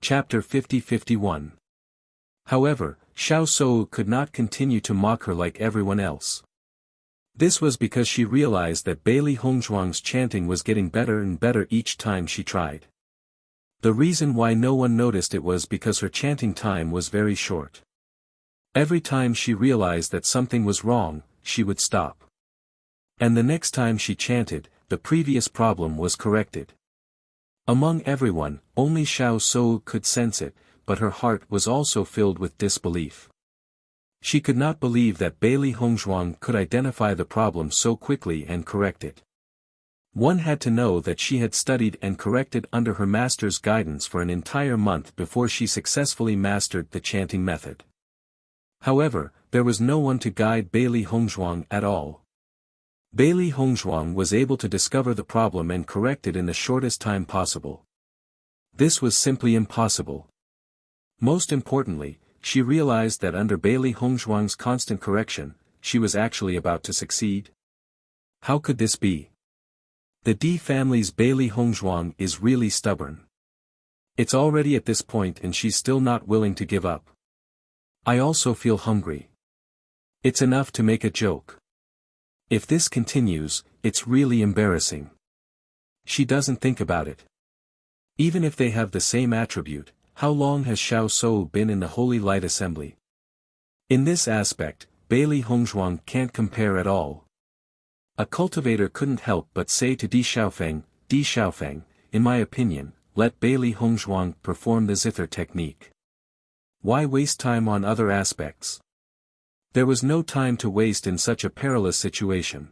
Chapter 50-51. However, Xiao Sou could not continue to mock her like everyone else. This was because she realized that Bailey Hongzhuang's chanting was getting better and better each time she tried. The reason why no one noticed it was because her chanting time was very short. Every time she realized that something was wrong, she would stop. And the next time she chanted, the previous problem was corrected. Among everyone, only Xiao Sou could sense it, but her heart was also filled with disbelief. She could not believe that Bailey Hongzhuang could identify the problem so quickly and correct it. One had to know that she had studied and corrected under her master's guidance for an entire month before she successfully mastered the chanting method. However, there was no one to guide Bailey Hongzhuang at all. Bailey Hongzhuang was able to discover the problem and correct it in the shortest time possible. This was simply impossible. Most importantly, she realized that under Bailey Hongzhuang's constant correction, she was actually about to succeed. How could this be? The D family's Bailey Hongzhuang is really stubborn. It's already at this point and she's still not willing to give up. I also feel hungry. It's enough to make a joke. If this continues, it's really embarrassing. She doesn't think about it. Even if they have the same attribute, how long has Xiao Sou been in the Holy Light Assembly? In this aspect, Bailey Hongzhuang can't compare at all. A cultivator couldn't help but say to Di Xiaofeng, in my opinion, let Bailey Hongzhuang perform the zither technique. Why waste time on other aspects? There was no time to waste in such a perilous situation.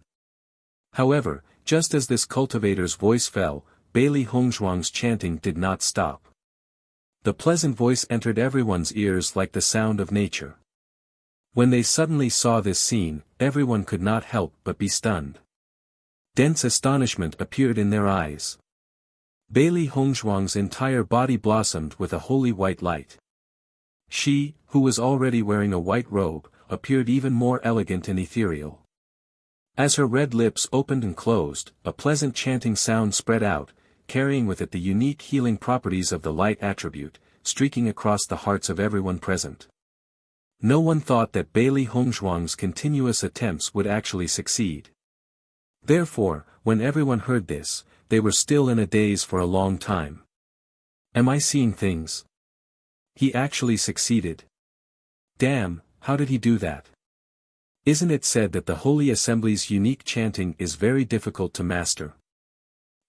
However, just as this cultivator's voice fell, Bailey Hongzhuang's chanting did not stop. The pleasant voice entered everyone's ears like the sound of nature. When they suddenly saw this scene, everyone could not help but be stunned. Dense astonishment appeared in their eyes. Bailey Hongzhuang's entire body blossomed with a holy white light. She, who was already wearing a white robe, appeared even more elegant and ethereal. As her red lips opened and closed, a pleasant chanting sound spread out, carrying with it the unique healing properties of the light attribute, streaking across the hearts of everyone present. No one thought that Bailey Hongzhuang's continuous attempts would actually succeed. Therefore, when everyone heard this, they were still in a daze for a long time. Am I seeing things? He actually succeeded. Damn, how did he do that? Isn't it said that the Holy Assembly's unique chanting is very difficult to master?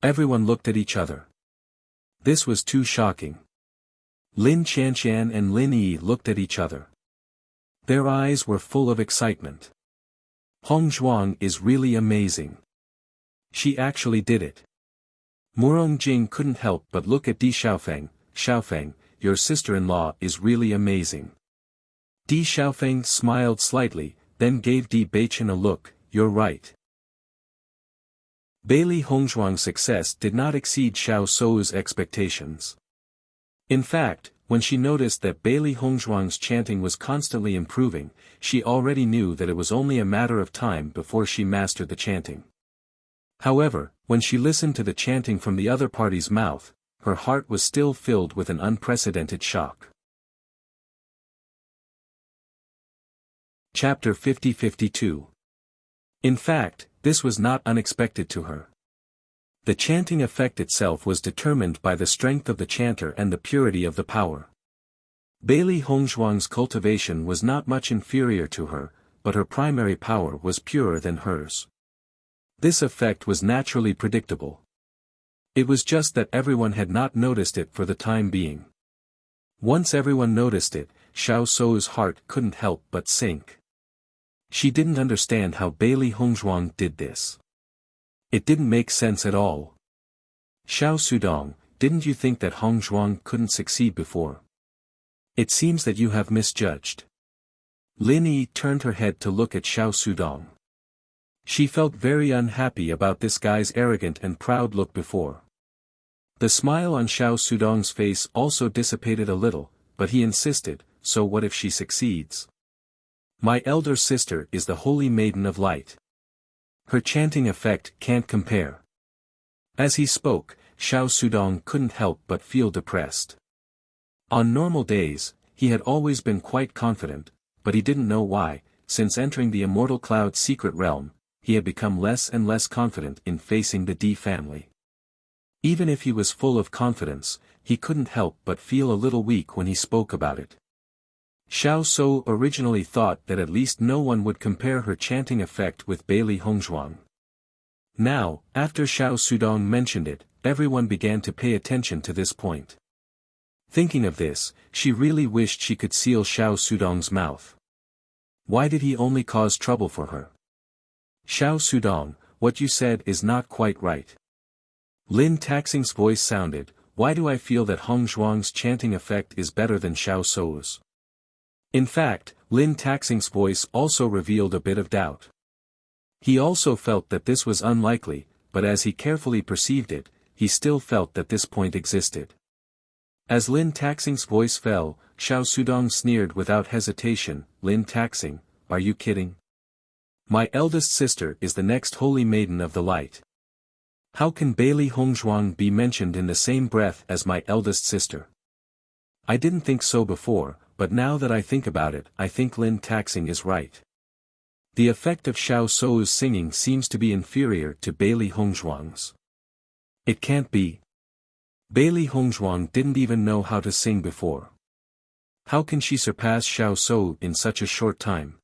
Everyone looked at each other. This was too shocking. Lin Qianqian and Lin Yi looked at each other. Their eyes were full of excitement. Hongzhuang is really amazing. She actually did it. Murong Jing couldn't help but look at Di Xiaofeng. Xiaofeng, your sister-in-law is really amazing. Di Xiaofeng smiled slightly, then gave Di Beichen a look. You're right. Bailey Hongzhuang's success did not exceed Xiao Sou's expectations. In fact, when she noticed that Bailey Hongzhuang's chanting was constantly improving, she already knew that it was only a matter of time before she mastered the chanting. However, when she listened to the chanting from the other party's mouth, her heart was still filled with an unprecedented shock. Chapter 50-52. In fact, this was not unexpected to her. The chanting effect itself was determined by the strength of the chanter and the purity of the power. Bailey Hongzhuang's cultivation was not much inferior to her, but her primary power was purer than hers. This effect was naturally predictable. It was just that everyone had not noticed it for the time being. Once everyone noticed it, Xiao Sou's heart couldn't help but sink. She didn't understand how Bailey Hongzhuang did this. It didn't make sense at all. Xiao Sudong, didn't you think that Hongzhuang couldn't succeed before? It seems that you have misjudged. Lin Yi turned her head to look at Xiao Sudong. She felt very unhappy about this guy's arrogant and proud look before. The smile on Xiao Sudong's face also dissipated a little, but he insisted, so what if she succeeds? My elder sister is the Holy Maiden of Light. Her chanting effect can't compare. As he spoke, Xiao Sudong couldn't help but feel depressed. On normal days, he had always been quite confident, but he didn't know why. Since entering the Immortal Cloud's secret realm, he had become less and less confident in facing the D family. Even if he was full of confidence, he couldn't help but feel a little weak when he spoke about it. Xiao Shou originally thought that at least no one would compare her chanting effect with Beili Hongzhuang. Now, after Xiao Sudong mentioned it, everyone began to pay attention to this point. Thinking of this, she really wished she could seal Xiao Sudong's mouth. Why did he only cause trouble for her? Xiao Sudong, what you said is not quite right. Lin Taxing's voice sounded, why do I feel that Hongzhuang's chanting effect is better than Xiao Shou's? In fact, Lin Taxing's voice also revealed a bit of doubt. He also felt that this was unlikely, but as he carefully perceived it, he still felt that this point existed. As Lin Taxing's voice fell, Xiao Sudong sneered without hesitation, Lin Taxing, are you kidding? My eldest sister is the next holy maiden of the light. How can Beili Hongzhuang be mentioned in the same breath as my eldest sister? I didn't think so before, but now that I think about it, I think Lin Taxing is right. The effect of Xiao Shou's singing seems to be inferior to Beili Hongzhuang's. It can't be. Beili Hongzhuang didn't even know how to sing before. How can she surpass Xiao Shou in such a short time?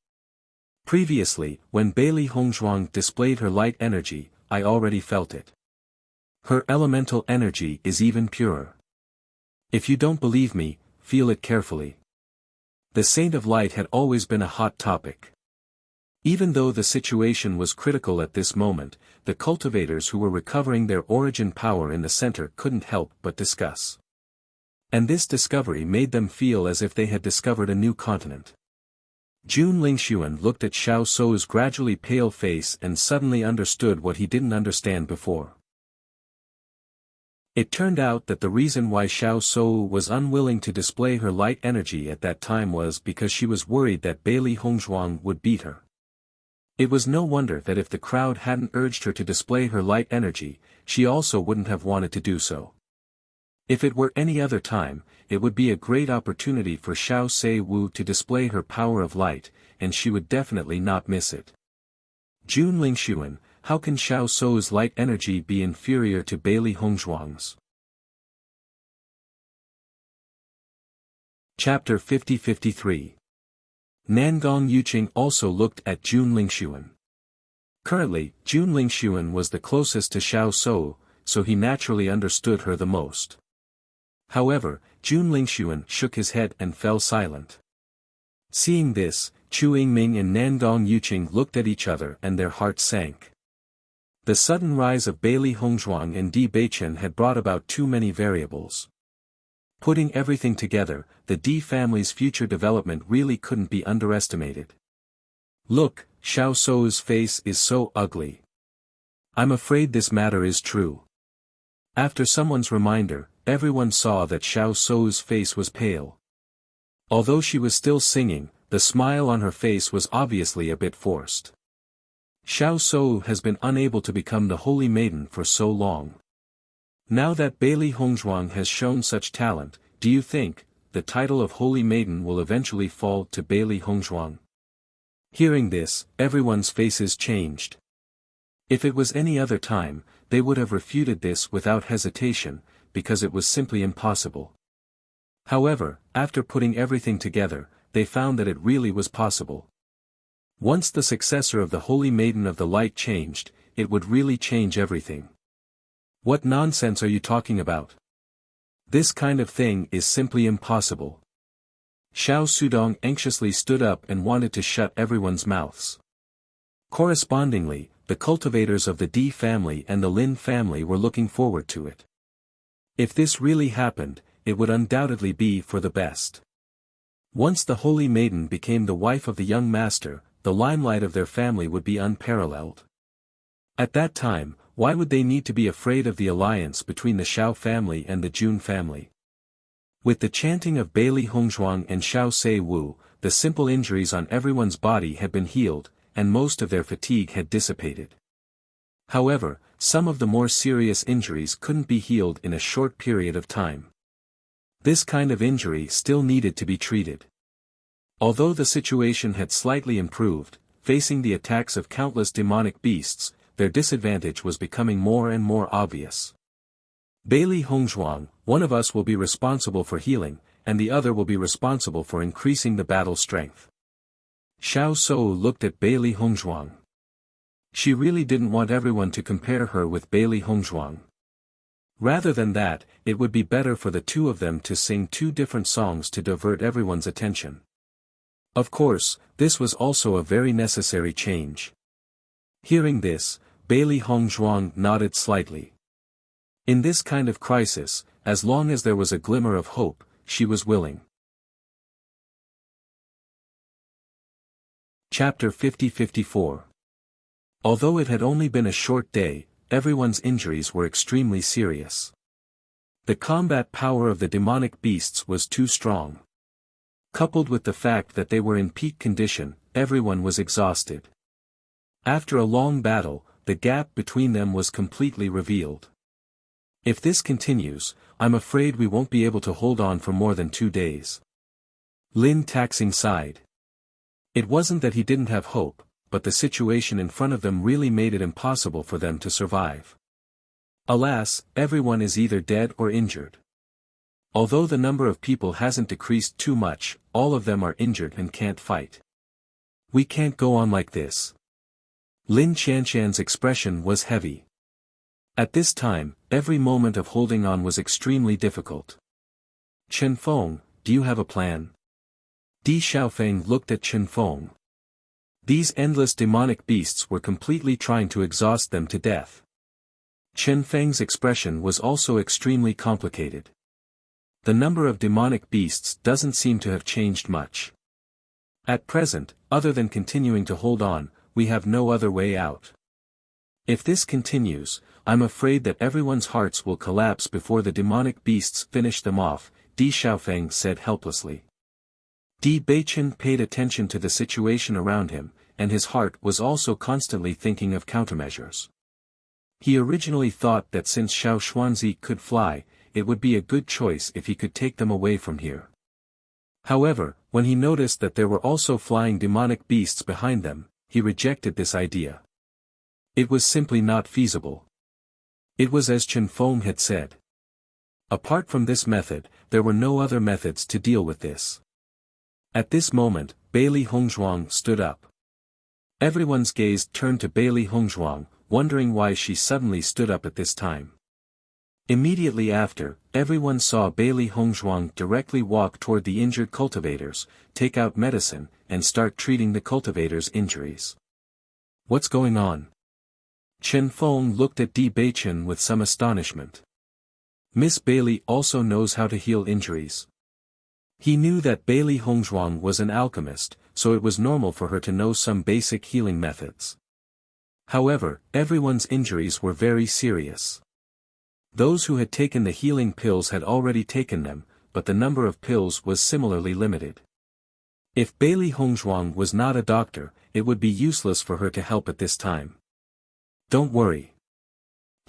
Previously, when Beili Hongzhuang displayed her light energy, I already felt it. Her elemental energy is even purer. If you don't believe me, feel it carefully. The Saint of Light had always been a hot topic. Even though the situation was critical at this moment, the cultivators who were recovering their origin power in the center couldn't help but discuss. And this discovery made them feel as if they had discovered a new continent. Jun Lingxuan looked at Xiao Shou's gradually pale face and suddenly understood what he didn't understand before. It turned out that the reason why Xiao Shou was unwilling to display her light energy at that time was because she was worried that Beili Hongzhuang would beat her. It was no wonder that if the crowd hadn't urged her to display her light energy, she also wouldn't have wanted to do so. If it were any other time, it would be a great opportunity for Xiao Sei Wu to display her power of light, and she would definitely not miss it. Jun Lingxuan, how can Xiao Shou's light energy be inferior to Beili Hongzhuang's? Chapter 50-53. Nangong Yuqing also looked at Jun Lingxuan. Currently, Jun Lingxuan was the closest to Xiao Shou, so he naturally understood her the most. However, Jun Lingxuan shook his head and fell silent. Seeing this, Chu Yingming and Nangong Yuqing looked at each other and their hearts sank. The sudden rise of Beili Hongzhuang and Di Beichen had brought about too many variables. Putting everything together, the Di family's future development really couldn't be underestimated. Look, Xiao Shou's face is so ugly. I'm afraid this matter is true. After someone's reminder, everyone saw that Xiao Shou's face was pale. Although she was still singing, the smile on her face was obviously a bit forced. Xiao Shou has been unable to become the holy maiden for so long. Now that Beili Hongzhuang has shown such talent, do you think the title of holy maiden will eventually fall to Beili Hongzhuang? Hearing this, everyone's faces changed. If it was any other time, they would have refuted this without hesitation, because it was simply impossible. However, after putting everything together, they found that it really was possible. Once the successor of the Holy Maiden of the Light changed, it would really change everything. What nonsense are you talking about? This kind of thing is simply impossible. Xiao Sudong anxiously stood up and wanted to shut everyone's mouths. Correspondingly, the cultivators of the Di family and the Lin family were looking forward to it. If this really happened, it would undoubtedly be for the best. Once the Holy Maiden became the wife of the young master, the limelight of their family would be unparalleled. At that time, why would they need to be afraid of the alliance between the Xiao family and the Jun family? With the chanting of Beili Hongzhuang and Xiao Sei Wu, the simple injuries on everyone's body had been healed, and most of their fatigue had dissipated. However, some of the more serious injuries couldn't be healed in a short period of time. This kind of injury still needed to be treated. Although the situation had slightly improved, facing the attacks of countless demonic beasts, their disadvantage was becoming more and more obvious. Bailey Hongzhuang, one of us will be responsible for healing, and the other will be responsible for increasing the battle strength. Xiao Sou looked at Bailey Hongzhuang. She really didn't want everyone to compare her with Bailey Hongzhuang. Rather than that, it would be better for the two of them to sing two different songs to divert everyone's attention. Of course, this was also a very necessary change. Hearing this, Bailey Hongzhuang nodded slightly. In this kind of crisis, as long as there was a glimmer of hope, she was willing. Chapter 50-54. Although it had only been a short day, everyone's injuries were extremely serious. The combat power of the demonic beasts was too strong. Coupled with the fact that they were in peak condition, everyone was exhausted. After a long battle, the gap between them was completely revealed. If this continues, I'm afraid we won't be able to hold on for more than 2 days. Lin Taxing sighed. It wasn't that he didn't have hope, but the situation in front of them really made it impossible for them to survive. Alas, everyone is either dead or injured. Although the number of people hasn't decreased too much, all of them are injured and can't fight. We can't go on like this. Lin Qianshan's expression was heavy. At this time, every moment of holding on was extremely difficult. Chen Feng, do you have a plan? Di Xiaofeng looked at Chen Feng. These endless demonic beasts were completely trying to exhaust them to death. Chen Feng's expression was also extremely complicated. The number of demonic beasts doesn't seem to have changed much. At present, other than continuing to hold on, we have no other way out. If this continues, I'm afraid that everyone's hearts will collapse before the demonic beasts finish them off, Di Xiaofeng said helplessly. Di Beichen paid attention to the situation around him, and his heart was also constantly thinking of countermeasures. He originally thought that since Xiao Xuanzi could fly, it would be a good choice if he could take them away from here. However, when he noticed that there were also flying demonic beasts behind them, he rejected this idea. It was simply not feasible. It was as Chen Feng had said. Apart from this method, there were no other methods to deal with this. At this moment, Bailey Hongzhuang stood up. Everyone's gaze turned to Bailey Hongzhuang, wondering why she suddenly stood up at this time. Immediately after, everyone saw Bailey Hongzhuang directly walk toward the injured cultivators, take out medicine, and start treating the cultivators' injuries. What's going on? Chen Feng looked at Di Beichen with some astonishment. Miss Bailey also knows how to heal injuries. He knew that Bailey Hongzhuang was an alchemist, so it was normal for her to know some basic healing methods. However, everyone's injuries were very serious. Those who had taken the healing pills had already taken them, but the number of pills was similarly limited. If Bailey Hongzhuang was not a doctor, it would be useless for her to help at this time. Don't worry.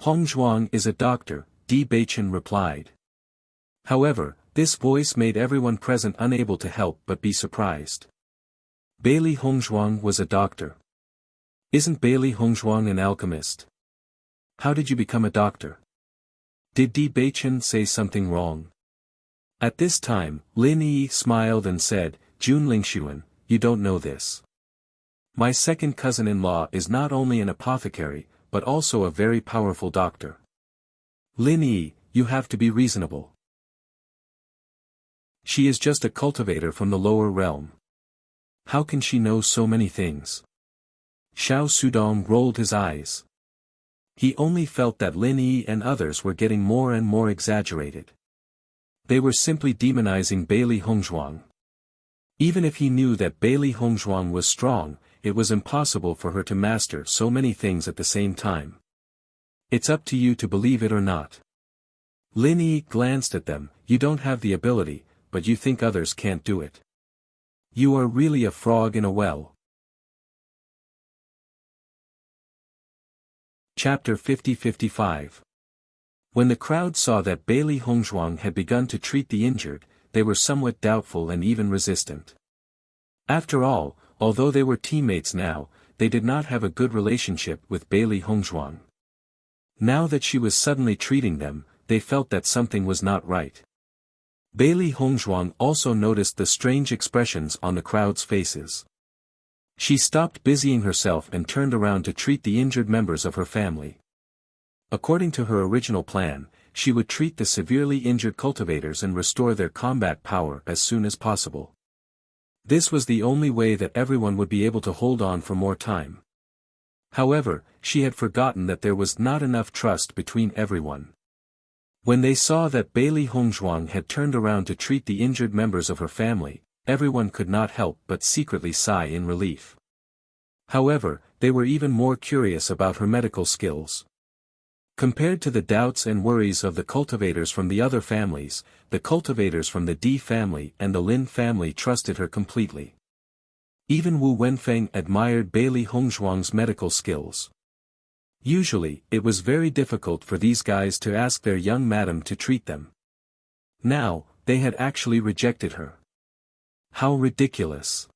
Hongzhuang is a doctor, Di Beichen replied. However, this voice made everyone present unable to help but be surprised. Bailey Hongzhuang was a doctor. Isn't Bailey Hongzhuang an alchemist? How did you become a doctor? Did Di Beichen say something wrong? At this time, Lin Yi smiled and said, Jun Lingxuan, you don't know this. My second cousin-in-law is not only an apothecary, but also a very powerful doctor. Lin Yi, you have to be reasonable. She is just a cultivator from the lower realm. How can she know so many things? Xiao Sudong rolled his eyes. He only felt that Lin Yi and others were getting more and more exaggerated. They were simply demonizing Bailey Hongzhuang. Even if he knew that Bailey Hongzhuang was strong, it was impossible for her to master so many things at the same time. It's up to you to believe it or not. Lin Yi glanced at them. You don't have the ability, but you think others can't do it. You are really a frog in a well. Chapter 50-55. When the crowd saw that Bailey Hongzhuang had begun to treat the injured, they were somewhat doubtful and even resistant. After all, although they were teammates now, they did not have a good relationship with Bailey Hongzhuang. Now that she was suddenly treating them, they felt that something was not right. Bailey Hongzhuang also noticed the strange expressions on the crowd's faces. She stopped busying herself and turned around to treat the injured members of her family. According to her original plan, she would treat the severely injured cultivators and restore their combat power as soon as possible. This was the only way that everyone would be able to hold on for more time. However, she had forgotten that there was not enough trust between everyone. When they saw that Bailey Hongzhuang had turned around to treat the injured members of her family, everyone could not help but secretly sigh in relief. However, they were even more curious about her medical skills. Compared to the doubts and worries of the cultivators from the other families, the cultivators from the D family and the Lin family trusted her completely. Even Wu Wenfeng admired Bailey Hongzhuang's medical skills. Usually, it was very difficult for these guys to ask their young madam to treat them. Now, they had actually rejected her. How ridiculous!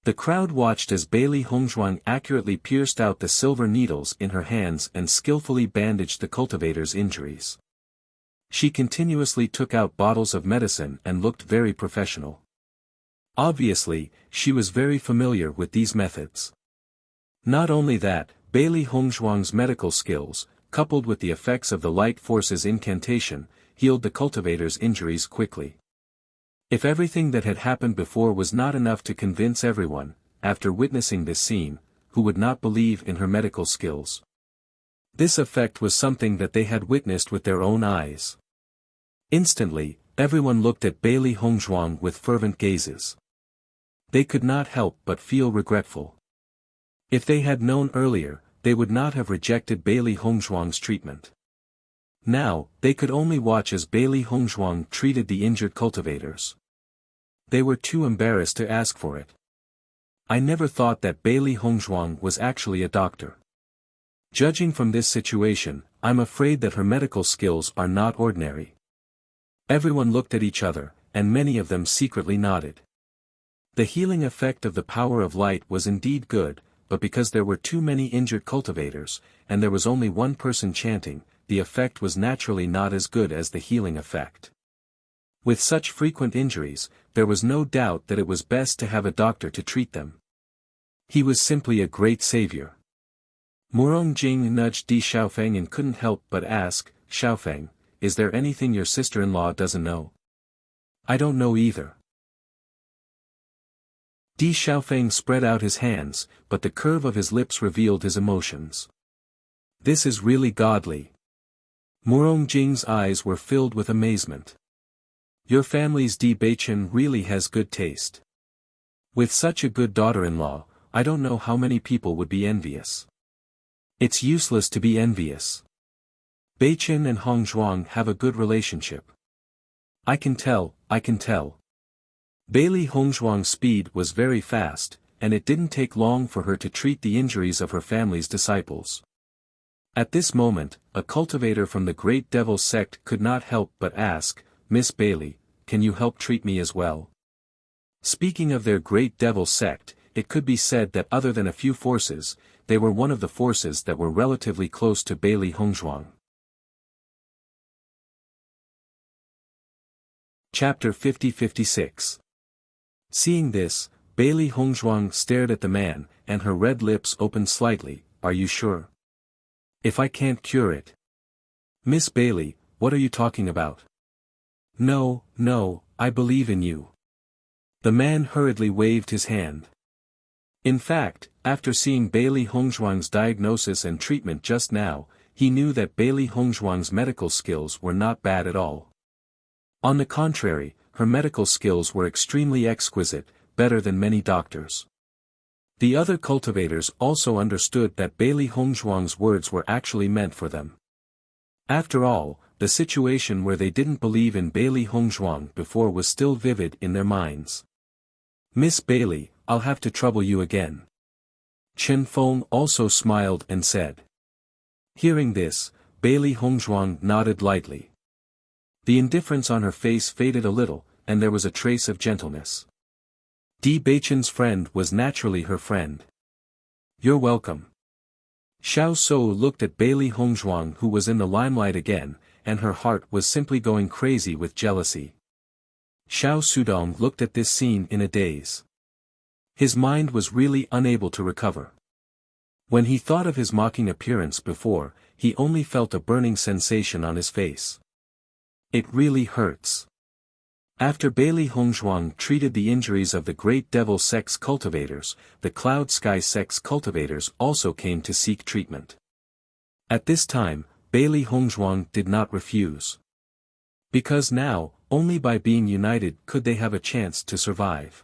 The crowd watched as Bailey Hongzhuang accurately pierced out the silver needles in her hands and skillfully bandaged the cultivator's injuries. She continuously took out bottles of medicine and looked very professional. Obviously, she was very familiar with these methods. Not only that, Bailey Hongzhuang's medical skills, coupled with the effects of the light force's incantation, healed the cultivator's injuries quickly. If everything that had happened before was not enough to convince everyone, after witnessing this scene, who would not believe in her medical skills? This effect was something that they had witnessed with their own eyes. Instantly, everyone looked at Bailey Hongzhuang with fervent gazes. They could not help but feel regretful. If they had known earlier, they would not have rejected Bailey Hongzhuang's treatment. Now, they could only watch as Bailey Hongzhuang treated the injured cultivators. They were too embarrassed to ask for it. I never thought that Bailey Hongzhuang was actually a doctor. Judging from this situation, I'm afraid that her medical skills are not ordinary. Everyone looked at each other, and many of them secretly nodded. The healing effect of the power of light was indeed good, but because there were too many injured cultivators, and there was only one person chanting, the effect was naturally not as good as the healing effect. With such frequent injuries, there was no doubt that it was best to have a doctor to treat them. He was simply a great savior. Murong Jing nudged Di Xiaofeng and couldn't help but ask, "Xiaofeng, is there anything your sister-in-law doesn't know?" "I don't know either." Di Xiaofeng spread out his hands, but the curve of his lips revealed his emotions. "This is really godly." Murong Jing's eyes were filled with amazement. "Your family's Di Beichen really has good taste. With such a good daughter-in-law, I don't know how many people would be envious." "It's useless to be envious. Beichen and Hongzhuang have a good relationship." I can tell." Bailey Hongzhuang's speed was very fast, and it didn't take long for her to treat the injuries of her family's disciples. At this moment, a cultivator from the Great Devil sect could not help but ask, "Miss Bailey, can you help treat me as well?" Speaking of their Great Devil sect, it could be said that other than a few forces, they were one of the forces that were relatively close to Bailey Hongzhuang. Chapter 50-56. Seeing this, Bailey Hongzhuang stared at the man, and her red lips opened slightly. "Are you sure? If I can't cure it?" "Miss Bailey, what are you talking about?" No, I believe in you." The man hurriedly waved his hand. In fact, after seeing Bailey Hongzhuang's diagnosis and treatment just now, he knew that Bailey Hongzhuang's medical skills were not bad at all. On the contrary, her medical skills were extremely exquisite, better than many doctors. The other cultivators also understood that Bailey Hongzhuang's words were actually meant for them. After all, the situation where they didn't believe in Bailey Hongzhuang before was still vivid in their minds. "Miss Bailey, I'll have to trouble you again." Chen Feng also smiled and said. Hearing this, Bailey Hongzhuang nodded lightly. The indifference on her face faded a little, and there was a trace of gentleness. Di Beichen's friend was naturally her friend. "You're welcome." Xiao Shou looked at Bailey Hongzhuang, who was in the limelight again, and her heart was simply going crazy with jealousy. Xiao Sudong looked at this scene in a daze. His mind was really unable to recover. When he thought of his mocking appearance before, he only felt a burning sensation on his face. It really hurts. After Bailey Hongzhuang treated the injuries of the Great Devil Sex cultivators, the Cloud Sky Sex cultivators also came to seek treatment. At this time, Bailey Hongzhuang did not refuse. Because now, only by being united could they have a chance to survive.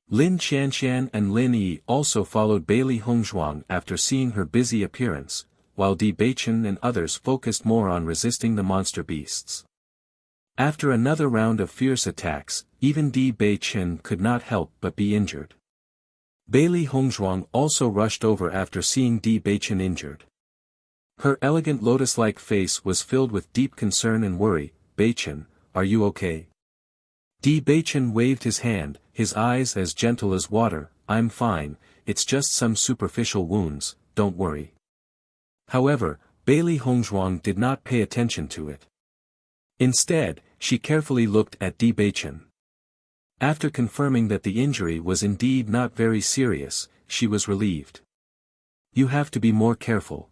Lin Qianqian and Lin Yi also followed Bailey Hongzhuang after seeing her busy appearance, while Di Beichen and others focused more on resisting the monster beasts. After another round of fierce attacks, even Di Beichen could not help but be injured. Bailey Hongzhuang also rushed over after seeing Di Beichen injured. Her elegant lotus-like face was filled with deep concern and worry. "Beichen, are you okay?" Di Beichen waved his hand, his eyes as gentle as water. "I'm fine, it's just some superficial wounds, don't worry." However, Bailey Hongzhuang did not pay attention to it. Instead, she carefully looked at Di Beichen. After confirming that the injury was indeed not very serious, she was relieved. "You have to be more careful.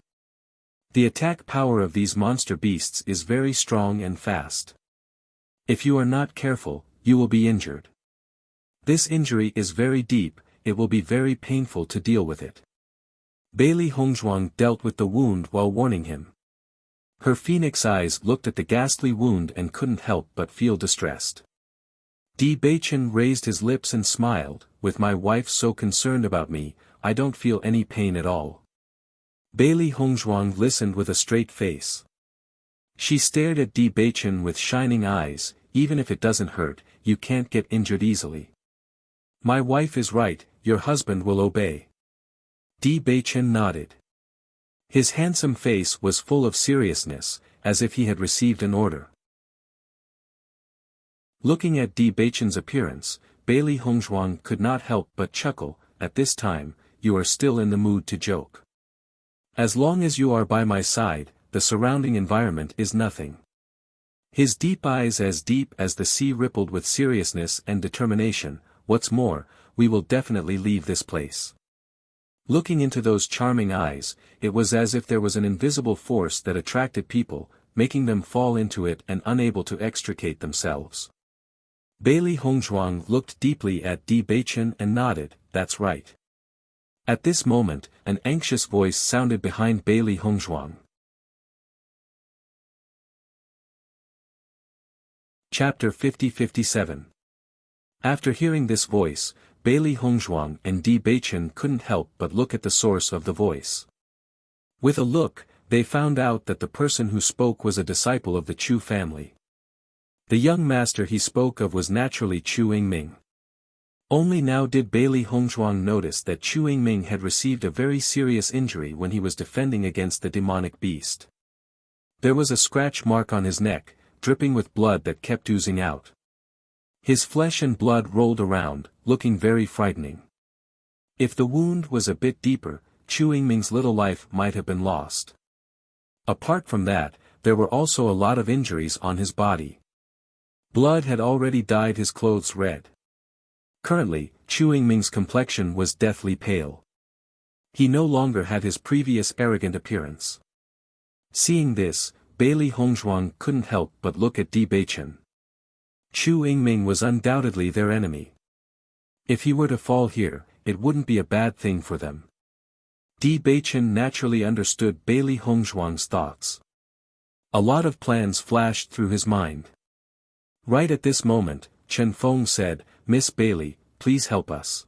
The attack power of these monster beasts is very strong and fast. If you are not careful, you will be injured. This injury is very deep, it will be very painful to deal with it." Bailey Hongzhuang dealt with the wound while warning him. Her phoenix eyes looked at the ghastly wound and couldn't help but feel distressed. Di Beichen raised his lips and smiled, "With my wife so concerned about me, I don't feel any pain at all." Bailey Hongzhuang listened with a straight face. She stared at Di Beichen with shining eyes. "Even if it doesn't hurt, you can't get injured easily. My wife is right, your husband will obey." Di Beichen nodded. His handsome face was full of seriousness, as if he had received an order. Looking at Di Beichen's appearance, Bailey Hongzhuang could not help but chuckle. "At this time, you are still in the mood to joke. As long as you are by my side, the surrounding environment is nothing." His deep eyes as deep as the sea rippled with seriousness and determination. "What's more, we will definitely leave this place." Looking into those charming eyes, it was as if there was an invisible force that attracted people, making them fall into it and unable to extricate themselves. Bailey Hongzhuang looked deeply at Di Beichen and nodded. "That's right." At this moment, an anxious voice sounded behind Bailey Hongzhuang. Chapter 50-57. After hearing this voice, Bailey Hongzhuang and Di Beichen couldn't help but look at the source of the voice. With a look, they found out that the person who spoke was a disciple of the Chu family. The young master he spoke of was naturally Chu Yingming. Only now did Bailey Hongzhuang notice that Chu Yingming had received a very serious injury when he was defending against the demonic beast. There was a scratch mark on his neck, dripping with blood that kept oozing out. His flesh and blood rolled around, looking very frightening. If the wound was a bit deeper, Chu Yingming's little life might have been lost. Apart from that, there were also a lot of injuries on his body. Blood had already dyed his clothes red. Currently, Chu Yingming's complexion was deathly pale. He no longer had his previous arrogant appearance. Seeing this, Bailey Hongzhuang couldn't help but look at Di Beichen. Chu Yingming was undoubtedly their enemy. If he were to fall here, it wouldn't be a bad thing for them. Di Beichen naturally understood Bailey Hongzhuang's thoughts. A lot of plans flashed through his mind. Right at this moment, Chen Feng said, "Miss Bailey, please help us.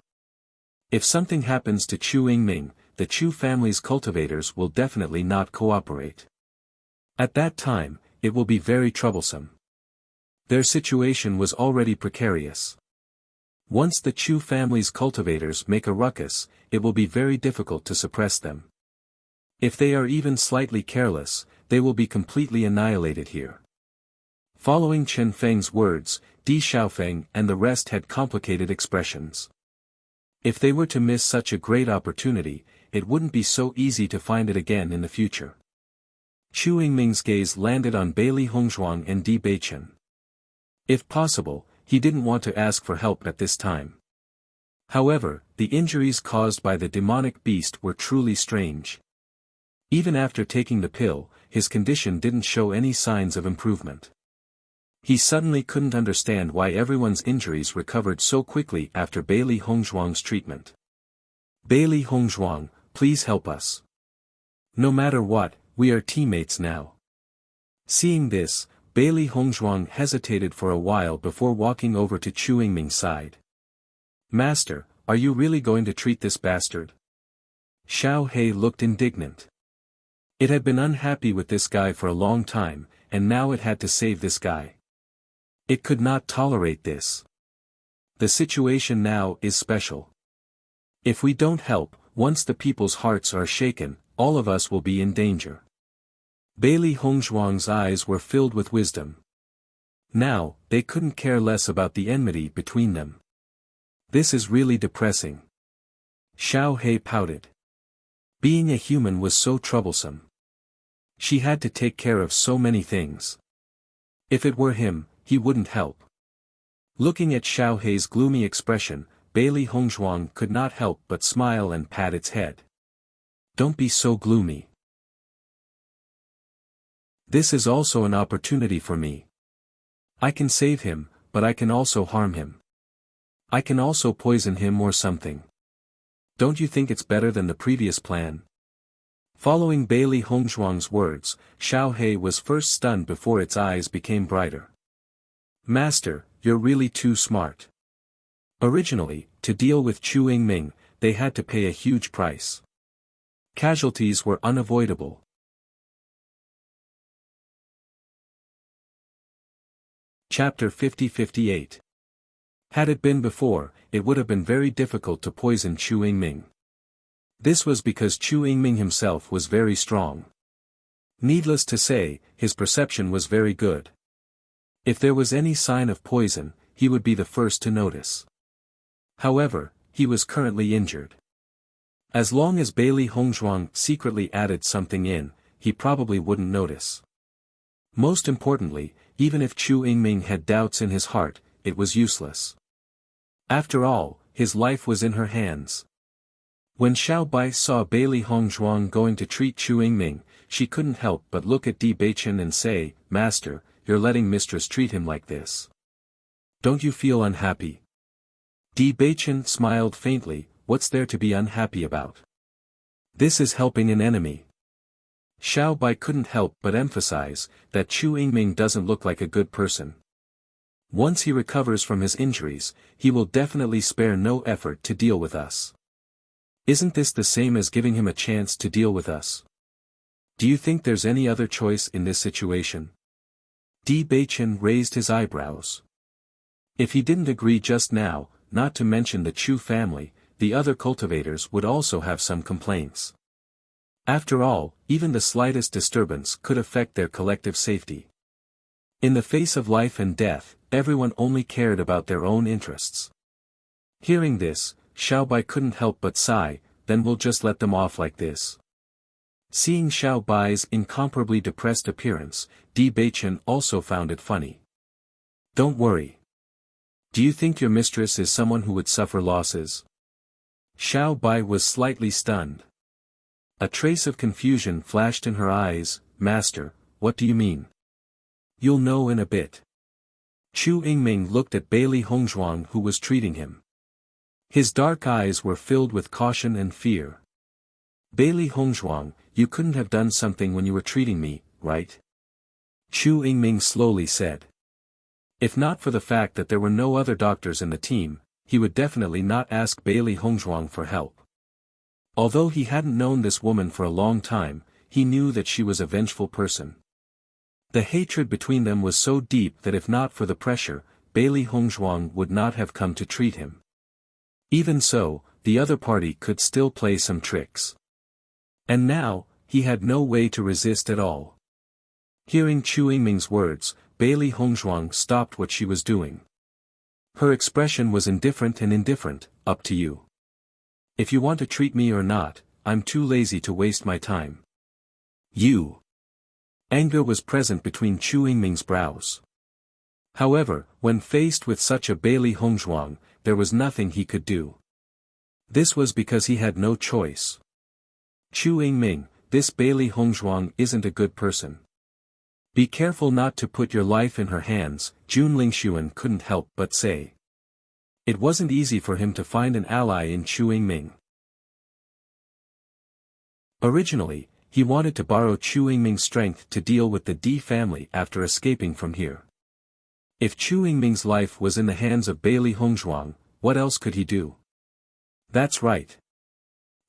If something happens to Chu Yingming, the Chu family's cultivators will definitely not cooperate. At that time, it will be very troublesome. Their situation was already precarious. Once the Chu family's cultivators make a ruckus, it will be very difficult to suppress them. If they are even slightly careless, they will be completely annihilated here. Following Chen Feng's words, Di Xiaofeng and the rest had complicated expressions. If they were to miss such a great opportunity, it wouldn't be so easy to find it again in the future. Chu Yingming's gaze landed on Bailey Hongzhuang and Di Beichen. If possible, he didn't want to ask for help at this time. However, the injuries caused by the demonic beast were truly strange. Even after taking the pill, his condition didn't show any signs of improvement. He suddenly couldn't understand why everyone's injuries recovered so quickly after Bailey Hongzhuang's treatment. Bailey Hongzhuang, please help us. No matter what, we are teammates now. Seeing this, Bailey Hongzhuang hesitated for a while before walking over to Chu Yingming's side. Master, are you really going to treat this bastard? Xiao He looked indignant. It had been unhappy with this guy for a long time, and now it had to save this guy. It could not tolerate this. The situation now is special. If we don't help, once the people's hearts are shaken, all of us will be in danger. Bailey Hongzhuang's eyes were filled with wisdom. Now, they couldn't care less about the enmity between them. This is really depressing. Xiao He pouted. Being a human was so troublesome. She had to take care of so many things. If it were him, he wouldn't help. Looking at Xiao He's gloomy expression, Bailey Hongzhuang could not help but smile and pat its head. Don't be so gloomy. This is also an opportunity for me. I can save him, but I can also harm him. I can also poison him or something. Don't you think it's better than the previous plan? Following Bailey Hongzhuang's words, Xiao He was first stunned before its eyes became brighter. Master, you're really too smart. Originally, to deal with Chu Yingming, they had to pay a huge price. Casualties were unavoidable. Chapter 50-58. Had it been before, it would have been very difficult to poison Chu Yingming. This was because Chu Yingming himself was very strong. Needless to say, his perception was very good. If there was any sign of poison, he would be the first to notice. However, he was currently injured. As long as Bailey Hongzhuang secretly added something in, he probably wouldn't notice. Most importantly, even if Chu Yingming had doubts in his heart, it was useless. After all, his life was in her hands. When Xiao Bai saw Bailey Hongzhuang going to treat Chu Yingming, she couldn't help but look at Di Beichen and say, Master, you're letting mistress treat him like this. Don't you feel unhappy? Di Beichen smiled faintly. What's there to be unhappy about? This is helping an enemy. Xiao Bai couldn't help but emphasize that Chu Yingming doesn't look like a good person. Once he recovers from his injuries, he will definitely spare no effort to deal with us. Isn't this the same as giving him a chance to deal with us? Do you think there's any other choice in this situation? Di Beichen raised his eyebrows. If he didn't agree just now, not to mention the Chu family, the other cultivators would also have some complaints. After all, even the slightest disturbance could affect their collective safety. In the face of life and death, everyone only cared about their own interests. Hearing this, Xiao Bai couldn't help but sigh, then we'll just let them off like this. Seeing Xiao Bai's incomparably depressed appearance, Di Beichen also found it funny. Don't worry. Do you think your mistress is someone who would suffer losses? Xiao Bai was slightly stunned. A trace of confusion flashed in her eyes. Master, what do you mean? You'll know in a bit. Chu Yingming looked at Bailey Hongzhuang who was treating him. His dark eyes were filled with caution and fear. Bailey Hongzhuang, you couldn't have done something when you were treating me, right? Chu Yingming slowly said. If not for the fact that there were no other doctors in the team, he would definitely not ask Bailey Hongzhuang for help. Although he hadn't known this woman for a long time, he knew that she was a vengeful person. The hatred between them was so deep that if not for the pressure, Bailey Hongzhuang would not have come to treat him. Even so, the other party could still play some tricks. And now, he had no way to resist at all. Hearing Chu Yingming's words, Bailey Hongzhuang stopped what she was doing. Her expression was indifferent, up to you. If you want to treat me or not, I'm too lazy to waste my time. You. Anger was present between Chu Yingming's brows. However, when faced with such a Bailey Hongzhuang, there was nothing he could do. This was because he had no choice. Chu Yingming, this Bailey Hongzhuang isn't a good person. Be careful not to put your life in her hands, Jun Lingxuan couldn't help but say. It wasn't easy for him to find an ally in Chu Yingming. Originally, he wanted to borrow Chu Yingming's strength to deal with the D family after escaping from here. If Chu Yingming's life was in the hands of Bailey Hongzhuang, what else could he do? That's right.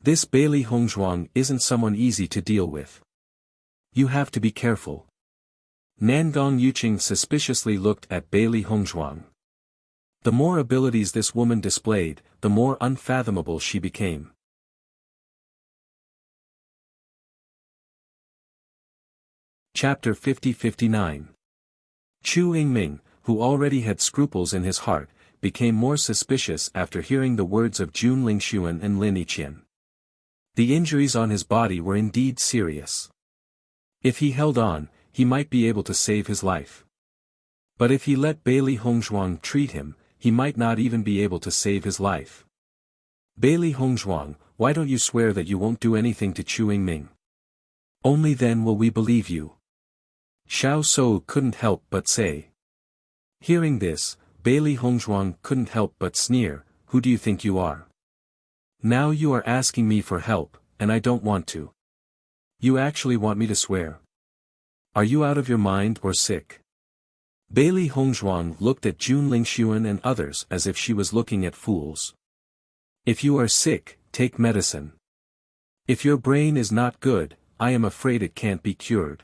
This Bailey Hongzhuang isn't someone easy to deal with. You have to be careful. Nangong Yuqing suspiciously looked at Bailey Hongzhuang. The more abilities this woman displayed, the more unfathomable she became. Chapter 50-59. Chu Yingming, who already had scruples in his heart, became more suspicious after hearing the words of Jun Lingxuan and Lin Yiqian. The injuries on his body were indeed serious. If he held on, he might be able to save his life. But if he let Bailey Hongzhuang treat him, he might not even be able to save his life. Bailey Hongzhuang, why don't you swear that you won't do anything to Chu Yingming? Only then will we believe you. Xiao Shou couldn't help but say. Hearing this, Bailey Hongzhuang couldn't help but sneer, who do you think you are? Now you are asking me for help, and I don't want to. You actually want me to swear? Are you out of your mind or sick? Bailey Hongzhuang looked at Jun Lingxuan and others as if she was looking at fools. If you are sick, take medicine. If your brain is not good, I am afraid it can't be cured.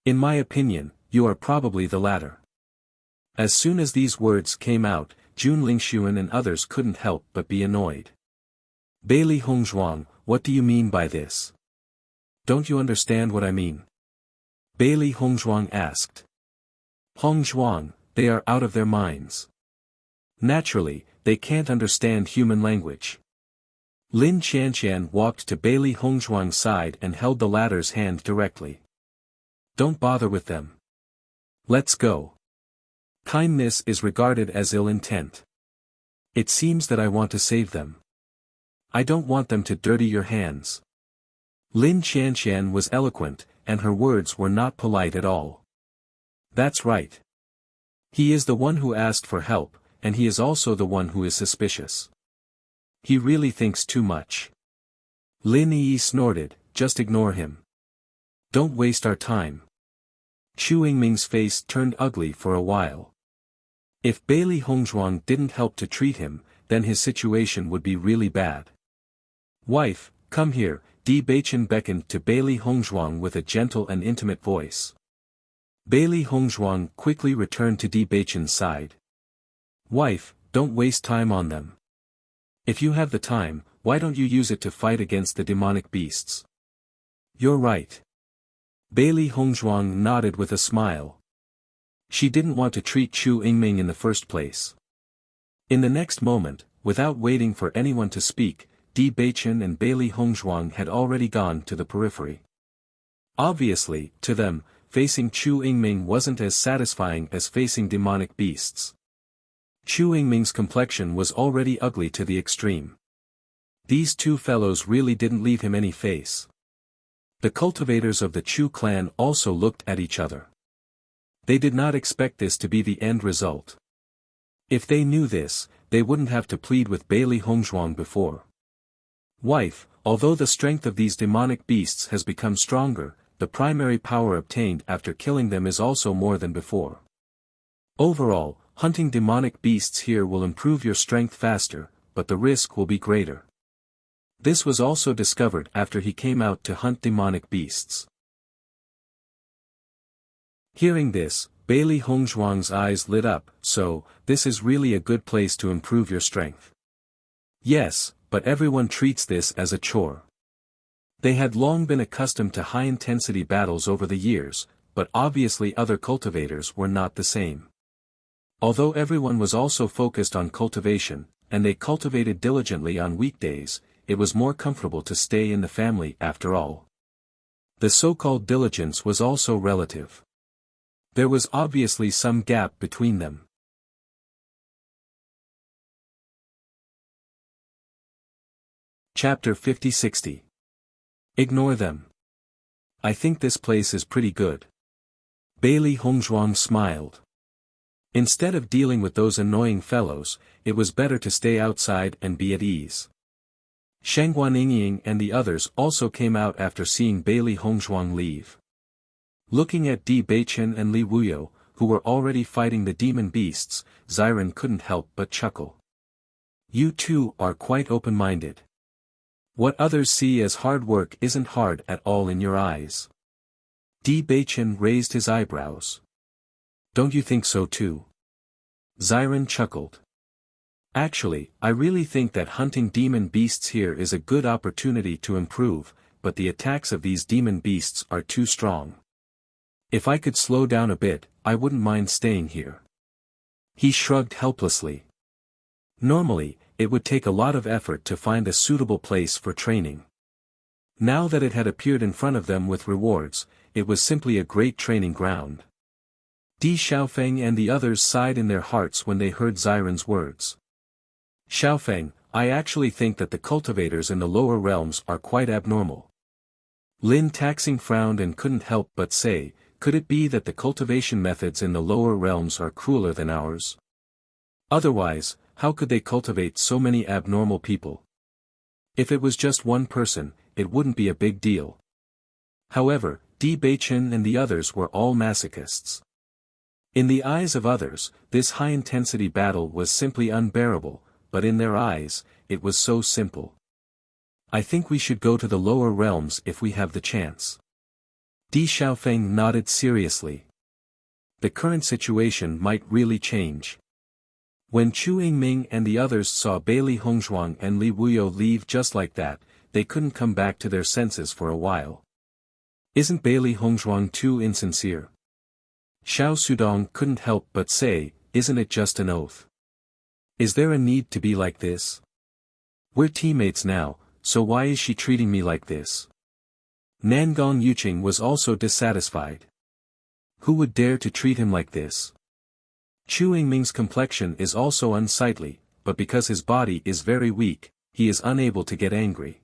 In my opinion, you are probably the latter. As soon as these words came out, Jun Lingxuan and others couldn't help but be annoyed. Bailey Hongzhuang, what do you mean by this? Don't you understand what I mean? Bailey Hongzhuang asked. Hongzhuang, they are out of their minds. Naturally, they can't understand human language. Lin Qianqian walked to Bailey Hongzhuang's side and held the latter's hand directly. Don't bother with them. Let's go. Kindness is regarded as ill intent. It seems that I want to save them. I don't want them to dirty your hands. Lin Qianqian was eloquent, and her words were not polite at all. That's right. He is the one who asked for help, and he is also the one who is suspicious. He really thinks too much. Lin Yi snorted, just ignore him. Don't waste our time. Chu Yingming's face turned ugly for a while. If Bailey Hongzhuang didn't help to treat him, then his situation would be really bad. Wife, come here, Di Beichen beckoned to Bailey Hongzhuang with a gentle and intimate voice. Bailey Hongzhuang quickly returned to Di Beichen's side. Wife, don't waste time on them. If you have the time, why don't you use it to fight against the demonic beasts? You're right. Bailey Hongzhuang nodded with a smile. She didn't want to treat Chu Yingming in the first place. In the next moment, without waiting for anyone to speak, Di Beichen and Bailey Hongzhuang had already gone to the periphery. Obviously, to them, facing Chu Yingming wasn't as satisfying as facing demonic beasts. Chu Yingming's complexion was already ugly to the extreme. These two fellows really didn't leave him any face. The cultivators of the Chu clan also looked at each other. They did not expect this to be the end result. If they knew this, they wouldn't have to plead with Bailey Hongzhuang before. Wife, although the strength of these demonic beasts has become stronger, the primary power obtained after killing them is also more than before. Overall, hunting demonic beasts here will improve your strength faster, but the risk will be greater. This was also discovered after he came out to hunt demonic beasts. Hearing this, Bailey Hongzhuang's eyes lit up, so, this is really a good place to improve your strength. Yes, but everyone treats this as a chore. They had long been accustomed to high-intensity battles over the years, but obviously other cultivators were not the same. Although everyone was also focused on cultivation, and they cultivated diligently on weekdays, it was more comfortable to stay in the family after all. The so-called diligence was also relative. There was obviously some gap between them. Chapter 50-60. Ignore them. I think this place is pretty good. Bailey Hongzhuang smiled. Instead of dealing with those annoying fellows, it was better to stay outside and be at ease. Sheng Guanying and the others also came out after seeing Bailey Hongzhuang leave. Looking at Di Beichen and Li Wuyo, who were already fighting the demon beasts, Xiren couldn't help but chuckle. You two are quite open-minded. What others see as hard work isn't hard at all in your eyes. Di Beichen raised his eyebrows. Don't you think so too? Xiren chuckled. Actually, I really think that hunting demon beasts here is a good opportunity to improve, but the attacks of these demon beasts are too strong. If I could slow down a bit, I wouldn't mind staying here. He shrugged helplessly. Normally, it would take a lot of effort to find a suitable place for training. Now that it had appeared in front of them with rewards, it was simply a great training ground. Di Xiaofeng and the others sighed in their hearts when they heard Xiren's words. Xiaofeng, I actually think that the cultivators in the lower realms are quite abnormal. Lin Taxing frowned and couldn't help but say, could it be that the cultivation methods in the lower realms are crueler than ours? Otherwise, how could they cultivate so many abnormal people? If it was just one person, it wouldn't be a big deal. However, Di Beichen and the others were all masochists. In the eyes of others, this high-intensity battle was simply unbearable, but in their eyes, it was so simple. I think we should go to the lower realms if we have the chance. Di Xiaofeng nodded seriously. The current situation might really change. When Chu Yingming and the others saw Bailey Hongzhuang and Li Wuyo leave just like that, they couldn't come back to their senses for a while. Isn't Bailey Hongzhuang too insincere? Xiao Sudong couldn't help but say, isn't it just an oath? Is there a need to be like this? We're teammates now, so why is she treating me like this? Nangong Yuqing was also dissatisfied. Who would dare to treat him like this? Chu Yingming's complexion is also unsightly, but because his body is very weak, he is unable to get angry.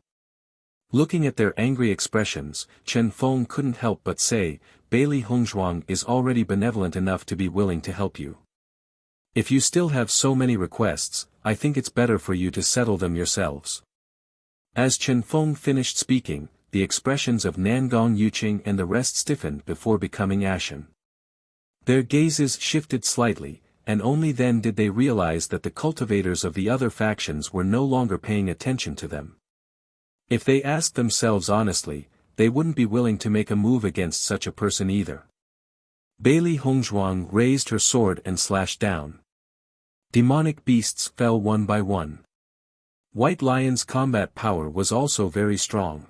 Looking at their angry expressions, Chen Feng couldn't help but say, Bailey Hongzhuang is already benevolent enough to be willing to help you. If you still have so many requests, I think it's better for you to settle them yourselves. As Chen Feng finished speaking, the expressions of Nangong Yuqing and the rest stiffened before becoming ashen. Their gazes shifted slightly, and only then did they realize that the cultivators of the other factions were no longer paying attention to them. If they asked themselves honestly, they wouldn't be willing to make a move against such a person either. Bailey Hongzhuang raised her sword and slashed down. Demonic beasts fell one by one. White Lion's combat power was also very strong.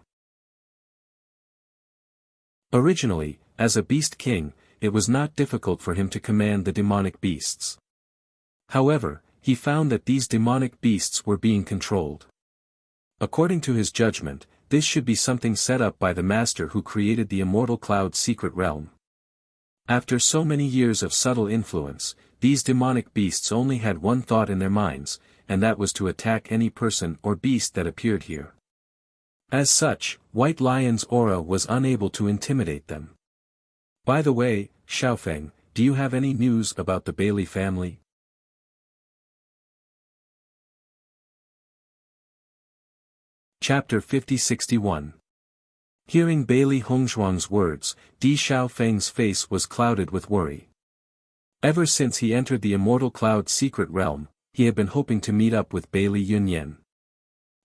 Originally, as a beast king, it was not difficult for him to command the demonic beasts. However, he found that these demonic beasts were being controlled. According to his judgment, this should be something set up by the master who created the immortal cloud's secret realm. After so many years of subtle influence, these demonic beasts only had one thought in their minds, and that was to attack any person or beast that appeared here. As such, White Lion's aura was unable to intimidate them. By the way, Xiaofeng, do you have any news about the Bailey family? Chapter 50-61. Hearing Bailey Hongzhuang's words, Di Xiaofeng's face was clouded with worry. Ever since he entered the immortal cloud's secret realm, he had been hoping to meet up with Bailey Yunyan.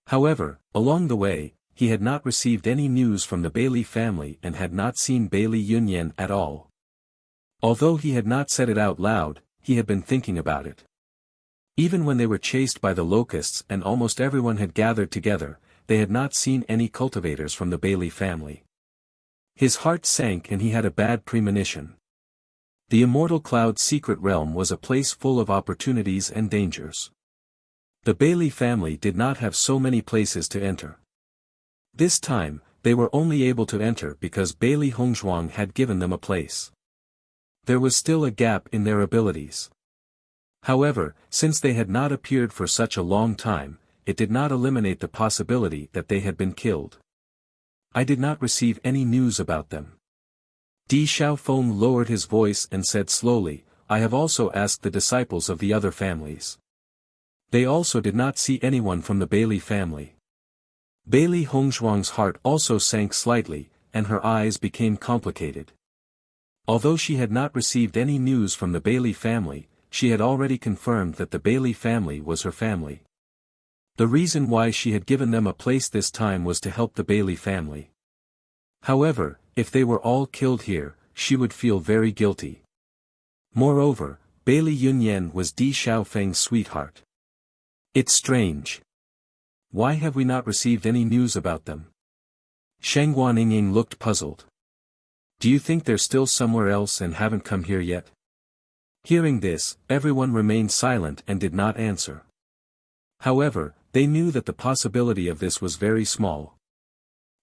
However, along the way, he had not received any news from the Bailey family and had not seen Bailey Yunyan at all. Although he had not said it out loud, he had been thinking about it. Even when they were chased by the locusts and almost everyone had gathered together, they had not seen any cultivators from the Bailey family. His heart sank and he had a bad premonition. The immortal cloud's secret realm was a place full of opportunities and dangers. The Bailey family did not have so many places to enter. This time, they were only able to enter because Bailey Hongzhuang had given them a place. There was still a gap in their abilities. However, since they had not appeared for such a long time, it did not eliminate the possibility that they had been killed. I did not receive any news about them. Di Xiaofeng lowered his voice and said slowly, I have also asked the disciples of the other families. They also did not see anyone from the Bailey family. Bailey Hongzhuang's heart also sank slightly, and her eyes became complicated. Although she had not received any news from the Bailey family, she had already confirmed that the Bailey family was her family. The reason why she had given them a place this time was to help the Bailey family. However, if they were all killed here, she would feel very guilty. Moreover, Bailey Yunyan was Di Xiaofeng's sweetheart. It's strange. Why have we not received any news about them? Sheng Guaniying looked puzzled. Do you think they're still somewhere else and haven't come here yet? Hearing this, everyone remained silent and did not answer. However, they knew that the possibility of this was very small.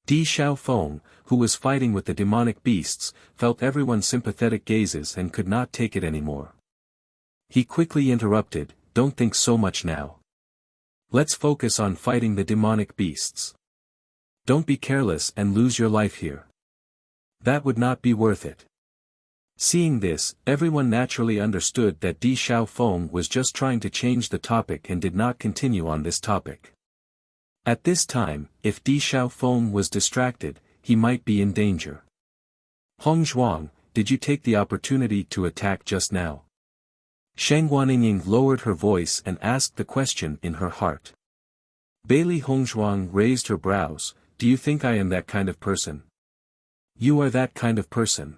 Di Xiaofeng, who was fighting with the demonic beasts, felt everyone's sympathetic gazes and could not take it anymore. He quickly interrupted, don't think so much now. Let's focus on fighting the demonic beasts. Don't be careless and lose your life here. That would not be worth it. Seeing this, everyone naturally understood that Di Xiaofeng was just trying to change the topic and did not continue on this topic. At this time, if Di Xiaofeng was distracted, he might be in danger. Hongzhuang, did you take the opportunity to attack just now? Sheng Guaniying lowered her voice and asked the question in her heart. Bailey Hongzhuang raised her brows, do you think I am that kind of person? You are that kind of person.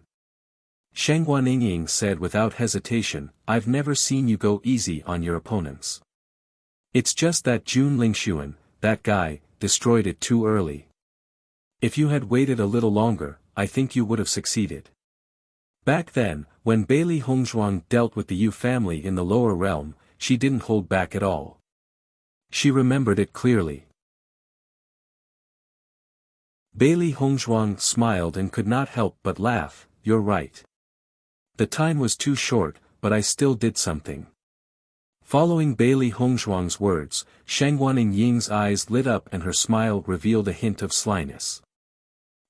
Sheng Guaniying said without hesitation, I've never seen you go easy on your opponents. It's just that Jun Lingxuan, that guy, destroyed it too early. If you had waited a little longer, I think you would have succeeded. Back then, when Bailey Hongzhuang dealt with the Yu family in the lower realm, she didn't hold back at all. She remembered it clearly. Bailey Hongzhuang smiled and could not help but laugh, you're right. The time was too short, but I still did something. Following Bailey Hongzhuang's words, Sheng Guaniying's eyes lit up and her smile revealed a hint of slyness.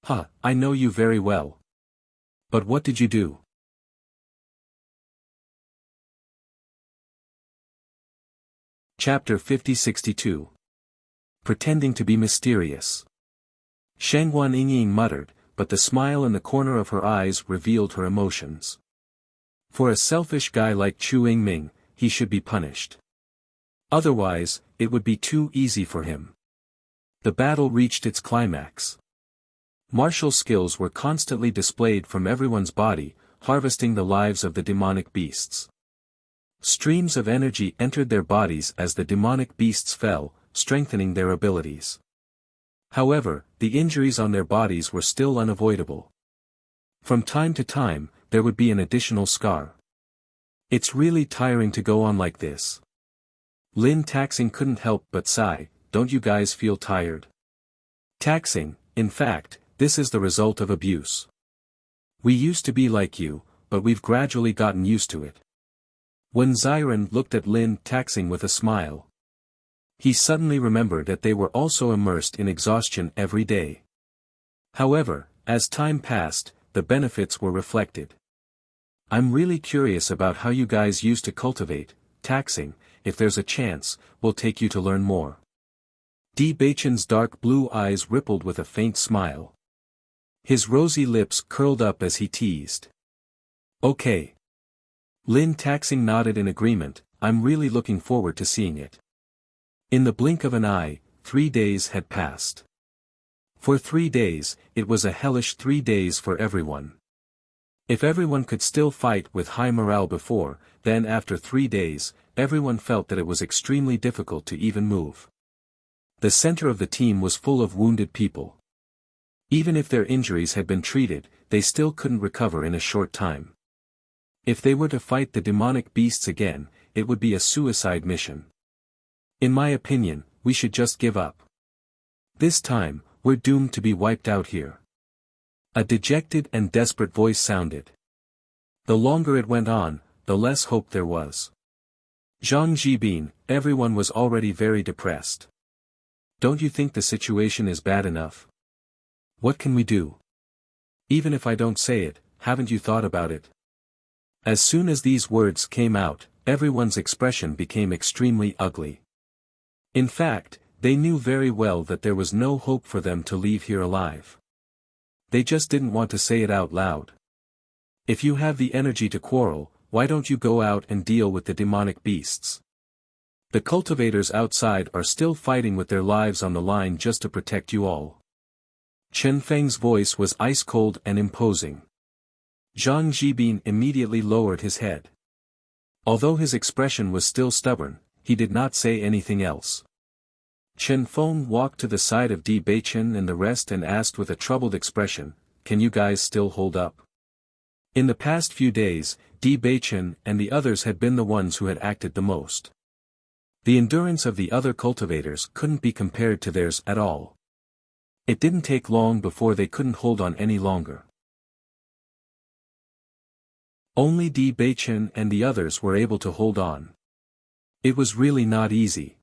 Huh, I know you very well. But what did you do? Chapter 50-62. Pretending to be mysterious. Sheng Guaniying muttered, but the smile in the corner of her eyes revealed her emotions. For a selfish guy like Chu Yingming, he should be punished. Otherwise, it would be too easy for him. The battle reached its climax. Martial skills were constantly displayed from everyone's body, harvesting the lives of the demonic beasts. Streams of energy entered their bodies as the demonic beasts fell, strengthening their abilities. However, the injuries on their bodies were still unavoidable. From time to time, there would be an additional scar. It's really tiring to go on like this. Lin Taxing couldn't help but sigh, don't you guys feel tired? Taxing, in fact, this is the result of abuse. We used to be like you, but we've gradually gotten used to it. When Xiren looked at Lin Taxing with a smile, he suddenly remembered that they were also immersed in exhaustion every day. However, as time passed, the benefits were reflected. I'm really curious about how you guys used to cultivate, Taxing, if there's a chance, we'll take you to learn more. Di Baichen's dark blue eyes rippled with a faint smile. His rosy lips curled up as he teased. Okay. Lin Taxing nodded in agreement, I'm really looking forward to seeing it. In the blink of an eye, 3 days had passed. For 3 days, it was a hellish 3 days for everyone. If everyone could still fight with high morale before, then after 3 days, everyone felt that it was extremely difficult to even move. The center of the team was full of wounded people. Even if their injuries had been treated, they still couldn't recover in a short time. If they were to fight the demonic beasts again, it would be a suicide mission. In my opinion, we should just give up. This time, we're doomed to be wiped out here. A dejected and desperate voice sounded. The longer it went on, the less hope there was. Zhang Jibin, everyone was already very depressed. Don't you think the situation is bad enough? What can we do? Even if I don't say it, haven't you thought about it? As soon as these words came out, everyone's expression became extremely ugly. In fact, they knew very well that there was no hope for them to leave here alive. They just didn't want to say it out loud. If you have the energy to quarrel, why don't you go out and deal with the demonic beasts? The cultivators outside are still fighting with their lives on the line just to protect you all. Chen Feng's voice was ice-cold and imposing. Zhang Jibin immediately lowered his head. Although his expression was still stubborn, he did not say anything else. Chen Feng walked to the side of Di Beichen and the rest and asked with a troubled expression, "Can you guys still hold up?" In the past few days, Di Beichen and the others had been the ones who had acted the most. The endurance of the other cultivators couldn't be compared to theirs at all. It didn't take long before they couldn't hold on any longer. Only Di Beichen and the others were able to hold on. It was really not easy.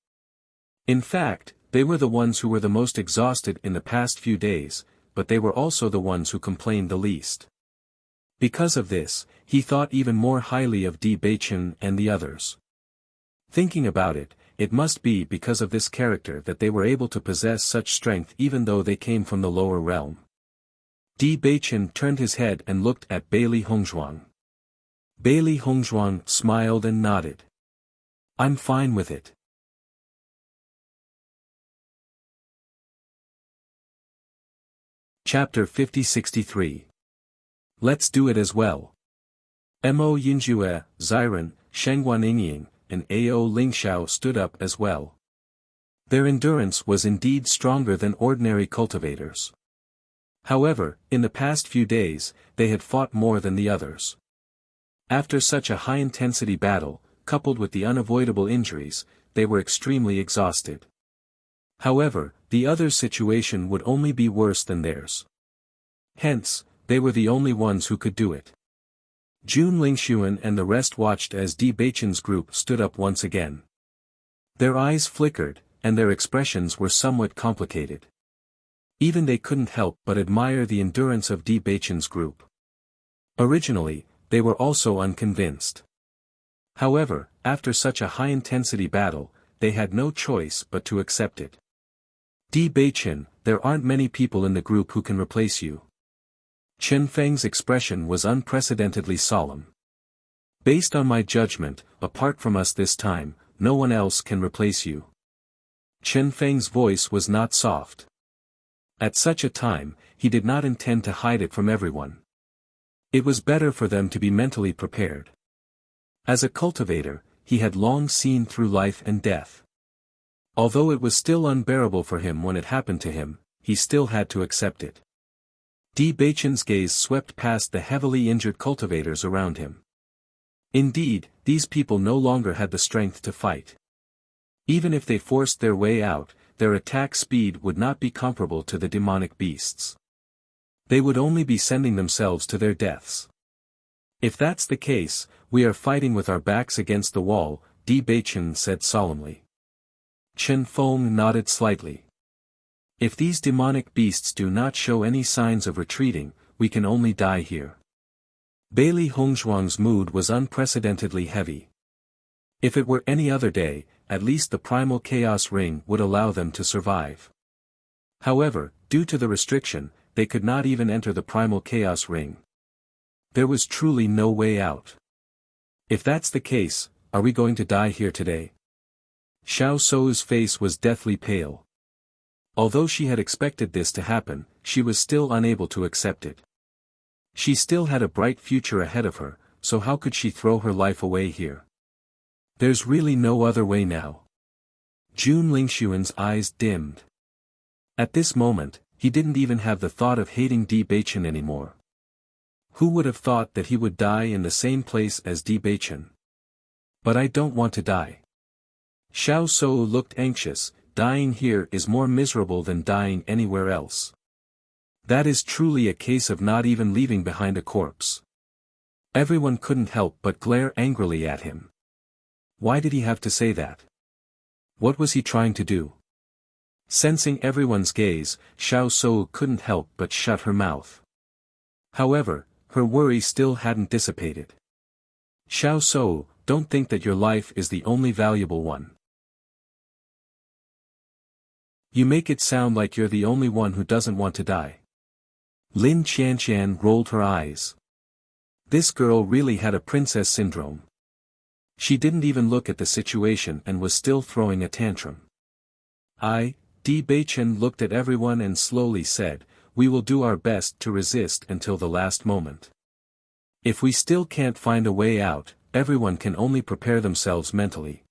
In fact, they were the ones who were the most exhausted in the past few days, but they were also the ones who complained the least. Because of this, he thought even more highly of Di Beichen and the others. Thinking about it, it must be because of this character that they were able to possess such strength even though they came from the lower realm. Di Beichen turned his head and looked at Bailey Hongzhuang. Bailey Hongzhuang smiled and nodded. "I'm fine with it." Chapter 50-63. Let's do it as well. Mo Yinjue, Ziren, Shengguan Yingying, and Ao Lingxiao stood up as well. Their endurance was indeed stronger than ordinary cultivators. However, in the past few days, they had fought more than the others. After such a high-intensity battle, coupled with the unavoidable injuries, they were extremely exhausted. However, the others' situation would only be worse than theirs. Hence, they were the only ones who could do it. Jun Lingxuan and the rest watched as Di Beichen's group stood up once again. Their eyes flickered, and their expressions were somewhat complicated. Even they couldn't help but admire the endurance of Di Beichen's group. Originally, they were also unconvinced. However, after such a high-intensity battle, they had no choice but to accept it. Di Beichen, there aren't many people in the group who can replace you. Chen Feng's expression was unprecedentedly solemn. Based on my judgment, apart from us this time, no one else can replace you. Chen Feng's voice was not soft. At such a time, he did not intend to hide it from everyone. It was better for them to be mentally prepared. As a cultivator, he had long seen through life and death. Although it was still unbearable for him when it happened to him, he still had to accept it. Di Beichen's gaze swept past the heavily injured cultivators around him. Indeed, these people no longer had the strength to fight. Even if they forced their way out, their attack speed would not be comparable to the demonic beasts. They would only be sending themselves to their deaths. If that's the case, we are fighting with our backs against the wall, Di Beichen said solemnly. Chen Feng nodded slightly. If these demonic beasts do not show any signs of retreating, we can only die here. Bailey Hongzhuang's mood was unprecedentedly heavy. If it were any other day, at least the primal chaos ring would allow them to survive. However, due to the restriction, they could not even enter the primal chaos ring. There was truly no way out. If that's the case, are we going to die here today? Xiao Sou's face was deathly pale. Although she had expected this to happen, she was still unable to accept it. She still had a bright future ahead of her, so how could she throw her life away here? There's really no other way now. Jun Lingxuan's eyes dimmed. At this moment, he didn't even have the thought of hating Di Baichen anymore. Who would have thought that he would die in the same place as Di Baichen? But I don't want to die. Xiao Sou looked anxious. Dying here is more miserable than dying anywhere else. That is truly a case of not even leaving behind a corpse. Everyone couldn't help but glare angrily at him. Why did he have to say that? What was he trying to do? Sensing everyone's gaze, Xiao Sou couldn't help but shut her mouth. However, her worry still hadn't dissipated. Xiao Sou, don't think that your life is the only valuable one. You make it sound like you're the only one who doesn't want to die. Lin Qianqian rolled her eyes. This girl really had a princess syndrome. She didn't even look at the situation and was still throwing a tantrum. Di Baichen looked at everyone and slowly said, we will do our best to resist until the last moment. If we still can't find a way out, everyone can only prepare themselves mentally.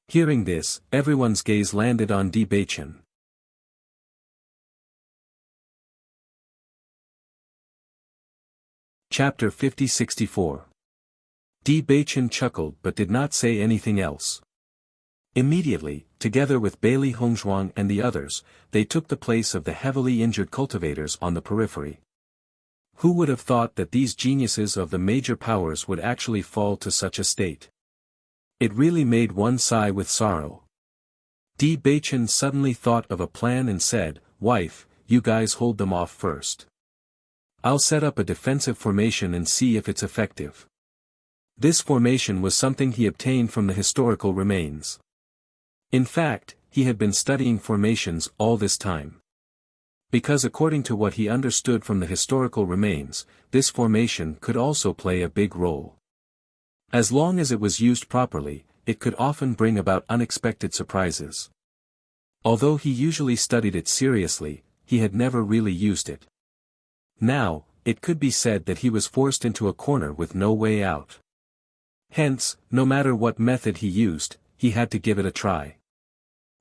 Hearing this, everyone's gaze landed on Di Baichen. Chapter 50-64. Di Baichen chuckled but did not say anything else. Immediately, together with Bailey Hongzhuang and the others, they took the place of the heavily injured cultivators on the periphery. Who would have thought that these geniuses of the major powers would actually fall to such a state? It really made one sigh with sorrow. Di Baichen suddenly thought of a plan and said, wife, you guys hold them off first. I'll set up a defensive formation and see if it's effective. This formation was something he obtained from the historical remains. In fact, he had been studying formations all this time. Because according to what he understood from the historical remains, this formation could also play a big role. As long as it was used properly, it could often bring about unexpected surprises. Although he usually studied it seriously, he had never really used it. Now, it could be said that he was forced into a corner with no way out. Hence, no matter what method he used, he had to give it a try.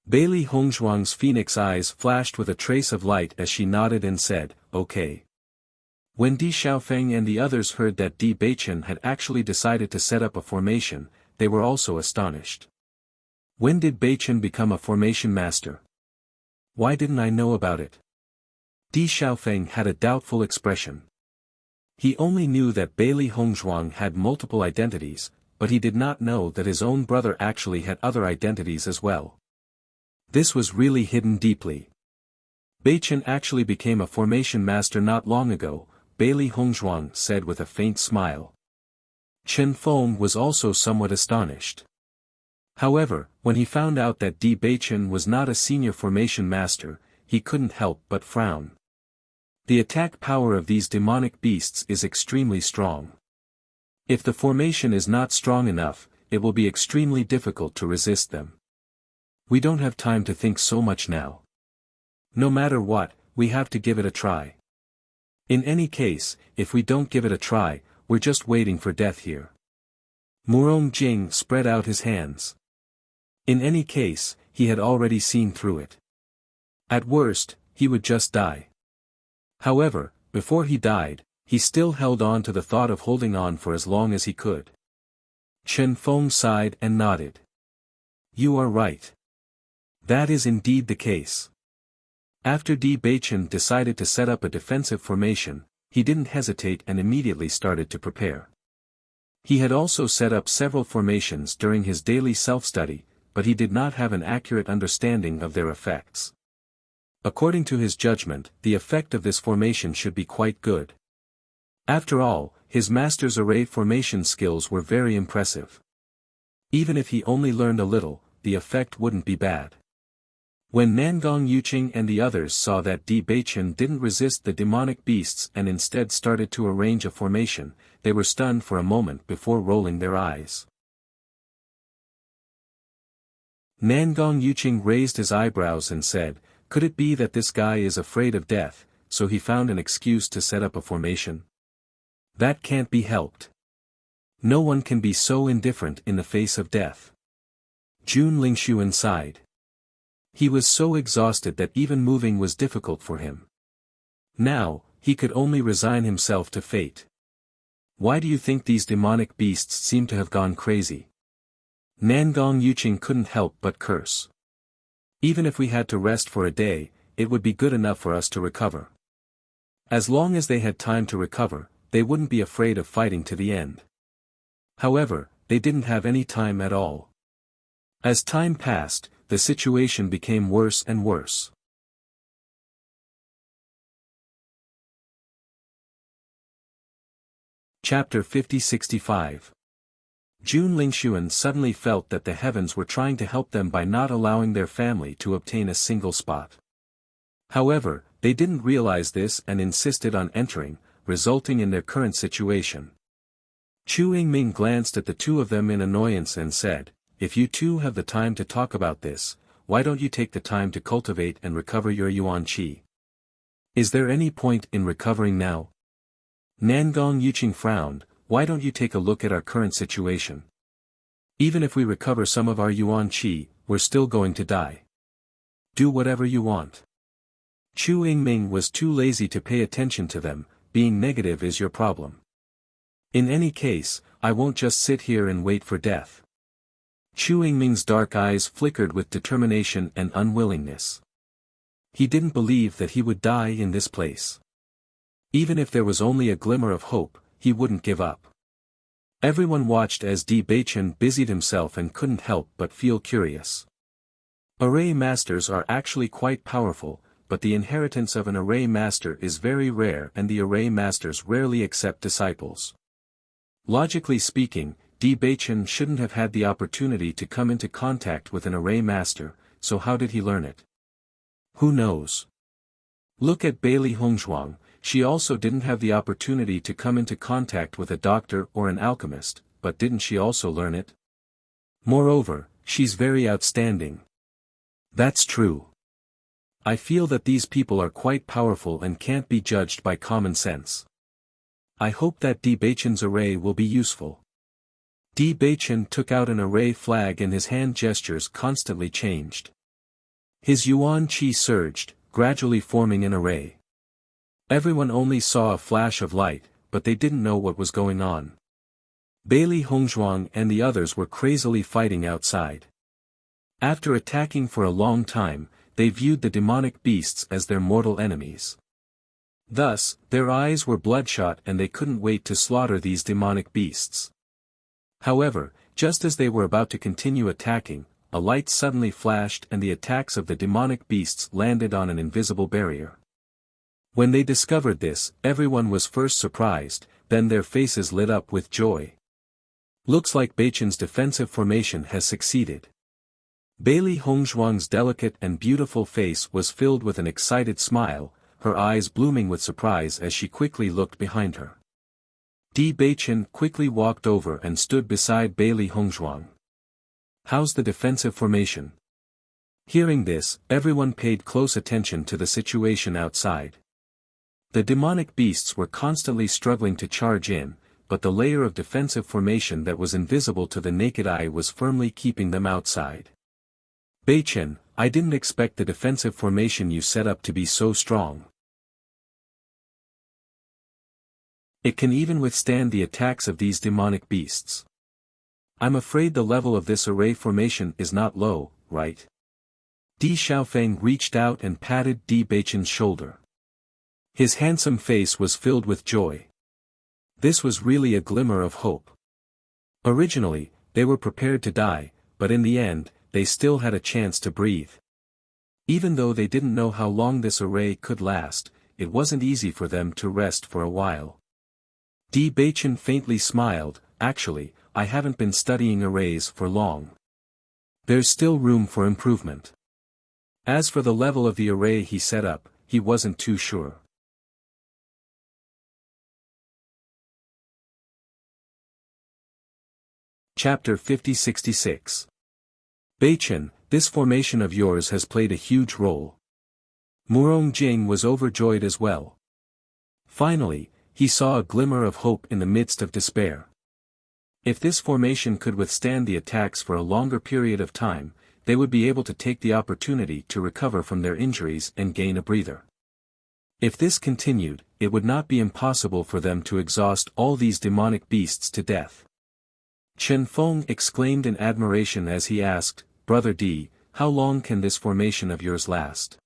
Bailey Hongzhuang's phoenix eyes flashed with a trace of light as she nodded and said, okay. When Di Xiaofeng and the others heard that Di Baichen had actually decided to set up a formation, they were also astonished. When did Baichen become a formation master? Why didn't I know about it? Di Xiaofeng had a doubtful expression. He only knew that Bailey Hongzhuang had multiple identities, but he did not know that his own brother actually had other identities as well. This was really hidden deeply. Baichen actually became a formation master not long ago, Bailey Hongzhuang said with a faint smile. Chen Feng was also somewhat astonished. However, when he found out that Di Baichen was not a senior formation master, he couldn't help but frown. The attack power of these demonic beasts is extremely strong. If the formation is not strong enough, it will be extremely difficult to resist them. We don't have time to think so much now. No matter what, we have to give it a try. In any case, if we don't give it a try, we're just waiting for death here. Murong Jing spread out his hands. In any case, he had already seen through it. At worst, he would just die. However, before he died, he still held on to the thought of holding on for as long as he could. Chen Feng sighed and nodded. You are right. That is indeed the case. After Di Baichen decided to set up a defensive formation, he didn't hesitate and immediately started to prepare. He had also set up several formations during his daily self-study, but he did not have an accurate understanding of their effects. According to his judgment, the effect of this formation should be quite good. After all, his master's array formation skills were very impressive. Even if he only learned a little, the effect wouldn't be bad. When Nangong Yuqing and the others saw that Di Baichen didn't resist the demonic beasts and instead started to arrange a formation, they were stunned for a moment before rolling their eyes. Nangong Yuqing raised his eyebrows and said, could it be that this guy is afraid of death, so he found an excuse to set up a formation? That can't be helped. No one can be so indifferent in the face of death. Jun Lingshuan sighed. He was so exhausted that even moving was difficult for him. Now, he could only resign himself to fate. Why do you think these demonic beasts seem to have gone crazy? Nangong Yuqing couldn't help but curse. Even if we had to rest for a day, it would be good enough for us to recover. As long as they had time to recover, they wouldn't be afraid of fighting to the end. However, they didn't have any time at all. As time passed, the situation became worse and worse. Chapter 50-65. Jun Lingxuan suddenly felt that the heavens were trying to help them by not allowing their family to obtain a single spot. However, they didn't realize this and insisted on entering, resulting in their current situation. Chu Yingming glanced at the two of them in annoyance and said, "If you two have the time to talk about this, why don't you take the time to cultivate and recover your yuan qi? Is there any point in recovering now?" Nangong Yuqing frowned. "Why don't you take a look at our current situation? Even if we recover some of our yuan qi, we're still going to die. Do whatever you want." Chu Yingming was too lazy to pay attention to them. "Being negative is your problem. In any case, I won't just sit here and wait for death." Chu Yingming's dark eyes flickered with determination and unwillingness. He didn't believe that he would die in this place. Even if there was only a glimmer of hope, he wouldn't give up. Everyone watched as Di Beichen busied himself and couldn't help but feel curious. Array masters are actually quite powerful, but the inheritance of an array master is very rare and the array masters rarely accept disciples. Logically speaking, Di Beichen shouldn't have had the opportunity to come into contact with an array master, so how did he learn it? Who knows? Look at Bailey Hongzhuang. She also didn't have the opportunity to come into contact with a doctor or an alchemist, but didn't she also learn it? Moreover, she's very outstanding. That's true. I feel that these people are quite powerful and can't be judged by common sense. I hope that Di Beichen's array will be useful. Di Beichen took out an array flag and his hand gestures constantly changed. His yuan qi surged, gradually forming an array. Everyone only saw a flash of light, but they didn't know what was going on. Bailey Hongzhuang and the others were crazily fighting outside. After attacking for a long time, they viewed the demonic beasts as their mortal enemies. Thus, their eyes were bloodshot and they couldn't wait to slaughter these demonic beasts. However, just as they were about to continue attacking, a light suddenly flashed and the attacks of the demonic beasts landed on an invisible barrier. When they discovered this, everyone was first surprised, then their faces lit up with joy. Looks like Beichen's defensive formation has succeeded. Bailey Hongzhuang's delicate and beautiful face was filled with an excited smile, her eyes blooming with surprise as she quickly looked behind her. Di Beichen quickly walked over and stood beside Bailey Hongzhuang. "How's the defensive formation?" Hearing this, everyone paid close attention to the situation outside. The demonic beasts were constantly struggling to charge in, but the layer of defensive formation that was invisible to the naked eye was firmly keeping them outside. "Beichen, I didn't expect the defensive formation you set up to be so strong. It can even withstand the attacks of these demonic beasts. I'm afraid the level of this array formation is not low, right?" Di Xiaofeng reached out and patted Di Beichen's shoulder. His handsome face was filled with joy. This was really a glimmer of hope. Originally, they were prepared to die, but in the end, they still had a chance to breathe. Even though they didn't know how long this array could last, it wasn't easy for them to rest for a while. Di Beichen faintly smiled. "Actually, I haven't been studying arrays for long. There's still room for improvement." As for the level of the array he set up, he wasn't too sure. Chapter 50-66. Beichen, this formation of yours has played a huge role. Murong Jing was overjoyed as well. Finally, he saw a glimmer of hope in the midst of despair. If this formation could withstand the attacks for a longer period of time, they would be able to take the opportunity to recover from their injuries and gain a breather. If this continued, it would not be impossible for them to exhaust all these demonic beasts to death. Chen Feng exclaimed in admiration as he asked, "Brother Di, how long can this formation of yours last?"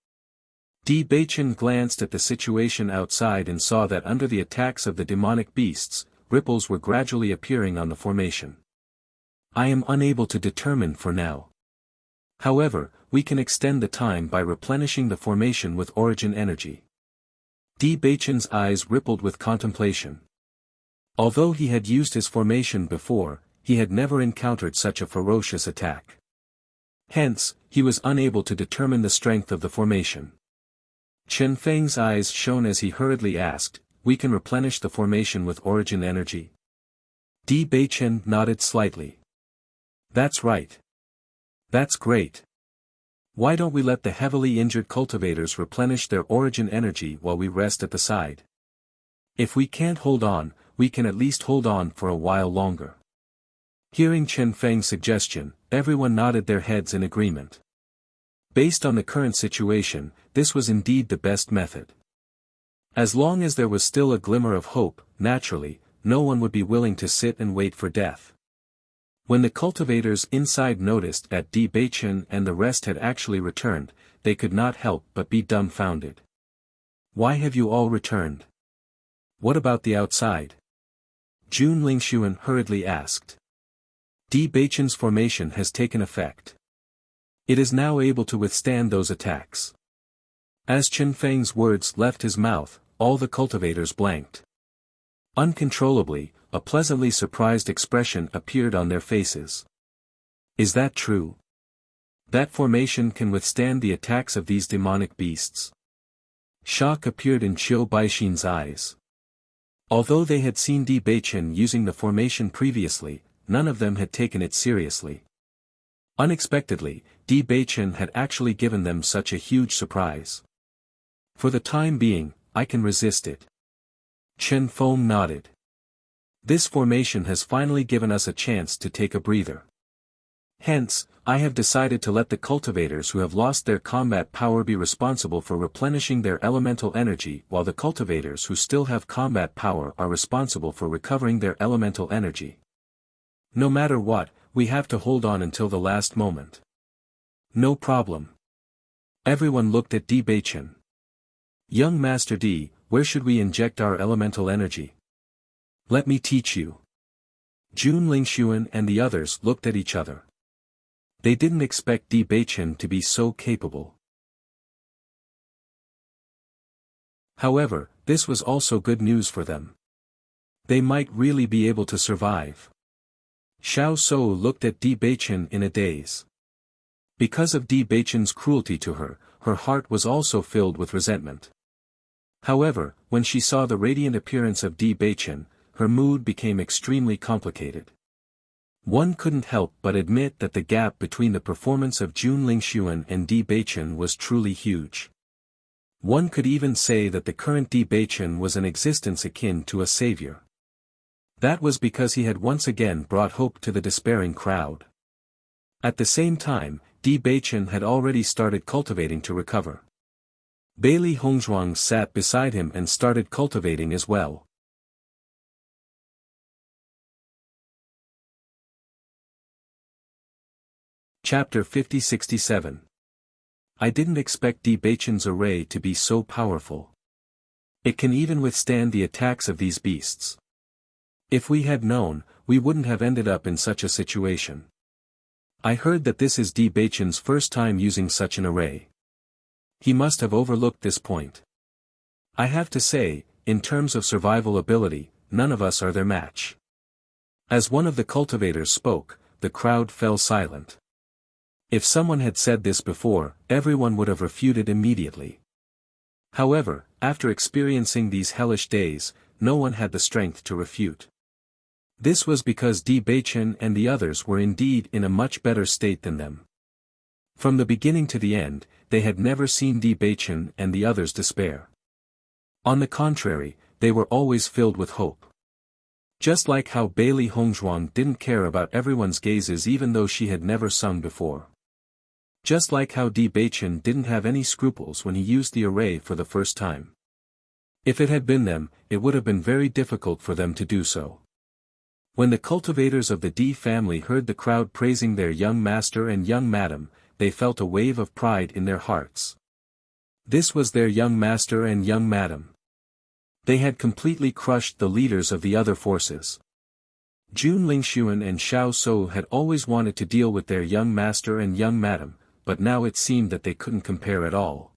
Di Beichen glanced at the situation outside and saw that under the attacks of the demonic beasts, ripples were gradually appearing on the formation. "I am unable to determine for now. However, we can extend the time by replenishing the formation with origin energy." Di Beichen's eyes rippled with contemplation. Although he had used his formation before, he had never encountered such a ferocious attack. Hence, he was unable to determine the strength of the formation. Chen Feng's eyes shone as he hurriedly asked, "We can replenish the formation with origin energy?" Di Beichen nodded slightly. "That's right. That's great. Why don't we let the heavily injured cultivators replenish their origin energy while we rest at the side? If we can't hold on, we can at least hold on for a while longer." Hearing Chen Feng's suggestion, everyone nodded their heads in agreement. Based on the current situation, this was indeed the best method. As long as there was still a glimmer of hope, naturally, no one would be willing to sit and wait for death. When the cultivators inside noticed that Di Beichen and the rest had actually returned, they could not help but be dumbfounded. "Why have you all returned? What about the outside?" Jun Lingxuan hurriedly asked. "Di Beichen's formation has taken effect. It is now able to withstand those attacks." As Chen Feng's words left his mouth, all the cultivators blanked. Uncontrollably, a pleasantly surprised expression appeared on their faces. "Is that true? That formation can withstand the attacks of these demonic beasts?" Shock appeared in Qiu Baixin's eyes. Although they had seen Di Beichen using the formation previously, none of them had taken it seriously. Unexpectedly, Di Beichen had actually given them such a huge surprise. "For the time being, I can resist it." Chen Feng nodded. "This formation has finally given us a chance to take a breather. Hence, I have decided to let the cultivators who have lost their combat power be responsible for replenishing their elemental energy while the cultivators who still have combat power are responsible for recovering their elemental energy. No matter what, we have to hold on until the last moment." "No problem." Everyone looked at Di Beichen. "Young Master Di, where should we inject our elemental energy?" "Let me teach you." Jun Lingxuan and the others looked at each other. They didn't expect Di Beichen to be so capable. However, this was also good news for them. They might really be able to survive. Xiao Shou looked at Di Beichen in a daze. Because of Di Beichen's cruelty to her, her heart was also filled with resentment. However, when she saw the radiant appearance of Di Beichen, her mood became extremely complicated. One couldn't help but admit that the gap between the performance of Jun Lingxuan and Di Beichen was truly huge. One could even say that the current Di Beichen was an existence akin to a savior. That was because he had once again brought hope to the despairing crowd. At the same time, Di Beichen had already started cultivating to recover. Bailey Hongzhuang sat beside him and started cultivating as well. Chapter 50-67. I didn't expect Di Beichen's array to be so powerful. It can even withstand the attacks of these beasts. If we had known, we wouldn't have ended up in such a situation. I heard that this is Di Beichen's first time using such an array. He must have overlooked this point. I have to say, in terms of survival ability, none of us are their match. As one of the cultivators spoke, the crowd fell silent. If someone had said this before, everyone would have refuted immediately. However, after experiencing these hellish days, no one had the strength to refute. This was because Di Beichen and the others were indeed in a much better state than them. From the beginning to the end, they had never seen Di Beichen and the others despair. On the contrary, they were always filled with hope. Just like how Bailey Hongzhuang didn't care about everyone's gazes even though she had never sung before. Just like how Di Baichen didn't have any scruples when he used the array for the first time. If it had been them, it would have been very difficult for them to do so. When the cultivators of the Di family heard the crowd praising their young master and young madam, they felt a wave of pride in their hearts. This was their young master and young madam. They had completely crushed the leaders of the other forces. Jun Lingxuan and Xiao Sou had always wanted to deal with their young master and young madam, but now it seemed that they couldn't compare at all.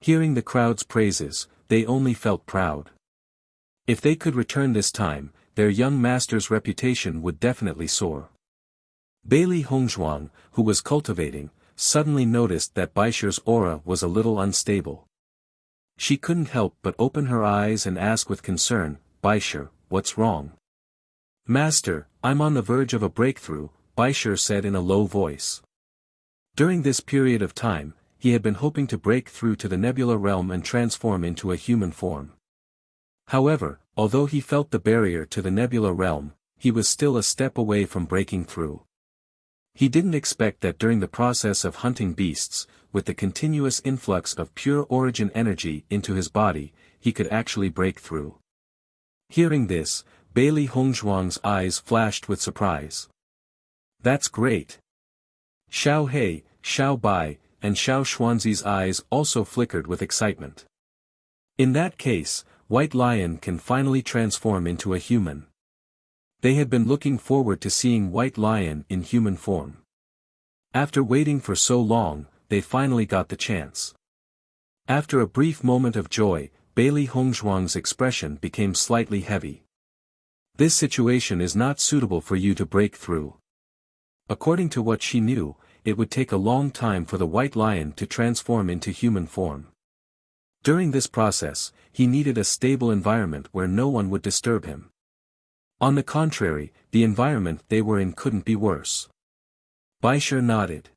Hearing the crowd's praises, they only felt proud. If they could return this time, their young master's reputation would definitely soar. Bailey Hongzhuang, who was cultivating, suddenly noticed that Baisher's aura was a little unstable. She couldn't help but open her eyes and ask with concern, "Baisher, what's wrong?" "Master, I'm on the verge of a breakthrough," Baisher said in a low voice. During this period of time, he had been hoping to break through to the nebula realm and transform into a human form. However, although he felt the barrier to the nebula realm, he was still a step away from breaking through. He didn't expect that during the process of hunting beasts, with the continuous influx of pure origin energy into his body, he could actually break through. Hearing this, Bailey Hongzhuang's eyes flashed with surprise. "That's great." Xiao He, Xiao Bai, and Xiao Xuanzi's eyes also flickered with excitement. In that case, White Lion can finally transform into a human. They had been looking forward to seeing White Lion in human form. After waiting for so long, they finally got the chance. After a brief moment of joy, Bailey Hongzhuang's expression became slightly heavy. "This situation is not suitable for you to break through." According to what she knew, it would take a long time for the White Lion to transform into human form. During this process, he needed a stable environment where no one would disturb him. On the contrary, the environment they were in couldn't be worse. Baisher nodded.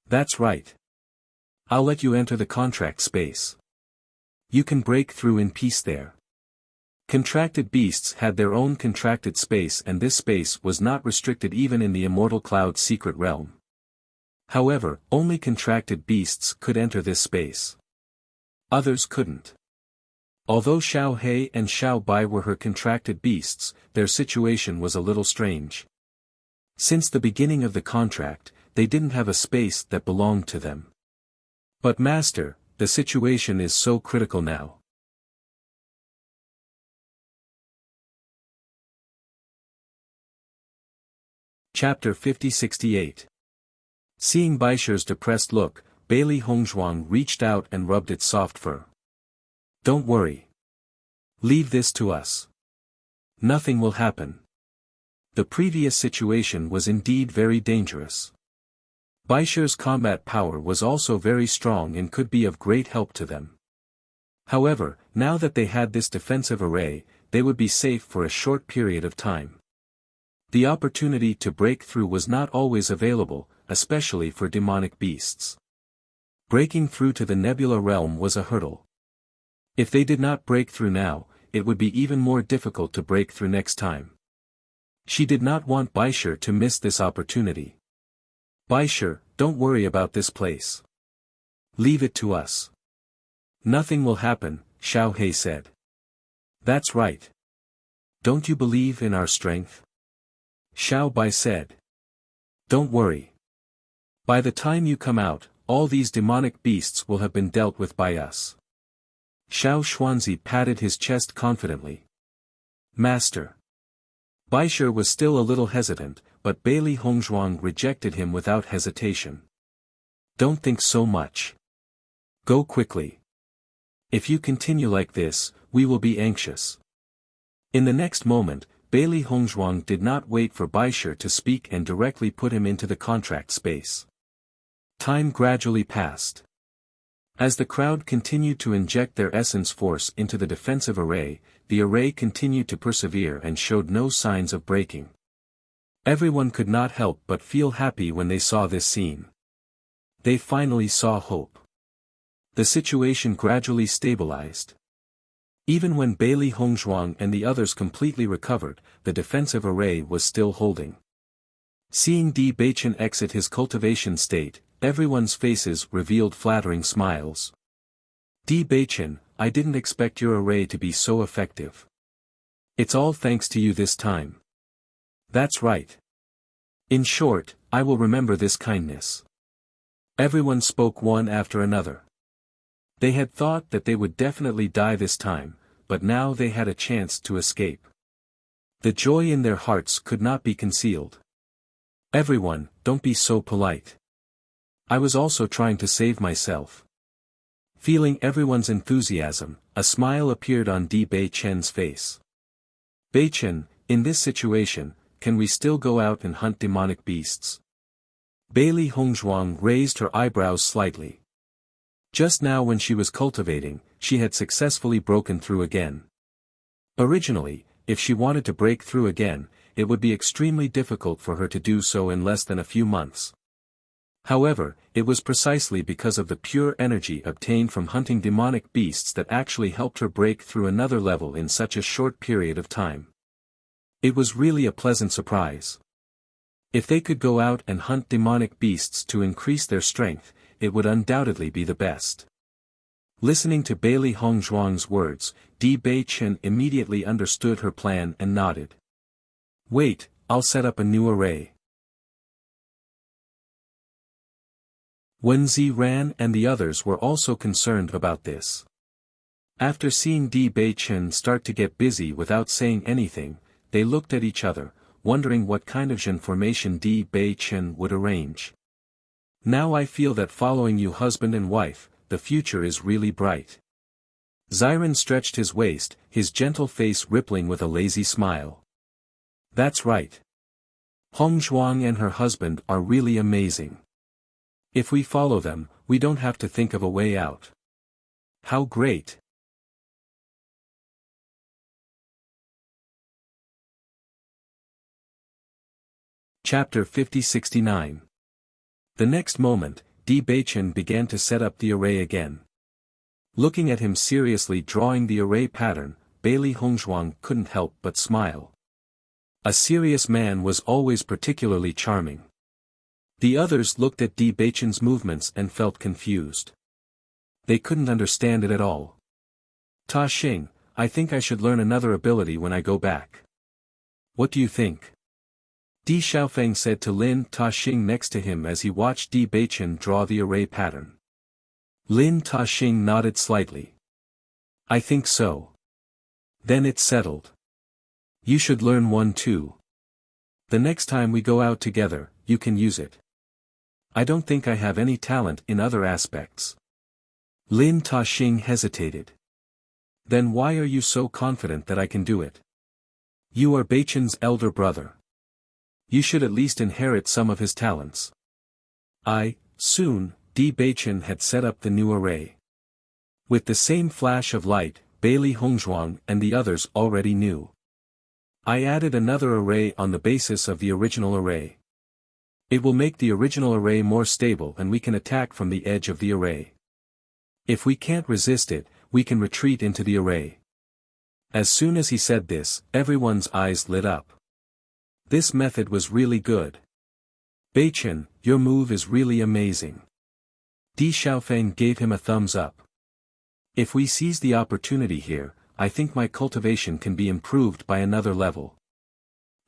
"That's right. I'll let you enter the contract space. You can break through in peace there." Contracted beasts had their own contracted space, and this space was not restricted even in the Immortal Cloud's secret realm. However, only contracted beasts could enter this space. Others couldn't. Although Xiao He and Xiao Bai were her contracted beasts, their situation was a little strange. Since the beginning of the contract, they didn't have a space that belonged to them. "But Master, the situation is so critical now." Chapter 50-68. Seeing Baisher's depressed look, Bailey Hongzhuang reached out and rubbed its soft fur. "Don't worry. Leave this to us. Nothing will happen." The previous situation was indeed very dangerous. Baisher's combat power was also very strong and could be of great help to them. However, now that they had this defensive array, they would be safe for a short period of time. The opportunity to break through was not always available, especially for demonic beasts. Breaking through to the nebula realm was a hurdle. If they did not break through now, it would be even more difficult to break through next time. She did not want Baisher to miss this opportunity. "Baisher, don't worry about this place. Leave it to us. Nothing will happen," Xiao He said. "That's right. Don't you believe in our strength?" Xiao Bai said. "Don't worry. By the time you come out, all these demonic beasts will have been dealt with by us." Xiao Xuanzi patted his chest confidently. "Master." Baisher was still a little hesitant, but Bailey Hongzhuang rejected him without hesitation. "Don't think so much. Go quickly. If you continue like this, we will be anxious." In the next moment, Bailey Hongzhuang did not wait for Baisher to speak and directly put him into the contract space. Time gradually passed. As the crowd continued to inject their essence force into the defensive array, the array continued to persevere and showed no signs of breaking. Everyone could not help but feel happy when they saw this scene. They finally saw hope. The situation gradually stabilized. Even when Bailey Hongzhuang and the others completely recovered, the defensive array was still holding. Seeing Di Baichen exit his cultivation state, everyone's faces revealed flattering smiles. Di Baichen, I didn't expect your array to be so effective. It's all thanks to you this time. That's right. In short, I will remember this kindness. Everyone spoke one after another. They had thought that they would definitely die this time, but now they had a chance to escape. The joy in their hearts could not be concealed. Everyone, don't be so polite. I was also trying to save myself. Feeling everyone's enthusiasm, a smile appeared on Di Baichen's face. Baichen, in this situation, can we still go out and hunt demonic beasts? Bailey Hongzhuang raised her eyebrows slightly. Just now when she was cultivating, she had successfully broken through again. Originally, if she wanted to break through again, it would be extremely difficult for her to do so in less than a few months. However, it was precisely because of the pure energy obtained from hunting demonic beasts that actually helped her break through another level in such a short period of time. It was really a pleasant surprise. If they could go out and hunt demonic beasts to increase their strength, it would undoubtedly be the best. Listening to Bailey Hongzhuang's words, Di Baichen immediately understood her plan and nodded. Wait, I'll set up a new array. Wen Ziran and the others were also concerned about this. After seeing Di Baichen start to get busy without saying anything, they looked at each other, wondering what kind of Zhen formation Di Baichen would arrange. Now I feel that following you husband and wife, the future is really bright. Ziran stretched his waist, his gentle face rippling with a lazy smile. That's right. Hongzhuang and her husband are really amazing. If we follow them, we don't have to think of a way out. How great! Chapter 50-69. The next moment, Di Baichen began to set up the array again. Looking at him seriously drawing the array pattern, Bailey Hongzhuang couldn't help but smile. A serious man was always particularly charming. The others looked at Di Baichen's movements and felt confused. They couldn't understand it at all. Ta Xing, I think I should learn another ability when I go back. What do you think? Di Xiaofeng said to Lin Ta Xing next to him as he watched Di Baichen draw the array pattern. Lin Ta Xing nodded slightly. I think so. Then it's settled. You should learn one too. The next time we go out together, you can use it. I don't think I have any talent in other aspects. Lin Ta Xing hesitated. Then why are you so confident that I can do it? You are Baichen's elder brother. You should at least inherit some of his talents. Soon, Di Baichen had set up the new array. With the same flash of light, Bailey Hongzhuang and the others already knew. I added another array on the basis of the original array. It will make the original array more stable and we can attack from the edge of the array. If we can't resist it, we can retreat into the array. As soon as he said this, everyone's eyes lit up. This method was really good. Baichen, your move is really amazing. Di Xiaofeng gave him a thumbs up. If we seize the opportunity here, I think my cultivation can be improved by another level.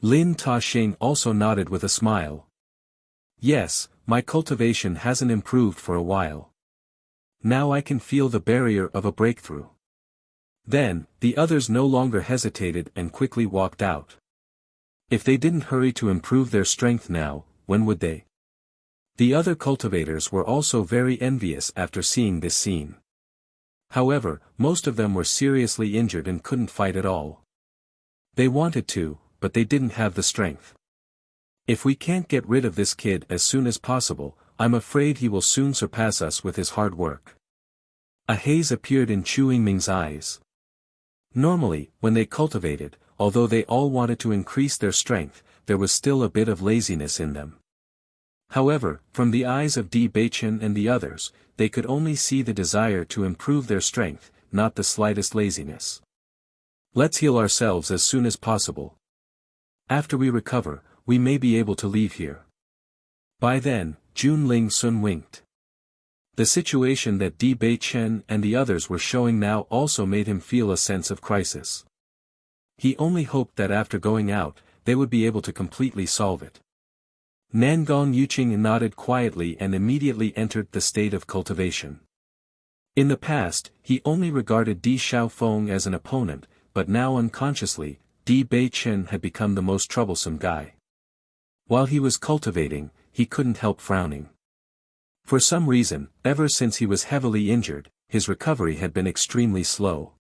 Lin Ta Xing also nodded with a smile. Yes, my cultivation hasn't improved for a while. Now I can feel the barrier of a breakthrough. Then, the others no longer hesitated and quickly walked out. If they didn't hurry to improve their strength now, when would they? The other cultivators were also very envious after seeing this scene. However, most of them were seriously injured and couldn't fight at all. They wanted to, but they didn't have the strength. If we can't get rid of this kid as soon as possible, I'm afraid he will soon surpass us with his hard work. A haze appeared in Chu Yingming's eyes. Normally, when they cultivated, although they all wanted to increase their strength, there was still a bit of laziness in them. However, from the eyes of Di Baichen and the others, they could only see the desire to improve their strength, not the slightest laziness. Let's heal ourselves as soon as possible. After we recover, we may be able to leave here. By then, Jun Ling Sun winked. The situation that Di Bei Chen and the others were showing now also made him feel a sense of crisis. He only hoped that after going out, they would be able to completely solve it. Nangong Yuqing nodded quietly and immediately entered the state of cultivation. In the past, he only regarded Di Xiaofeng as an opponent, but now unconsciously, Di Bei Chen had become the most troublesome guy. While he was cultivating, he couldn't help frowning. For some reason, ever since he was heavily injured, his recovery had been extremely slow.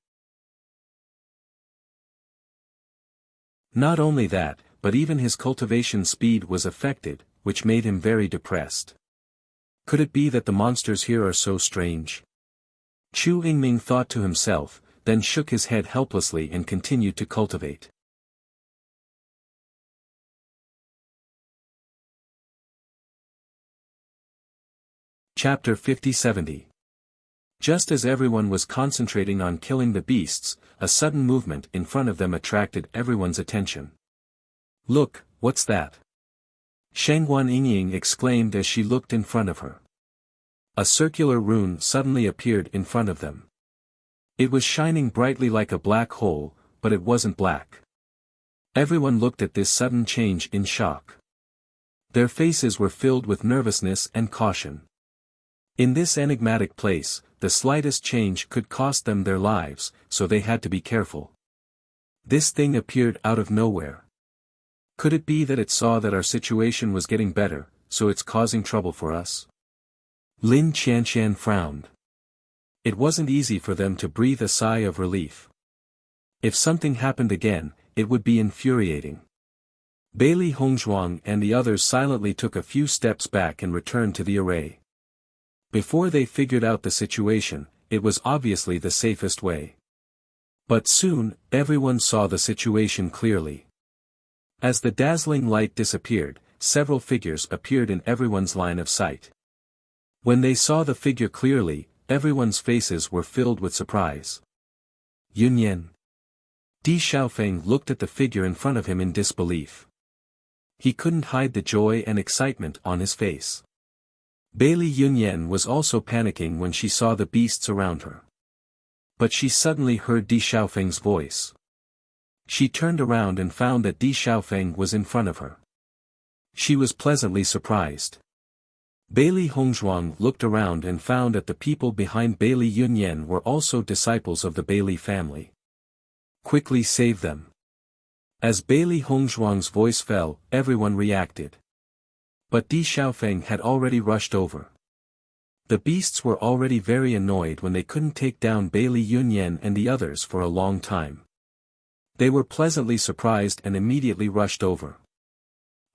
Not only that, but even his cultivation speed was affected, which made him very depressed. Could it be that the monsters here are so strange? Chu Yingming thought to himself, then shook his head helplessly and continued to cultivate. Chapter 50-70. Just as everyone was concentrating on killing the beasts, a sudden movement in front of them attracted everyone's attention. "Look, what's that?" Shengguan Yingying exclaimed as she looked in front of her. A circular rune suddenly appeared in front of them. It was shining brightly like a black hole, but it wasn't black. Everyone looked at this sudden change in shock. Their faces were filled with nervousness and caution. In this enigmatic place, the slightest change could cost them their lives, so they had to be careful. This thing appeared out of nowhere. Could it be that it saw that our situation was getting better, so it's causing trouble for us? Lin Qianshan frowned. It wasn't easy for them to breathe a sigh of relief. If something happened again, it would be infuriating. Bailey Hongzhuang and the others silently took a few steps back and returned to the array. Before they figured out the situation, it was obviously the safest way. But soon, everyone saw the situation clearly. As the dazzling light disappeared, several figures appeared in everyone's line of sight. When they saw the figure clearly, everyone's faces were filled with surprise. Yunyan. Di Xiaofeng looked at the figure in front of him in disbelief. He couldn't hide the joy and excitement on his face. Bailey Yunyan was also panicking when she saw the beasts around her. But she suddenly heard Di Xiaofeng's voice. She turned around and found that Di Xiaofeng was in front of her. She was pleasantly surprised. Bailey Hongzhuang looked around and found that the people behind Bailey Yunyan were also disciples of the Bailey family. Quickly save them. As Bailey Hongzhuang's voice fell, everyone reacted. But Di Xiaofeng had already rushed over. The beasts were already very annoyed when they couldn't take down Bailey Yunyan and the others for a long time. They were pleasantly surprised and immediately rushed over.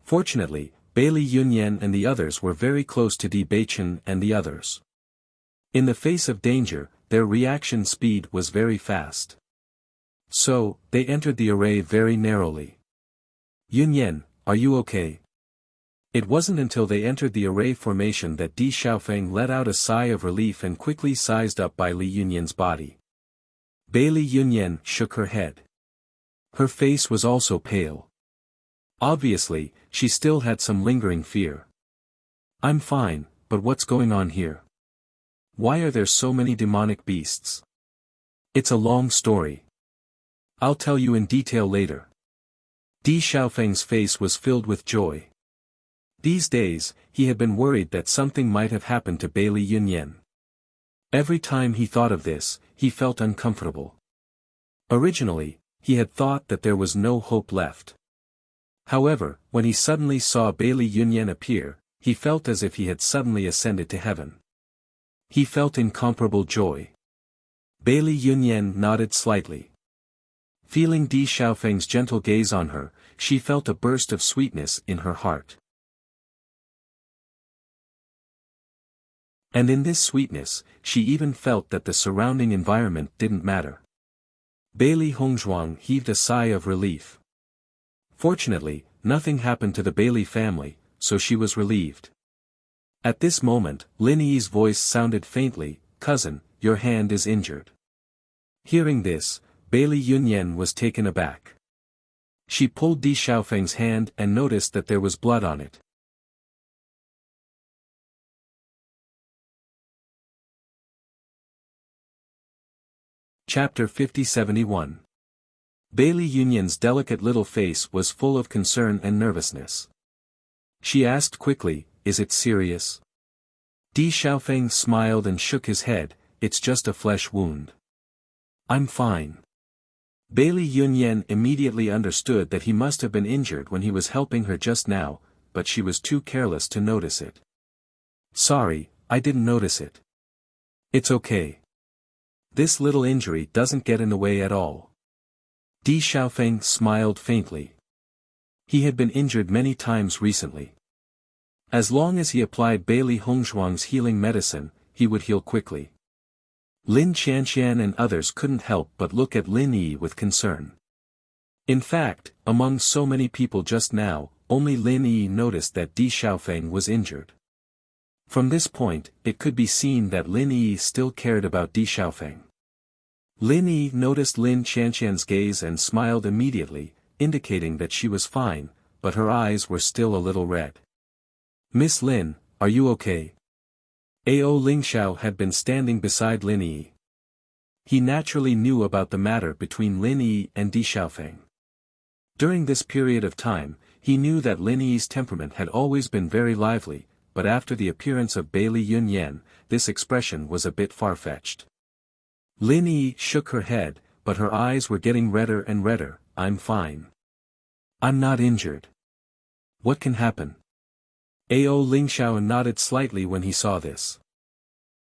Fortunately, Bailey Yunyan and the others were very close to Di Beichen and the others. In the face of danger, their reaction speed was very fast. So, they entered the array very narrowly. "Yunyan, are you okay?" It wasn't until they entered the array formation that Di Xiaofeng let out a sigh of relief and quickly sized up by Li Yunyan's body. Bailey Yunyan shook her head. Her face was also pale. Obviously, she still had some lingering fear. "I'm fine, but what's going on here? Why are there so many demonic beasts?" "It's a long story. I'll tell you in detail later." Di Xiaofeng's face was filled with joy. These days, he had been worried that something might have happened to Bailey Yunyan. Every time he thought of this, he felt uncomfortable. Originally, he had thought that there was no hope left. However, when he suddenly saw Bailey Yunyan appear, he felt as if he had suddenly ascended to heaven. He felt incomparable joy. Bailey Yunyan nodded slightly. Feeling Di Xiaofeng's gentle gaze on her, she felt a burst of sweetness in her heart. And in this sweetness, she even felt that the surrounding environment didn't matter. Bailey Hongzhuang heaved a sigh of relief. Fortunately, nothing happened to the Bailey family, so she was relieved. At this moment, Lin Yi's voice sounded faintly, "Cousin, your hand is injured." Hearing this, Bailey Yunyan was taken aback. She pulled Di Xiaofeng's hand and noticed that there was blood on it. Chapter 50-71. Bailey Yunyan's delicate little face was full of concern and nervousness. She asked quickly, "Is it serious?" Di Xiaofeng smiled and shook his head, "It's just a flesh wound. I'm fine." Bailey Yunyan immediately understood that he must have been injured when he was helping her just now, but she was too careless to notice it. "Sorry, I didn't notice it. It's okay. This little injury doesn't get in the way at all." Di Xiaofeng smiled faintly. He had been injured many times recently. As long as he applied Bailey Hongzhuang's healing medicine, he would heal quickly. Lin Qianqian and others couldn't help but look at Lin Yi with concern. In fact, among so many people just now, only Lin Yi noticed that Di Xiaofeng was injured. From this point, it could be seen that Lin Yi still cared about Di Xiaofeng. Lin Yi noticed Lin Qianqian's gaze and smiled immediately, indicating that she was fine, but her eyes were still a little red. "Miss Lin, are you okay?" Ao Lingxiao had been standing beside Lin Yi. He naturally knew about the matter between Lin Yi and Di Xiaofeng. During this period of time, he knew that Lin Yi's temperament had always been very lively, but after the appearance of Bailey Yunyan, this expression was a bit far-fetched. Lin Yi shook her head, but her eyes were getting redder and redder. "I'm fine. I'm not injured. What can happen?" Ao Lingxiao nodded slightly when he saw this.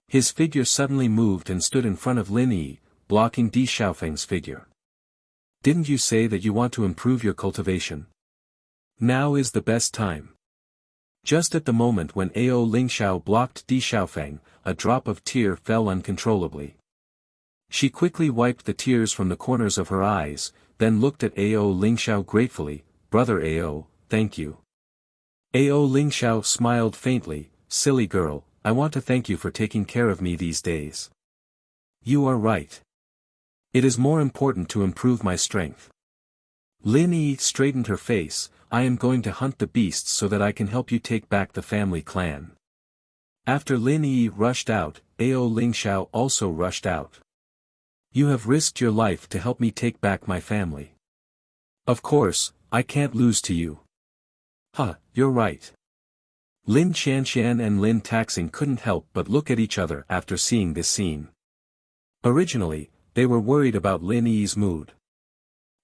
His figure suddenly moved and stood in front of Lin Yi, blocking Di Xiaofeng's figure. "Didn't you say that you want to improve your cultivation? Now is the best time." Just at the moment when Ao Lingxiao blocked Di Xiaofeng, a drop of tear fell uncontrollably. She quickly wiped the tears from the corners of her eyes, then looked at Ao Lingxiao gratefully. "Brother Ao, thank you." Ao Lingxiao smiled faintly, "Silly girl, I want to thank you for taking care of me these days. You are right. It is more important to improve my strength." Lin Yi straightened her face. "I am going to hunt the beasts so that I can help you take back the family clan." After Lin Yi rushed out, Ao Lingxiao also rushed out. "You have risked your life to help me take back my family. Of course, I can't lose to you." "Huh, you're right." Lin Qianqian and Lin Taxing couldn't help but look at each other after seeing this scene. Originally, they were worried about Lin Yi's mood.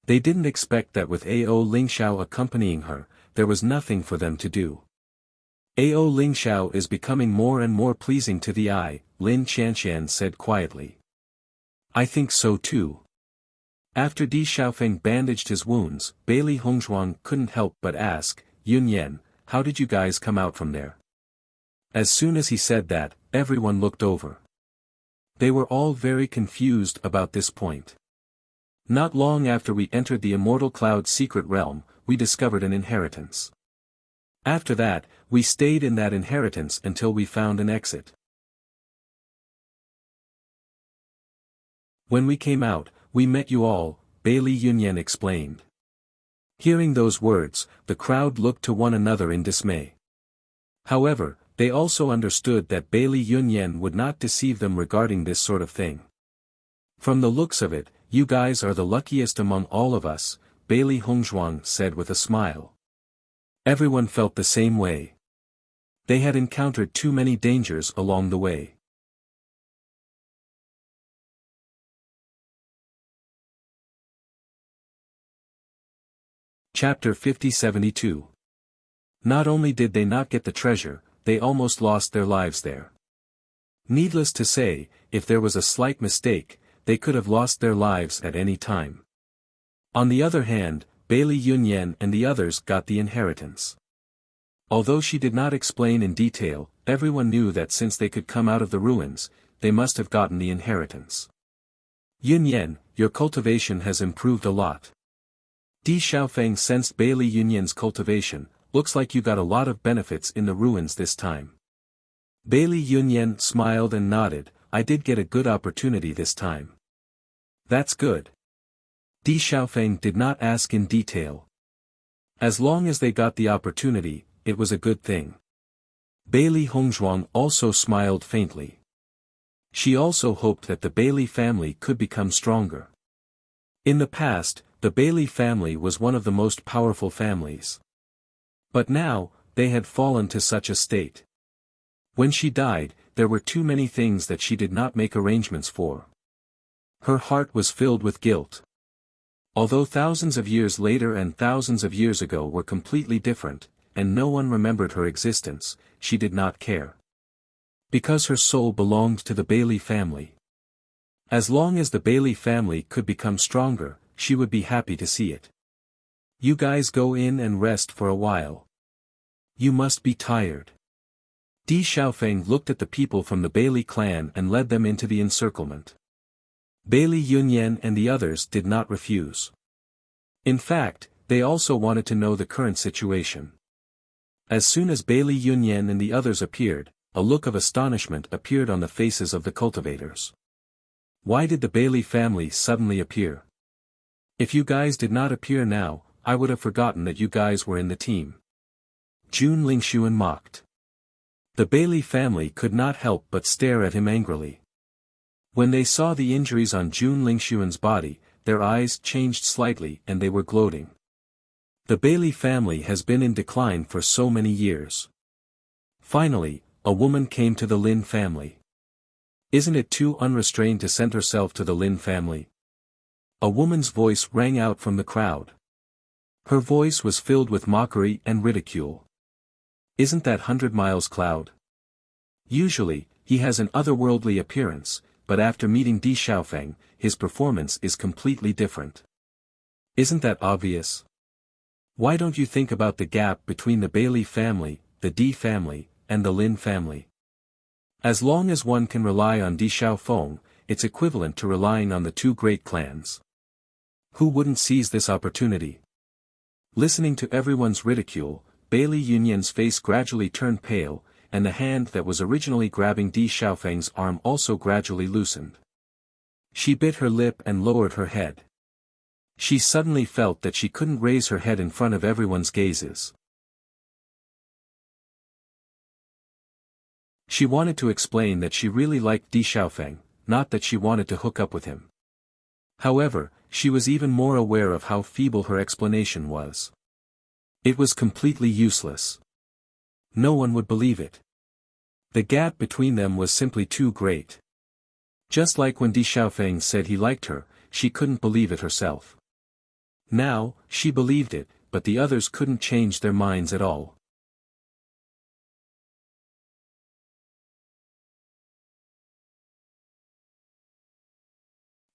They didn't expect that with Ao Lingxiao accompanying her, there was nothing for them to do. "Ao Lingxiao is becoming more and more pleasing to the eye," Lin Qianqian said quietly. "I think so too." After Di Xiaofeng bandaged his wounds, Bailey Hongzhuang couldn't help but ask, "Yunyan, how did you guys come out from there?" As soon as he said that, everyone looked over. They were all very confused about this point. "Not long after we entered the Immortal Cloud's secret realm, we discovered an inheritance. After that, we stayed in that inheritance until we found an exit. When we came out, we met you all," Bailey Yunyan explained. Hearing those words, the crowd looked to one another in dismay. However, they also understood that Bailey Yunyan would not deceive them regarding this sort of thing. "From the looks of it, you guys are the luckiest among all of us," Bailey Hongzhuang said with a smile. Everyone felt the same way. They had encountered too many dangers along the way. Chapter 50-72. Not only did they not get the treasure, they almost lost their lives there. Needless to say, if there was a slight mistake, they could have lost their lives at any time. On the other hand, Bailey Yunyan and the others got the inheritance. Although she did not explain in detail, everyone knew that since they could come out of the ruins, they must have gotten the inheritance. "Yunyan, your cultivation has improved a lot." Di Xiaofeng sensed Bailey Yunyan's cultivation. "Looks like you got a lot of benefits in the ruins this time." Bailey Yunyan smiled and nodded. "I did get a good opportunity this time." "That's good." Di Xiaofeng did not ask in detail. As long as they got the opportunity, it was a good thing. Bailey Hongzhuang also smiled faintly. She also hoped that the Bailey family could become stronger. In the past, the Bailey family was one of the most powerful families. But now, they had fallen to such a state. When she died, there were too many things that she did not make arrangements for. Her heart was filled with guilt. Although thousands of years later and thousands of years ago were completely different, and no one remembered her existence, she did not care. Because her soul belonged to the Bailey family. As long as the Bailey family could become stronger, she would be happy to see it. You guys go in and rest for a while. You must be tired. Di Xiaofeng looked at the people from the Bailey clan and led them into the encirclement. Bailey Yunyan and the others did not refuse. In fact, they also wanted to know the current situation. As soon as Bailey Yunyan and the others appeared, a look of astonishment appeared on the faces of the cultivators. Why did the Bailey family suddenly appear? If you guys did not appear now, I would have forgotten that you guys were in the team. Jun Lingshuan mocked. The Bailey family could not help but stare at him angrily. When they saw the injuries on Jun Lingshuan's body, their eyes changed slightly and they were gloating. The Bailey family has been in decline for so many years. Finally, a woman came to the Lin family. Isn't it too unrestrained to send herself to the Lin family? A woman's voice rang out from the crowd. Her voice was filled with mockery and ridicule. Isn't that 100 Miles Cloud? Usually, he has an otherworldly appearance, but after meeting Di Xiaofeng, his performance is completely different. Isn't that obvious? Why don't you think about the gap between the Bailey family, the Di family, and the Lin family? As long as one can rely on Di Xiaofeng, it's equivalent to relying on the two great clans. Who wouldn't seize this opportunity? Listening to everyone's ridicule, Bailey Yunyan's face gradually turned pale, and the hand that was originally grabbing Di Xiaofeng's arm also gradually loosened. She bit her lip and lowered her head. She suddenly felt that she couldn't raise her head in front of everyone's gazes. She wanted to explain that she really liked Di Xiaofeng, not that she wanted to hook up with him. However, she was even more aware of how feeble her explanation was. It was completely useless. No one would believe it. The gap between them was simply too great. Just like when Di Xiaofeng said he liked her, she couldn't believe it herself. Now, she believed it, but the others couldn't change their minds at all.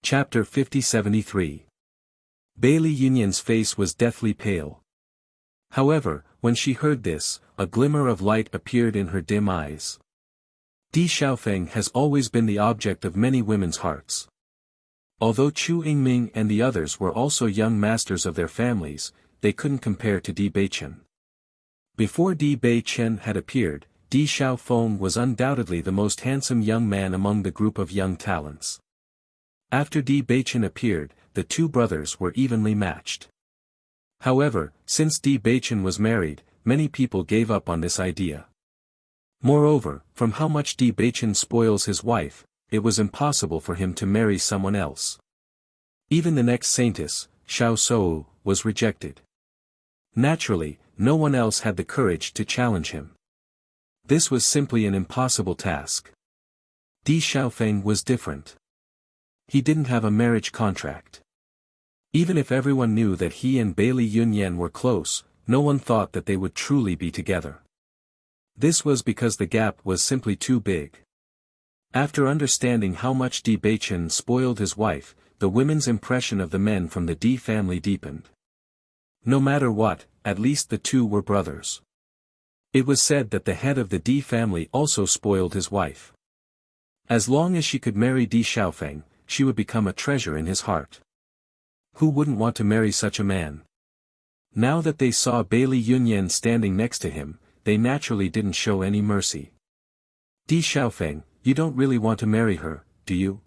Chapter 50-73. Bailey Yunyan's face was deathly pale. However, when she heard this, a glimmer of light appeared in her dim eyes. Di Xiaofeng has always been the object of many women's hearts. Although Chu Yingming and the others were also young masters of their families, they couldn't compare to Di Beichen. Before Di Beichen had appeared, Di Xiaofeng was undoubtedly the most handsome young man among the group of young talents. After Di Beichen appeared, the two brothers were evenly matched. However, since Di Beichen was married, many people gave up on this idea. Moreover, from how much Di Beichen spoils his wife, it was impossible for him to marry someone else. Even the next saintess, Xiao Sou, was rejected. Naturally, no one else had the courage to challenge him. This was simply an impossible task. Di Xiaofeng was different. He didn't have a marriage contract. Even if everyone knew that he and Bailey Yunyan were close, no one thought that they would truly be together. This was because the gap was simply too big. After understanding how much Di Beichen spoiled his wife, the women's impression of the men from the Di family deepened. No matter what, at least the two were brothers. It was said that the head of the Di family also spoiled his wife. As long as she could marry Di Xiaofeng, she would become a treasure in his heart. Who wouldn't want to marry such a man? Now that they saw Bailey Yunyan standing next to him, they naturally didn't show any mercy. Di Xiaofeng, you don't really want to marry her, do you?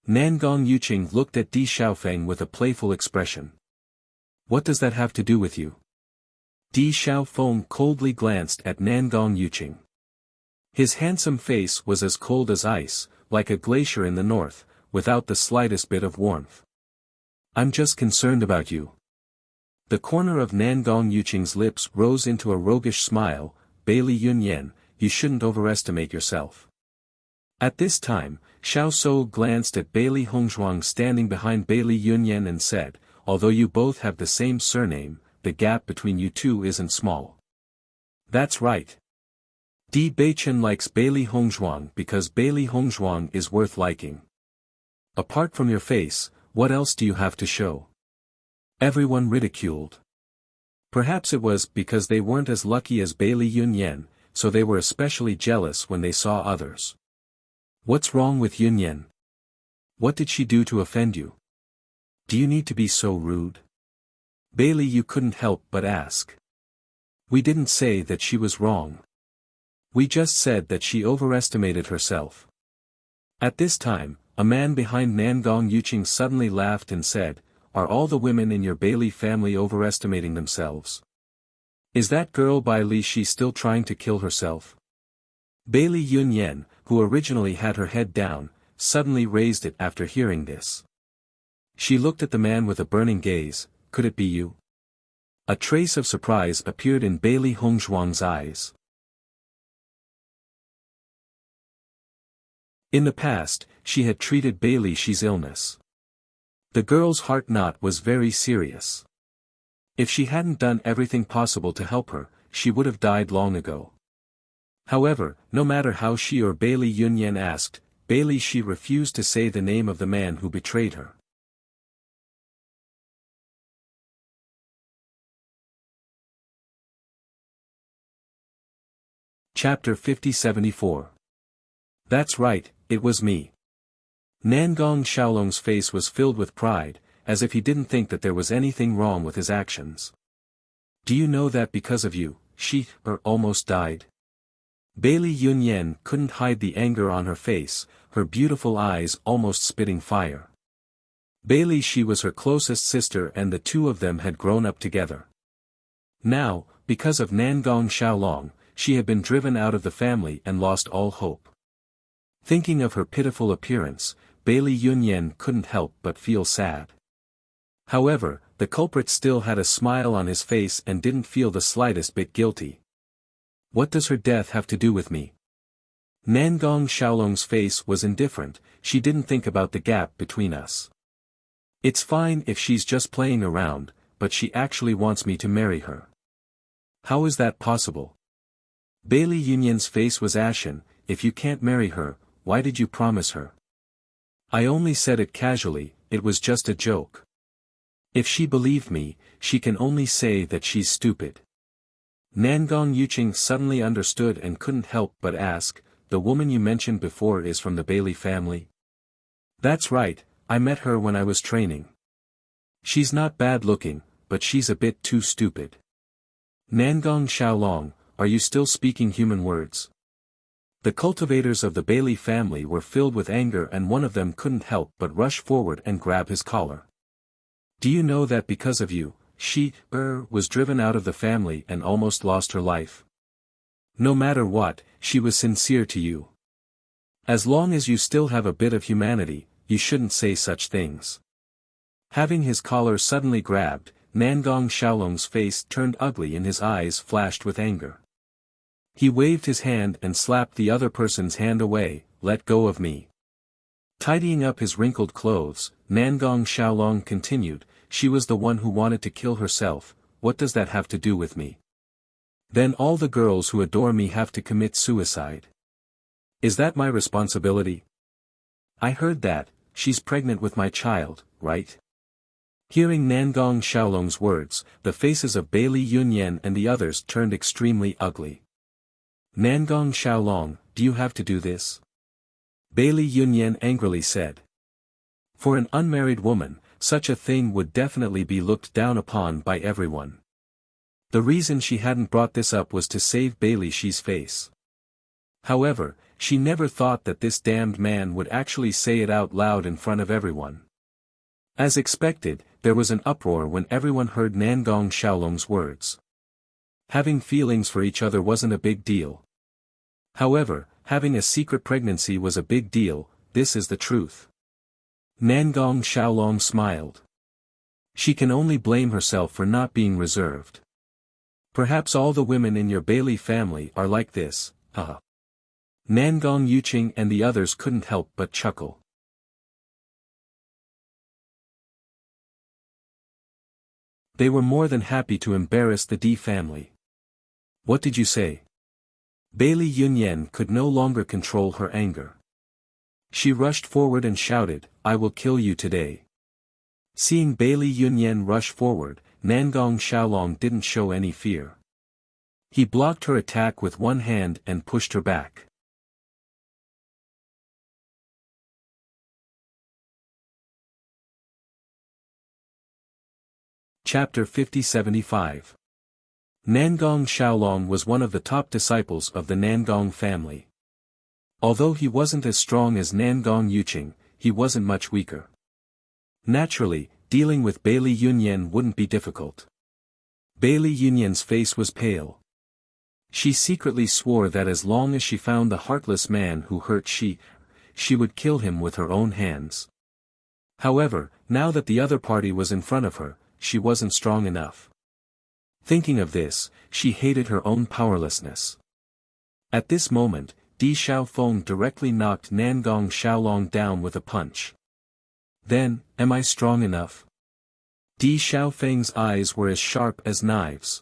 Nangong Yuqing looked at Di Xiaofeng with a playful expression. What does that have to do with you? Di Xiaofeng coldly glanced at Nangong Yuqing. His handsome face was as cold as ice, like a glacier in the north, without the slightest bit of warmth. I'm just concerned about you. The corner of Nangong Yuqing's lips rose into a roguish smile. Bailey Yunyan, you shouldn't overestimate yourself. At this time, Xiao Shou glanced at Bailey Hongzhuang standing behind Bailey Yunyan and said, although you both have the same surname, the gap between you two isn't small. That's right. Di Beichen likes Bailey Hongzhuang because Bailey Hongzhuang is worth liking. Apart from your face, what else do you have to show? Everyone ridiculed. Perhaps it was because they weren't as lucky as Bailey Yunyan, so they were especially jealous when they saw others. What's wrong with Yunyan? What did she do to offend you? Do you need to be so rude? Bailey, you couldn't help but ask. We didn't say that she was wrong. We just said that she overestimated herself. At this time, a man behind Nangong Yuqing suddenly laughed and said, are all the women in your Bailey family overestimating themselves? Is that girl Bai Li Shi still trying to kill herself? Bailey Yunyan, who originally had her head down, suddenly raised it after hearing this. She looked at the man with a burning gaze. Could it be you? A trace of surprise appeared in Bailey Hongzhuang's eyes. In the past, she had treated Bailey Shi's illness. The girl's heart knot was very serious. If she hadn't done everything possible to help her, she would have died long ago. However, no matter how she or Bailey Yunyan asked, Bailey Shi refused to say the name of the man who betrayed her. Chapter 50-74. That's right, it was me. Nangong Xiaolong's face was filled with pride, as if he didn't think that there was anything wrong with his actions. Do you know that because of you, she almost died? Bailey Yunyan couldn't hide the anger on her face, her beautiful eyes almost spitting fire. Bailey Shi was her closest sister and the two of them had grown up together. Now, because of Nangong Xiaolong, she had been driven out of the family and lost all hope. Thinking of her pitiful appearance, Bailey Yunyan couldn't help but feel sad. However, the culprit still had a smile on his face and didn't feel the slightest bit guilty. What does her death have to do with me? Nangong Xiaolong's face was indifferent, she didn't think about the gap between us. It's fine if she's just playing around, but she actually wants me to marry her. How is that possible? Bailey Yunyan's face was ashen. If you can't marry her, why did you promise her? I only said it casually, it was just a joke. If she believed me, she can only say that she's stupid. Nangong Yuqing suddenly understood and couldn't help but ask, the woman you mentioned before is from the Bailey family? That's right, I met her when I was training. She's not bad looking, but she's a bit too stupid. Nangong Xiaolong, are you still speaking human words? The cultivators of the Bailey family were filled with anger and one of them couldn't help but rush forward and grab his collar. Do you know that because of you, she, was driven out of the family and almost lost her life? No matter what, she was sincere to you. As long as you still have a bit of humanity, you shouldn't say such things. Having his collar suddenly grabbed, Nangong Xiaolong's face turned ugly and his eyes flashed with anger. He waved his hand and slapped the other person's hand away. Let go of me. Tidying up his wrinkled clothes, Nangong Xiaolong continued, she was the one who wanted to kill herself, what does that have to do with me? Then all the girls who adore me have to commit suicide. Is that my responsibility? I heard that, she's pregnant with my child, right? Hearing Nangong Xiaolong's words, the faces of Bailey Yunyan and the others turned extremely ugly. Nangong Xiaolong, do you have to do this? Bailey Yunyan angrily said. For an unmarried woman, such a thing would definitely be looked down upon by everyone. The reason she hadn't brought this up was to save Bailey Shi's face. However, she never thought that this damned man would actually say it out loud in front of everyone. As expected, there was an uproar when everyone heard Nangong Xiaolong's words. Having feelings for each other wasn't a big deal. However, having a secret pregnancy was a big deal, this is the truth. Nangong Xiaolong smiled. She can only blame herself for not being reserved. Perhaps all the women in your Bailey family are like this, haha. Nangong Yuqing and the others couldn't help but chuckle. They were more than happy to embarrass the D family. What did you say? Bailey Yunyan could no longer control her anger. She rushed forward and shouted, I will kill you today. Seeing Bailey Yunyan rush forward, Nangong Xiaolong didn't show any fear. He blocked her attack with one hand and pushed her back. Chapter 50-75. Nangong Xiaolong was one of the top disciples of the Nangong family. Although he wasn't as strong as Nangong Yuqing, he wasn't much weaker. Naturally, dealing with Bailey Yunyan wouldn't be difficult. Bailey Yunyan's face was pale. She secretly swore that as long as she found the heartless man who hurt she would kill him with her own hands. However, now that the other party was in front of her, she wasn't strong enough. Thinking of this, she hated her own powerlessness. At this moment, Di Xiaofeng directly knocked Nangong Xiaolong down with a punch. Then, am I strong enough? Di Xiaofeng's eyes were as sharp as knives.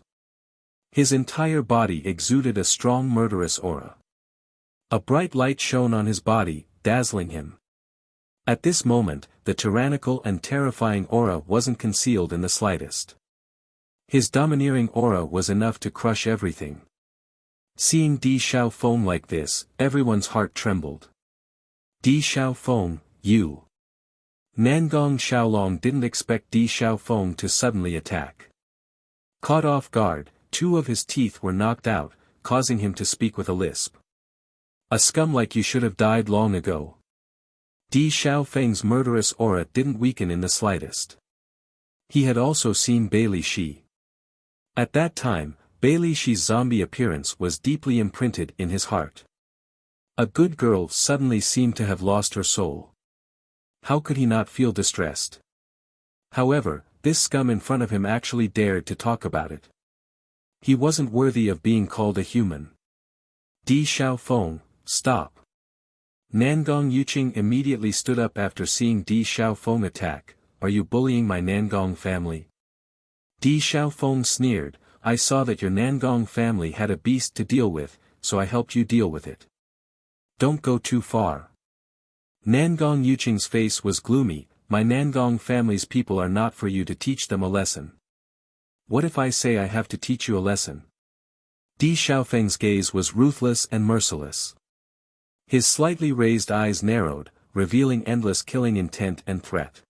His entire body exuded a strong murderous aura. A bright light shone on his body, dazzling him. At this moment, the tyrannical and terrifying aura wasn't concealed in the slightest. His domineering aura was enough to crush everything. Seeing Di Xiaofeng like this, everyone's heart trembled. Di Xiaofeng, you. Nangong Xiaolong didn't expect Di Xiaofeng to suddenly attack. Caught off guard, two of his teeth were knocked out, causing him to speak with a lisp. A scum like you should have died long ago. Di Xiaofeng's murderous aura didn't weaken in the slightest. He had also seen Bailey Shi. At that time, Bailey Shi's zombie appearance was deeply imprinted in his heart. A good girl suddenly seemed to have lost her soul. How could he not feel distressed? However, this scum in front of him actually dared to talk about it. He wasn't worthy of being called a human. Di Xiaofeng, stop. Nangong Yuqing immediately stood up after seeing Di Xiaofeng attack. Are you bullying my Nangong family? Di Xiaofeng sneered, I saw that your Nangong family had a beast to deal with, so I helped you deal with it. Don't go too far. Nangong Yuqing's face was gloomy, my Nangong family's people are not for you to teach them a lesson. What if I say I have to teach you a lesson? Di Xiaofeng's gaze was ruthless and merciless. His slightly raised eyes narrowed, revealing endless killing intent and threat.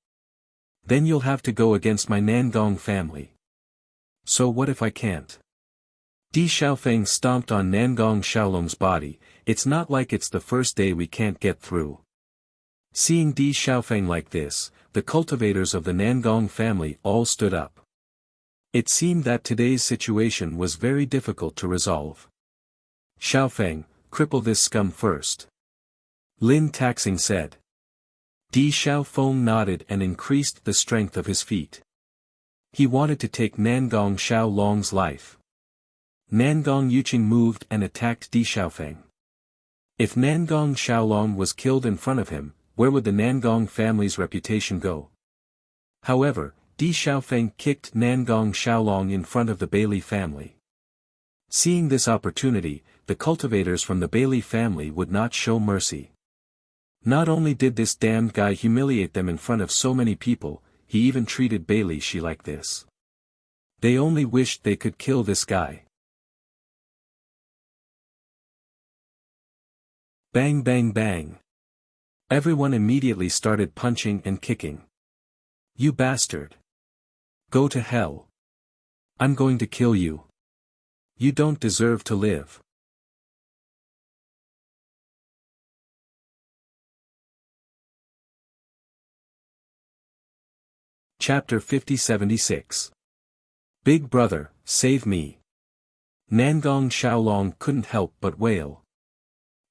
Then you'll have to go against my Nangong family. So what if I can't? Di Xiaofeng stomped on Nangong Xiaolong's body, it's not like it's the first day we can't get through. Seeing Di Xiaofeng like this, the cultivators of the Nangong family all stood up. It seemed that today's situation was very difficult to resolve. Xiaofeng, cripple this scum first. Lin Taxing said. Di Xiaofeng nodded and increased the strength of his feet. He wanted to take Nangong Xiaolong's life. Nangong Yuqing moved and attacked Di Xiaofeng. If Nangong Xiaolong was killed in front of him, where would the Nangong family's reputation go? However, Di Xiaofeng kicked Nangong Xiaolong in front of the Bailey family. Seeing this opportunity, the cultivators from the Bailey family would not show mercy. Not only did this damned guy humiliate them in front of so many people, he even treated Bailey Shi like this. They only wished they could kill this guy. Bang bang bang. Everyone immediately started punching and kicking. You bastard. Go to hell. I'm going to kill you. You don't deserve to live. Chapter 50-76. Big Brother, save me. Nangong Xiaolong couldn't help but wail.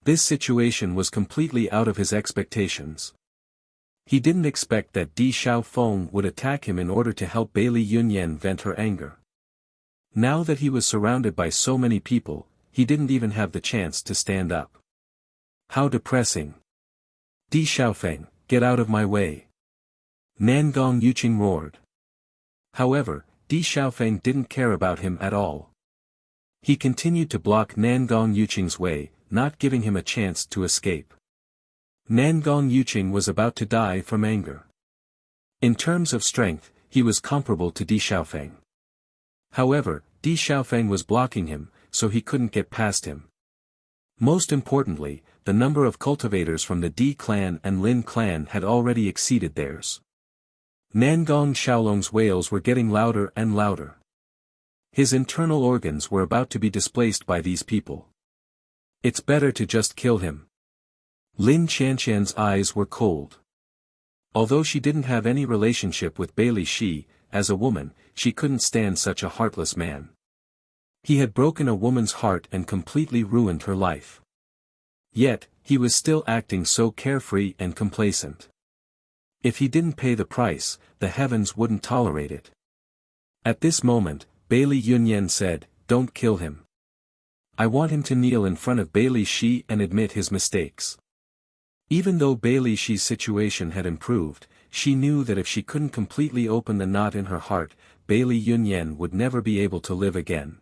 This situation was completely out of his expectations. He didn't expect that Di Xiaofeng would attack him in order to help Bei Yunyan vent her anger. Now that he was surrounded by so many people, he didn't even have the chance to stand up. How depressing. Di Xiaofeng, get out of my way. Nangong Yuqing roared. However, Di Xiaofeng didn't care about him at all. He continued to block Nangong Yuqing's way, not giving him a chance to escape. Nangong Yuqing was about to die from anger. In terms of strength, he was comparable to Di Xiaofeng. However, Di Xiaofeng was blocking him, so he couldn't get past him. Most importantly, the number of cultivators from the Di clan and Lin clan had already exceeded theirs. Nangong Xiaolong's wails were getting louder and louder. His internal organs were about to be displaced by these people. It's better to just kill him. Lin Qianqian's eyes were cold. Although she didn't have any relationship with Bei Shi, as a woman, she couldn't stand such a heartless man. He had broken a woman's heart and completely ruined her life. Yet, he was still acting so carefree and complacent. If he didn't pay the price, the heavens wouldn't tolerate it. At this moment, Bei Yunyan said, "Don't kill him. I want him to kneel in front of Bei Shi and admit his mistakes." Even though Bei Shi's situation had improved, she knew that if she couldn't completely open the knot in her heart, Bei Yunyan would never be able to live again.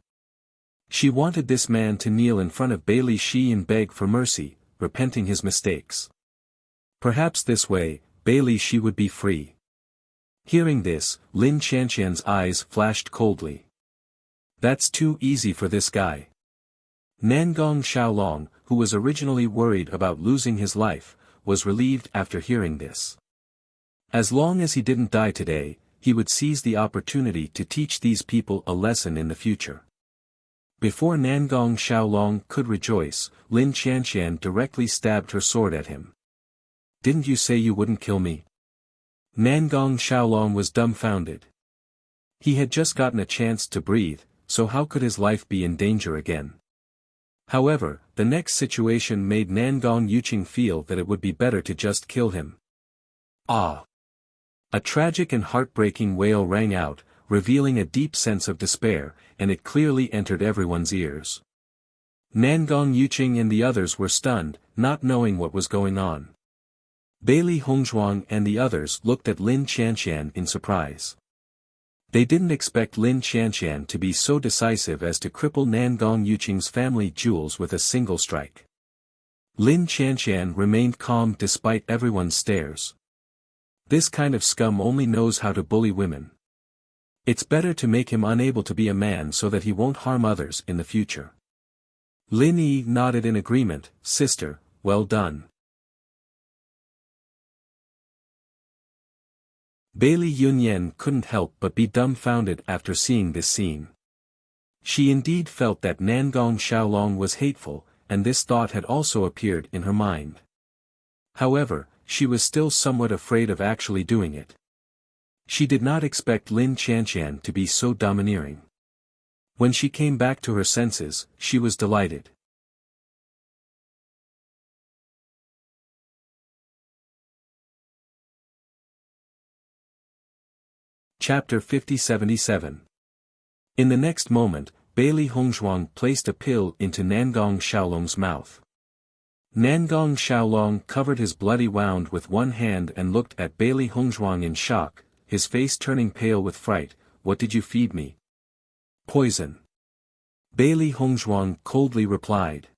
She wanted this man to kneel in front of Bei Shi and beg for mercy, repenting his mistakes. Perhaps this way, Bei Shi would be free. Hearing this, Lin Qianqian's eyes flashed coldly. That's too easy for this guy. Nangong Xiaolong, who was originally worried about losing his life, was relieved after hearing this. As long as he didn't die today, he would seize the opportunity to teach these people a lesson in the future. Before Nangong Xiaolong could rejoice, Lin Qianqian directly stabbed her sword at him. "Didn't you say you wouldn't kill me?" Nangong Xiaolong was dumbfounded. He had just gotten a chance to breathe, so how could his life be in danger again? However, the next situation made Nangong Yuqing feel that it would be better to just kill him. Ah! A tragic and heartbreaking wail rang out, revealing a deep sense of despair, and it clearly entered everyone's ears. Nangong Yuqing and the others were stunned, not knowing what was going on. Bei Hongzhuang and the others looked at Lin Qianqian in surprise. They didn't expect Lin Qianqian to be so decisive as to cripple Nangong Yuqing's family jewels with a single strike. Lin Qianqian remained calm despite everyone's stares. This kind of scum only knows how to bully women. It's better to make him unable to be a man so that he won't harm others in the future. Lin Yi nodded in agreement. "Sister, well done." Bei Yunyan couldn't help but be dumbfounded after seeing this scene. She indeed felt that Nangong Xiaolong was hateful, and this thought had also appeared in her mind. However, she was still somewhat afraid of actually doing it. She did not expect Lin Qianqian to be so domineering. When she came back to her senses, she was delighted. Chapter 50-77. In the next moment, Bei Hongzhuang placed a pill into Nangong Xiaolong's mouth. Nangong Xiaolong covered his bloody wound with one hand and looked at Bei Hongzhuang in shock, his face turning pale with fright. "What did you feed me?" "Poison." Bei Hongzhuang coldly replied.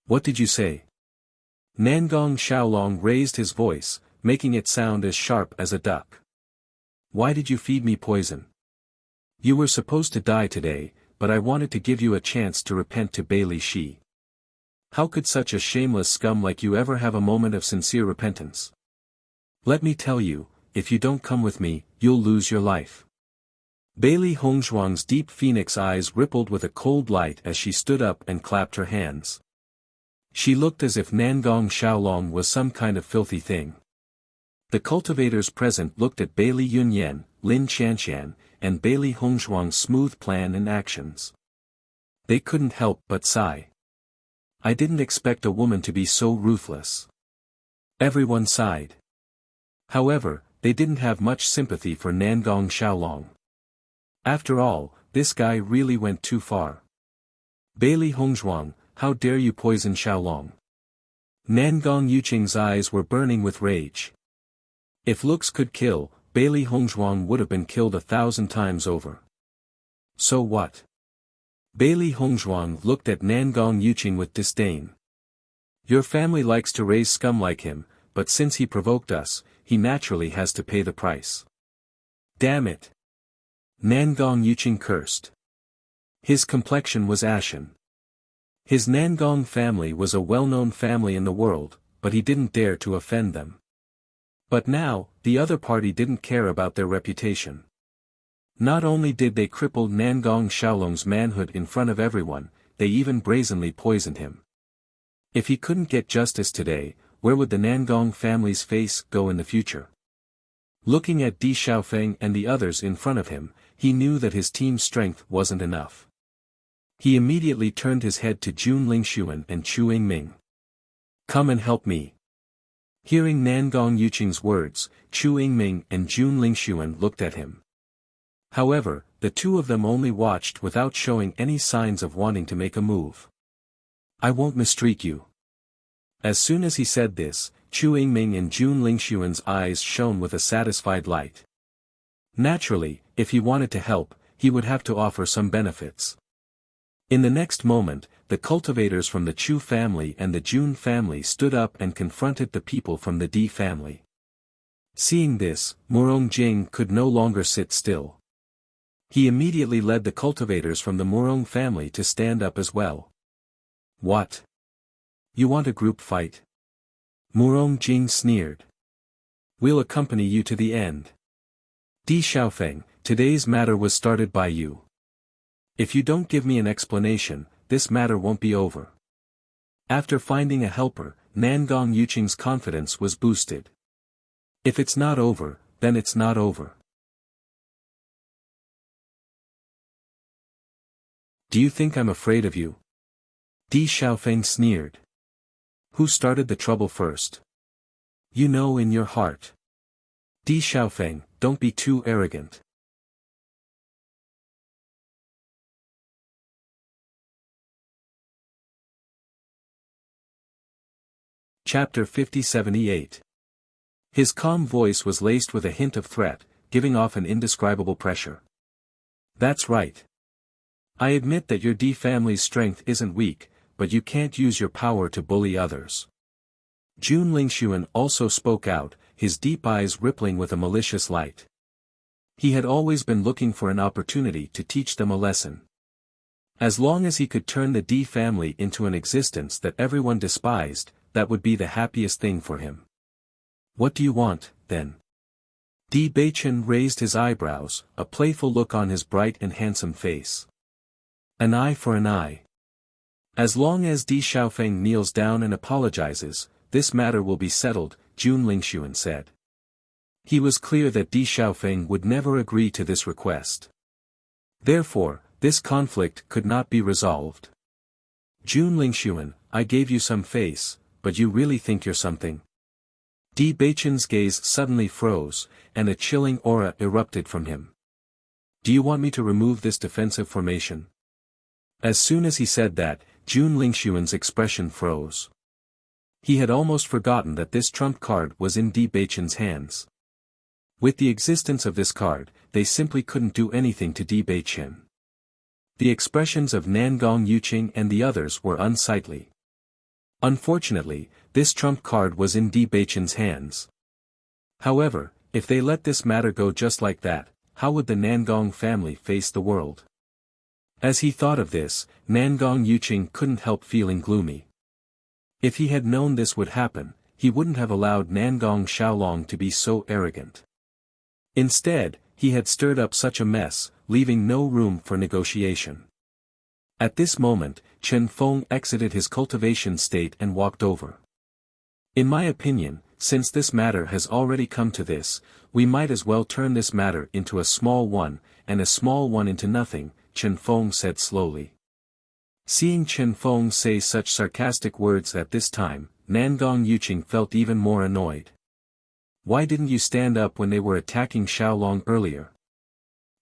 "What did you say?" Nangong Xiaolong raised his voice, making it sound as sharp as a duck. "Why did you feed me poison? You were supposed to die today, but I wanted to give you a chance to repent to Bei Shi. How could such a shameless scum like you ever have a moment of sincere repentance? Let me tell you, if you don't come with me, you'll lose your life." Bei Hongzhuang's deep phoenix eyes rippled with a cold light as she stood up and clapped her hands. She looked as if Nangong Xiaolong was some kind of filthy thing. The cultivators present looked at Bei Yunyan, Lin Qianqian, and Bei Hongzhuang's smooth plan and actions. They couldn't help but sigh. I didn't expect a woman to be so ruthless. Everyone sighed. However, they didn't have much sympathy for Nangong Xiaolong. After all, this guy really went too far. Bailey Hongzhuang, how dare you poison Xiaolong? Nangong Yuqing's eyes were burning with rage. If looks could kill, Bailey Hongzhuang would have been killed 1,000 times over. So what? Bailey Hongzhuang looked at Nangong Yuqing with disdain. Your family likes to raise scum like him, but since he provoked us, he naturally has to pay the price. Damn it! Nangong Yuqing cursed. His complexion was ashen. His Nangong family was a well-known family in the world, but he didn't dare to offend them. But now, the other party didn't care about their reputation. Not only did they cripple Nangong Xiaolong's manhood in front of everyone, they even brazenly poisoned him. If he couldn't get justice today, where would the Nangong family's face go in the future? Looking at Di Xiaofeng and the others in front of him, he knew that his team's strength wasn't enough. He immediately turned his head to Jun Lingxuan and Chu Yingming. Come and help me. Hearing Nangong Yuqing's words, Chu Yingming and Jun Lingxuan looked at him. However, the two of them only watched without showing any signs of wanting to make a move. I won't mistreat you. As soon as he said this, Chu Yingming and Jun Lingxuan's eyes shone with a satisfied light. Naturally, if he wanted to help, he would have to offer some benefits. In the next moment, the cultivators from the Chu family and the Jun family stood up and confronted the people from the Di family. Seeing this, Murong Jing could no longer sit still. He immediately led the cultivators from the Murong family to stand up as well. What? You want a group fight? Murong Jing sneered. We'll accompany you to the end. Di Xiaofeng, today's matter was started by you. If you don't give me an explanation, this matter won't be over. After finding a helper, Nangong Yuqing's confidence was boosted. If it's not over, then it's not over. Do you think I'm afraid of you? Di Xiaofeng sneered. Who started the trouble first? You know in your heart. Di Xiaofeng, don't be too arrogant. Chapter 5078. His calm voice was laced with a hint of threat, giving off an indescribable pressure. That's right. I admit that your Di family's strength isn't weak, but you can't use your power to bully others. Jun Lingxuan also spoke out, his deep eyes rippling with a malicious light. He had always been looking for an opportunity to teach them a lesson. As long as he could turn the Di family into an existence that everyone despised, that would be the happiest thing for him. What do you want, then? Di Beichen raised his eyebrows, a playful look on his bright and handsome face. An eye for an eye. As long as Di Xiaofeng kneels down and apologizes, this matter will be settled, Jun Lingxuan said. He was clear that Di Xiaofeng would never agree to this request. Therefore, this conflict could not be resolved. Jun Lingxuan, I gave you some face, but you really think you're something? Di Beichen's gaze suddenly froze, and a chilling aura erupted from him. Do you want me to remove this defensive formation? As soon as he said that, Jun Lingxuan's expression froze. He had almost forgotten that this trump card was in Di Beichen's hands. With the existence of this card, they simply couldn't do anything to Di Beichen. The expressions of Nangong Yuqing and the others were unsightly. Unfortunately, this trump card was in Di Beichen's hands. However, if they let this matter go just like that, how would the Nangong family face the world? As he thought of this, Nangong Yuqing couldn't help feeling gloomy. If he had known this would happen, he wouldn't have allowed Nangong Xiaolong to be so arrogant. Instead, he had stirred up such a mess, leaving no room for negotiation. At this moment, Chen Feng exited his cultivation state and walked over. In my opinion, since this matter has already come to this, we might as well turn this matter into a small one, and a small one into nothing, Chen Feng said slowly. Seeing Chen Feng say such sarcastic words at this time, Nangong Yuqing felt even more annoyed. Why didn't you stand up when they were attacking Xiaolong earlier?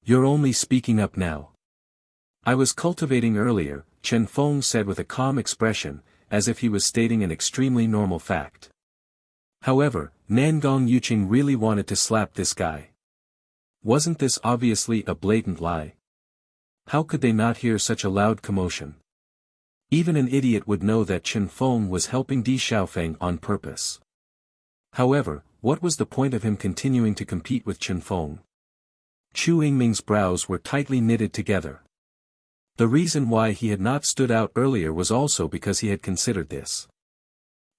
You're only speaking up now. I was cultivating earlier, Chen Feng said with a calm expression, as if he was stating an extremely normal fact. However, Nangong Yuqing really wanted to slap this guy. Wasn't this obviously a blatant lie? How could they not hear such a loud commotion? Even an idiot would know that Chen Feng was helping Di Xiaofeng on purpose. However, what was the point of him continuing to compete with Chen Feng? Chu Yingming's brows were tightly knitted together. The reason why he had not stood out earlier was also because he had considered this.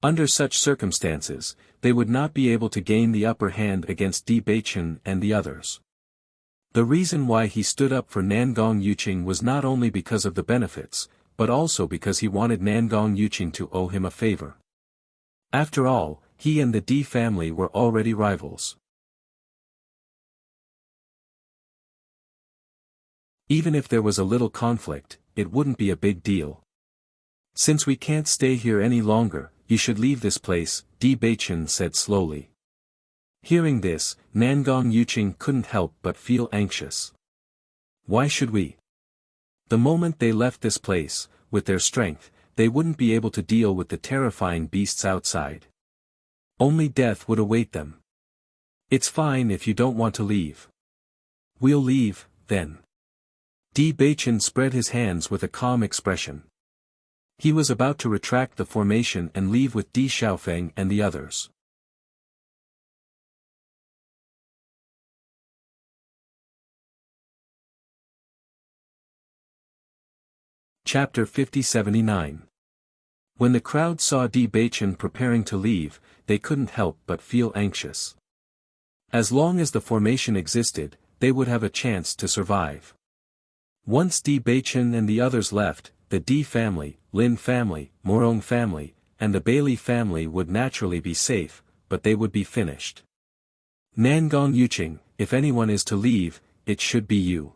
Under such circumstances, they would not be able to gain the upper hand against Di Beichen and the others. The reason why he stood up for Nangong Yuqing was not only because of the benefits, but also because he wanted Nangong Yuqing to owe him a favor. After all, he and the Di family were already rivals. Even if there was a little conflict, it wouldn't be a big deal. Since we can't stay here any longer, you should leave this place, Di Beichen said slowly. Hearing this, Nangong Yuqing couldn't help but feel anxious. Why should we? The moment they left this place, with their strength, they wouldn't be able to deal with the terrifying beasts outside. Only death would await them. It's fine if you don't want to leave. We'll leave, then. Di Beichen spread his hands with a calm expression. He was about to retract the formation and leave with Di Xiaofeng and the others. Chapter 50-79. When the crowd saw Di Beichen preparing to leave, they couldn't help but feel anxious. As long as the formation existed, they would have a chance to survive. Once Di Beichen and the others left, the Di family, Lin family, Morong family, and the Bailey family would naturally be safe, but they would be finished. Nangong Yuqing, if anyone is to leave, it should be you.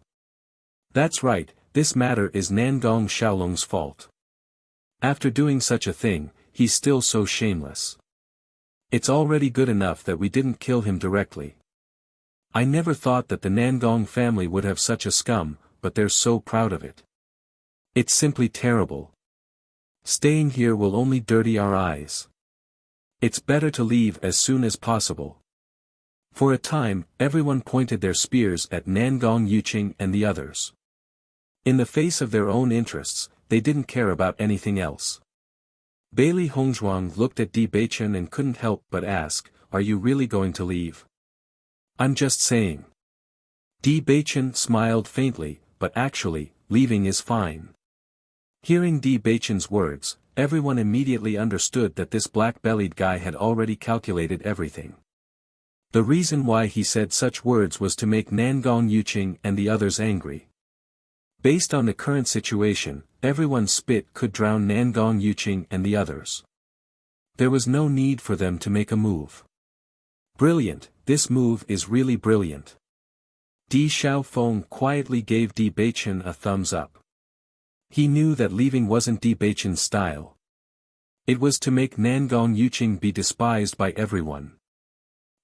That's right, this matter is Nangong Xiaolong's fault. After doing such a thing, he's still so shameless. It's already good enough that we didn't kill him directly. I never thought that the Nangong family would have such a scum, but they're so proud of it. It's simply terrible. Staying here will only dirty our eyes. It's better to leave as soon as possible. For a time, everyone pointed their spears at Nangong Yuqing and the others. In the face of their own interests, they didn't care about anything else. Bailey Hongzhuang looked at Di Beichen and couldn't help but ask, "Are you really going to leave?" "I'm just saying." Di Beichen smiled faintly, but actually, leaving is fine. Hearing Di Beichen's words, everyone immediately understood that this black-bellied guy had already calculated everything. The reason why he said such words was to make Nangong Yuqing and the others angry. Based on the current situation, everyone's spit could drown Nangong Yuqing and the others. There was no need for them to make a move. Brilliant, this move is really brilliant. Di Xiaofeng quietly gave Di Beichen a thumbs up. He knew that leaving wasn't Di Beichen's style. It was to make Nangong Yuqing be despised by everyone.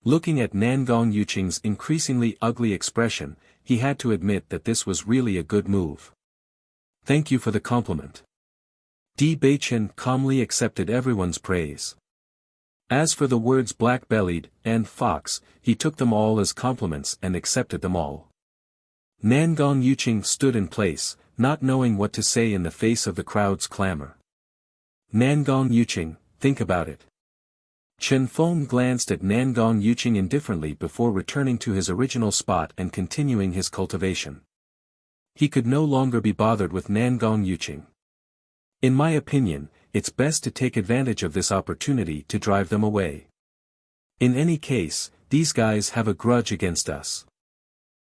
Looking at Nangong Yuqing's increasingly ugly expression, he had to admit that this was really a good move. Thank you for the compliment. Di Beichen calmly accepted everyone's praise. As for the words black-bellied and fox, he took them all as compliments and accepted them all. Nangong Yuqing stood in place, not knowing what to say in the face of the crowd's clamor. Nangong Yuqing, think about it. Chen Feng glanced at Nangong Yuqing indifferently before returning to his original spot and continuing his cultivation. He could no longer be bothered with Nangong Yuqing. In my opinion, it's best to take advantage of this opportunity to drive them away. In any case, these guys have a grudge against us.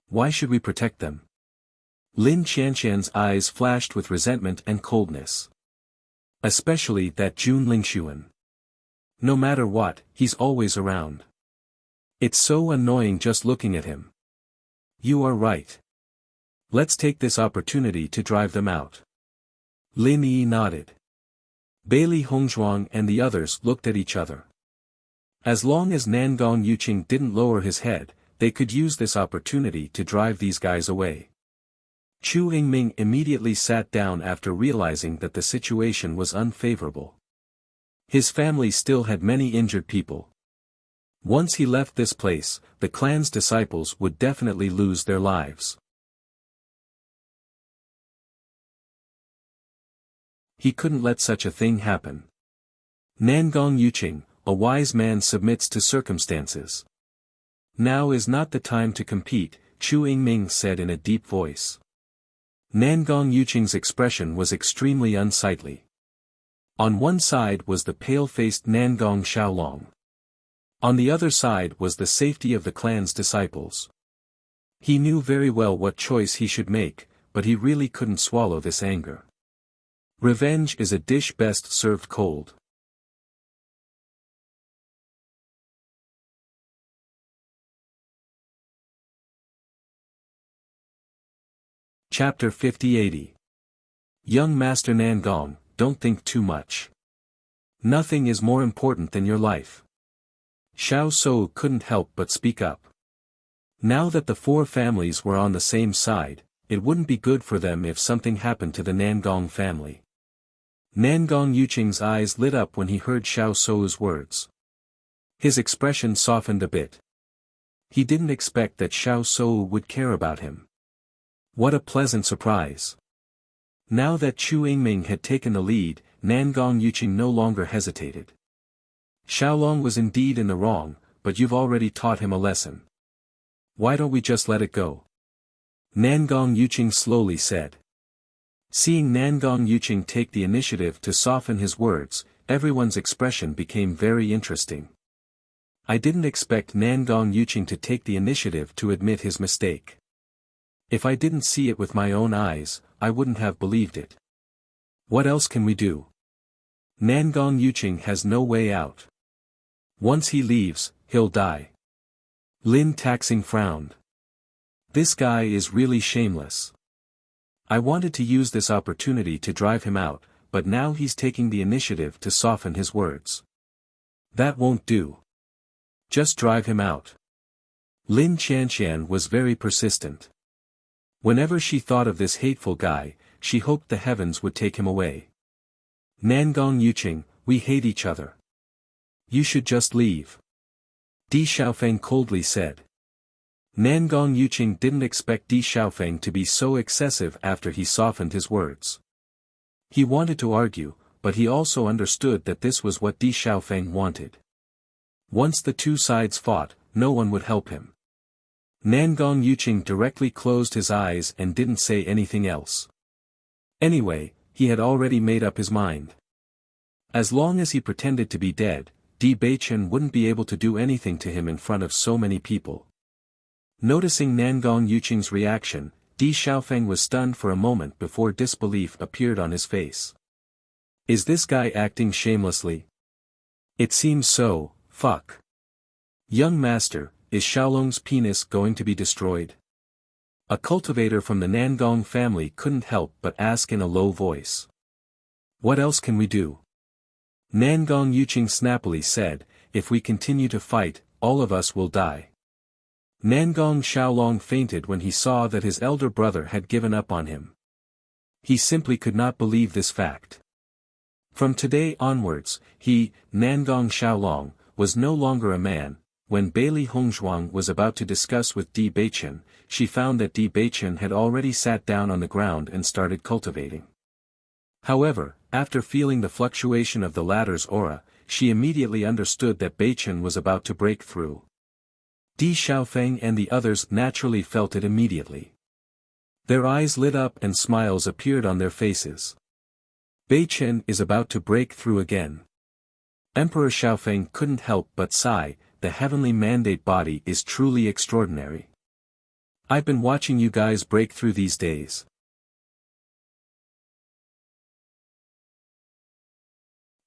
Why should we protect them? Lin Qianqian's eyes flashed with resentment and coldness. Especially that Jun Lingshuan. No matter what, he's always around. It's so annoying just looking at him. You are right. Let's take this opportunity to drive them out. Lin Yi nodded. Bailey Hongzhuang and the others looked at each other. As long as Nangong Yuqing didn't lower his head, they could use this opportunity to drive these guys away. Chu Yingming immediately sat down after realizing that the situation was unfavorable. His family still had many injured people. Once he left this place, the clan's disciples would definitely lose their lives. He couldn't let such a thing happen. Nangong Yuqing, a wise man, submits to circumstances. Now is not the time to compete, Chu Yingming said in a deep voice. Nangong Yuqing's expression was extremely unsightly. On one side was the pale-faced Nangong Xiaolong. On the other side was the safety of the clan's disciples. He knew very well what choice he should make, but he really couldn't swallow this anger. Revenge is a dish best served cold. Chapter 50-80. Young Master Nangong, don't think too much. Nothing is more important than your life. Xiao Shou couldn't help but speak up. Now that the four families were on the same side, it wouldn't be good for them if something happened to the Nangong family. Nangong Yuqing's eyes lit up when he heard Xiao Shou's words. His expression softened a bit. He didn't expect that Xiao Shou would care about him. What a pleasant surprise. Now that Chu Yingming had taken the lead, Nangong Yuqing no longer hesitated. Xiaolong was indeed in the wrong, but you've already taught him a lesson. Why don't we just let it go? Nangong Yuqing slowly said. Seeing Nangong Yuqing take the initiative to soften his words, everyone's expression became very interesting. I didn't expect Nangong Yuqing to take the initiative to admit his mistake. If I didn't see it with my own eyes, I wouldn't have believed it. What else can we do? Nangong Yuqing has no way out. Once he leaves, he'll die. Lin Taxing frowned. This guy is really shameless. I wanted to use this opportunity to drive him out, but now he's taking the initiative to soften his words. That won't do. Just drive him out. Lin Qianqian was very persistent. Whenever she thought of this hateful guy, she hoped the heavens would take him away. Nangong Yuqing, we hate each other. You should just leave. Di Xiaofeng coldly said. Nangong Yuqing didn't expect Di Xiaofeng to be so excessive after he softened his words. He wanted to argue, but he also understood that this was what Di Xiaofeng wanted. Once the two sides fought, no one would help him. Nangong Yuqing directly closed his eyes and didn't say anything else. Anyway, he had already made up his mind. As long as he pretended to be dead, Di Beichen wouldn't be able to do anything to him in front of so many people. Noticing Nangong Yuqing's reaction, Di Xiaofeng was stunned for a moment before disbelief appeared on his face. Is this guy acting shamelessly? It seems so, fuck. Young master, is Xiaolong's penis going to be destroyed? A cultivator from the Nangong family couldn't help but ask in a low voice. What else can we do? Nangong Yuqing snappily said, if we continue to fight, all of us will die. Nangong Xiaolong fainted when he saw that his elder brother had given up on him. He simply could not believe this fact. From today onwards, he, Nangong Xiaolong, was no longer a man. When Bailey Hongzhuang was about to discuss with Di Beichen, she found that Di Beichen had already sat down on the ground and started cultivating. However, after feeling the fluctuation of the latter's aura, she immediately understood that Beichen was about to break through. Di Xiaofeng and the others naturally felt it immediately. Their eyes lit up and smiles appeared on their faces. Beichen is about to break through again. Emperor Xiaofeng couldn't help but sigh. The heavenly mandate body is truly extraordinary. I've been watching you guys break through these days.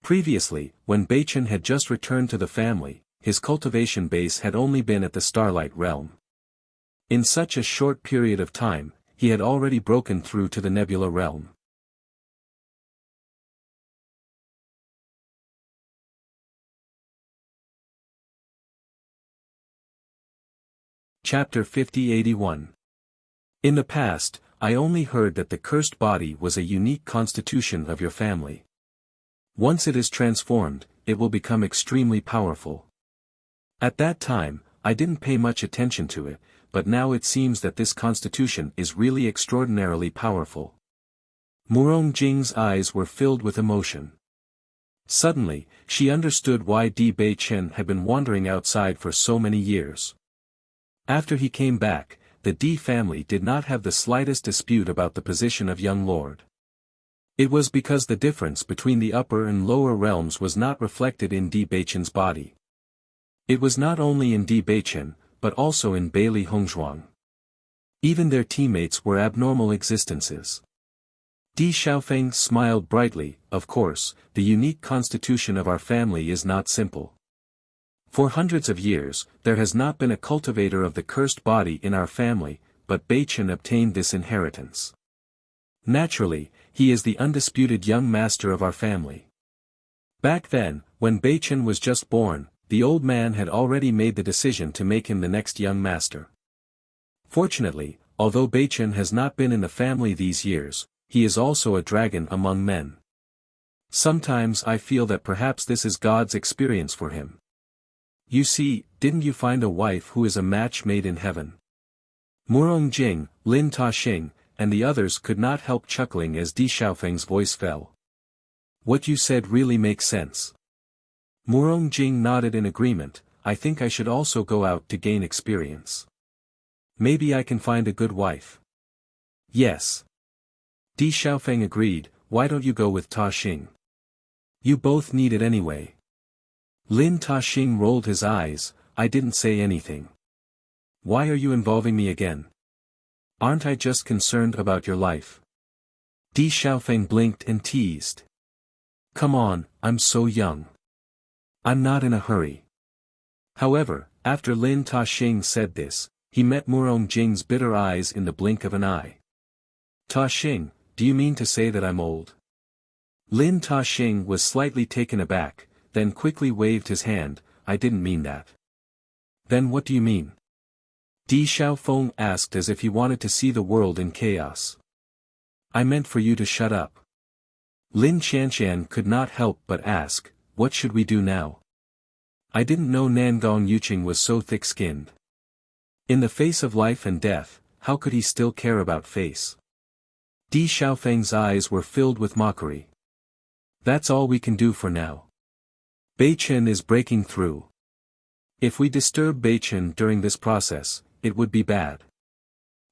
Previously, when Beichen had just returned to the family, his cultivation base had only been at the Starlight Realm. In such a short period of time, he had already broken through to the Nebula Realm. Chapter 50-81. In the past, I only heard that the cursed body was a unique constitution of your family. Once it is transformed, it will become extremely powerful. At that time, I didn't pay much attention to it, but now it seems that this constitution is really extraordinarily powerful. Murong Jing's eyes were filled with emotion. Suddenly, she understood why Di Beichen had been wandering outside for so many years. After he came back, the Di family did not have the slightest dispute about the position of young lord. It was because the difference between the upper and lower realms was not reflected in Di Beichen's body. It was not only in Di Beichen, but also in Bailey Hongzhuang. Even their teammates were abnormal existences. Di Xiaofeng smiled brightly. Of course, the unique constitution of our family is not simple. For hundreds of years, there has not been a cultivator of the cursed body in our family, but Beichen obtained this inheritance. Naturally, he is the undisputed young master of our family. Back then, when Beichen was just born, the old man had already made the decision to make him the next young master. Fortunately, although Beichen has not been in the family these years, he is also a dragon among men. Sometimes I feel that perhaps this is God's experience for him. You see, didn't you find a wife who is a match made in heaven? Murong Jing, Lin Taxing, and the others could not help chuckling as Di Xiaofeng's voice fell. What you said really makes sense. Murong Jing nodded in agreement. I think I should also go out to gain experience. Maybe I can find a good wife. Yes. Di Xiaofeng agreed. Why don't you go with Taxing? You both need it anyway. Lin Taxing rolled his eyes. I didn't say anything. Why are you involving me again? Aren't I just concerned about your life? Di Xiaofeng blinked and teased. Come on, I'm so young. I'm not in a hurry. However, after Lin Taxing said this, he met Murong Jing's bitter eyes in the blink of an eye. Taxing, do you mean to say that I'm old? Lin Taxing was slightly taken aback, then quickly waved his hand. I didn't mean that. Then what do you mean? Di Xiaofeng asked as if he wanted to see the world in chaos. I meant for you to shut up. Lin Qianqian could not help but ask, what should we do now? I didn't know Nangong Yuqing was so thick-skinned. In the face of life and death, how could he still care about face? Di Xiaofeng's eyes were filled with mockery. That's all we can do for now. Beichen is breaking through. If we disturb Beichen during this process, it would be bad.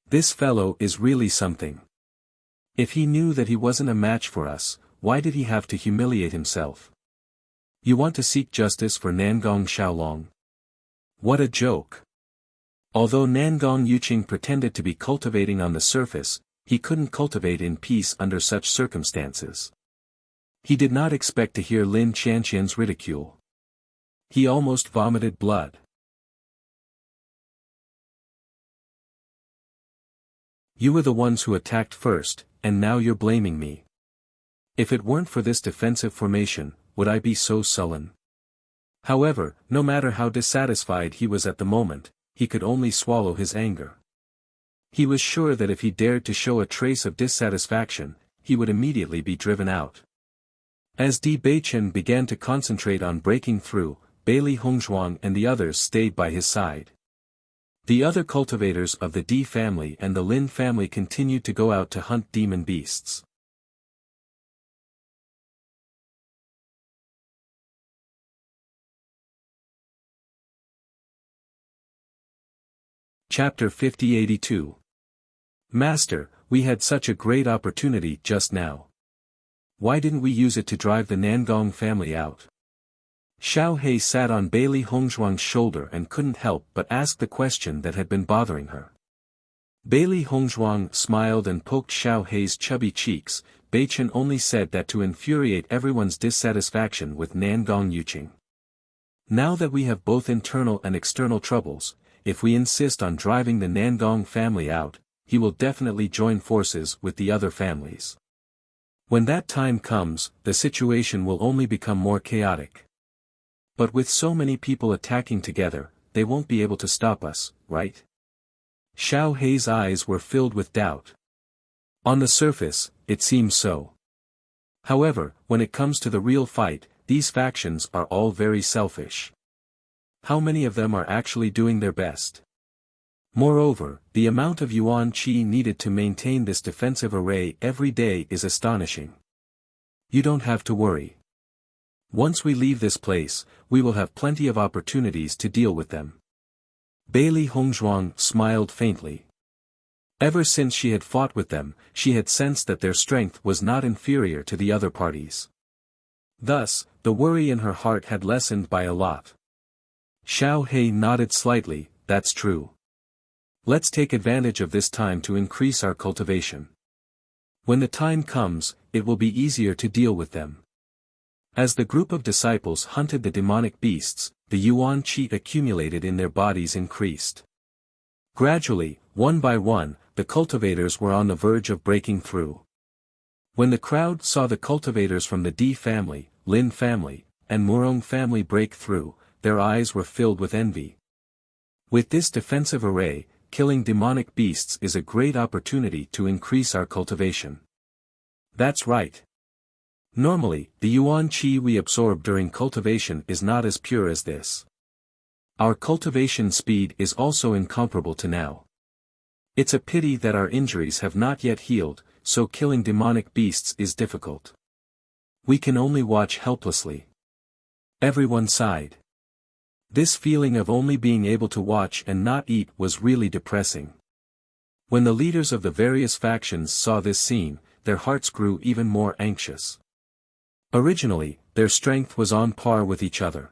This fellow is really something. If he knew that he wasn't a match for us, why did he have to humiliate himself? You want to seek justice for Nangong Xiaolong? What a joke. Although Nangong Yuqing pretended to be cultivating on the surface, he couldn't cultivate in peace under such circumstances. He did not expect to hear Lin Qianqian's ridicule. He almost vomited blood. You were the ones who attacked first, and now you're blaming me. If it weren't for this defensive formation, would I be so sullen? However, no matter how dissatisfied he was at the moment, he could only swallow his anger. He was sure that if he dared to show a trace of dissatisfaction, he would immediately be driven out. As Di Beichen began to concentrate on breaking through, Bailey Hongzhuang and the others stayed by his side. The other cultivators of the Di family and the Lin family continued to go out to hunt demon beasts. Chapter 50-82. Master, we had such a great opportunity just now. Why didn't we use it to drive the Nangong family out? Xiao He sat on Bailey Hongzhuang's shoulder and couldn't help but ask the question that had been bothering her. Bailey Hongzhuang smiled and poked Xiao He's chubby cheeks. Beichen only said that to infuriate everyone's dissatisfaction with Nangong Yuqing. Now that we have both internal and external troubles, if we insist on driving the Nangong family out, he will definitely join forces with the other families. When that time comes, the situation will only become more chaotic. But with so many people attacking together, they won't be able to stop us, right? Xiao Hei's eyes were filled with doubt. On the surface, it seems so. However, when it comes to the real fight, these factions are all very selfish. How many of them are actually doing their best? Moreover, the amount of yuan qi needed to maintain this defensive array every day is astonishing. You don't have to worry. Once we leave this place, we will have plenty of opportunities to deal with them. Bailey Hongzhuang smiled faintly. Ever since she had fought with them, she had sensed that their strength was not inferior to the other parties. Thus, the worry in her heart had lessened by a lot. Xiao Hei nodded slightly, that's true. Let's take advantage of this time to increase our cultivation. When the time comes, it will be easier to deal with them. As the group of disciples hunted the demonic beasts, the yuan qi accumulated in their bodies increased. Gradually, one by one, the cultivators were on the verge of breaking through. When the crowd saw the cultivators from the Di family, Lin family, and Murong family break through, their eyes were filled with envy. With this defensive array, killing demonic beasts is a great opportunity to increase our cultivation. That's right. Normally, the yuan qi we absorb during cultivation is not as pure as this. Our cultivation speed is also incomparable to now. It's a pity that our injuries have not yet healed, so killing demonic beasts is difficult. We can only watch helplessly. Everyone sighed. This feeling of only being able to watch and not eat was really depressing. When the leaders of the various factions saw this scene, their hearts grew even more anxious. Originally, their strength was on par with each other.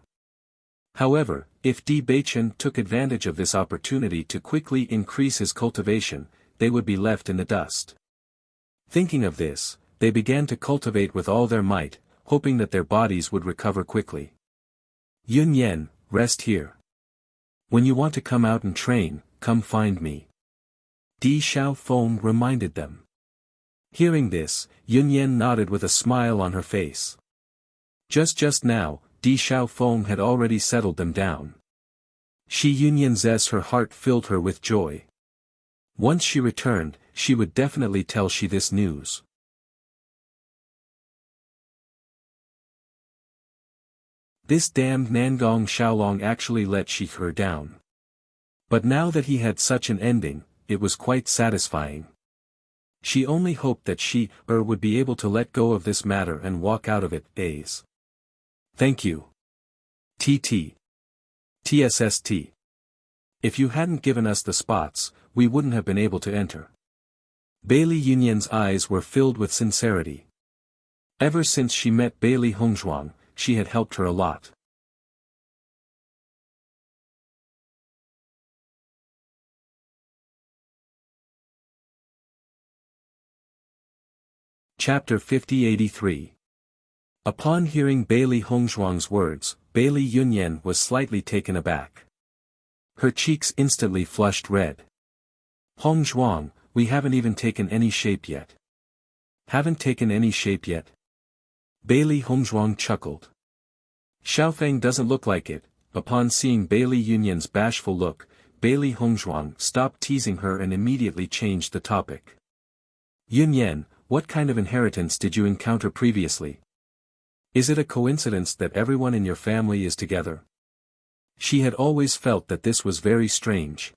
However, if Di Beichen took advantage of this opportunity to quickly increase his cultivation, they would be left in the dust. Thinking of this, they began to cultivate with all their might, hoping that their bodies would recover quickly. Yun Yan, rest here. When you want to come out and train, come find me. Di Xiaofeng reminded them. Hearing this, Yun Yan nodded with a smile on her face. Just now, Di Xiaofeng had already settled them down. Shi Yunyan's her heart filled her with joy. Once she returned, she would definitely tell Shi this news. This damned Nangong Xiaolong actually let Shi her down. But now that he had such an ending, it was quite satisfying. She only hoped that Shi would be able to let go of this matter and walk out of it, days. Thank you. TSST. If you hadn't given us the spots, we wouldn't have been able to enter. Bailey Yunyan's eyes were filled with sincerity. Ever since she met Bailey Hongzhuang, she had helped her a lot. Chapter 5083. Upon hearing Bailey Hongzhuang's words, Bailey Yunyan was slightly taken aback. Her cheeks instantly flushed red. Hongzhuang, we haven't even taken any shape yet. Haven't taken any shape yet? Bailey Hongzhuang chuckled. Xiaofeng doesn't look like it. Upon seeing Bailey Yunyan's bashful look, Bailey Hongzhuang stopped teasing her and immediately changed the topic. Yunyan, what kind of inheritance did you encounter previously? Is it a coincidence that everyone in your family is together? She had always felt that this was very strange.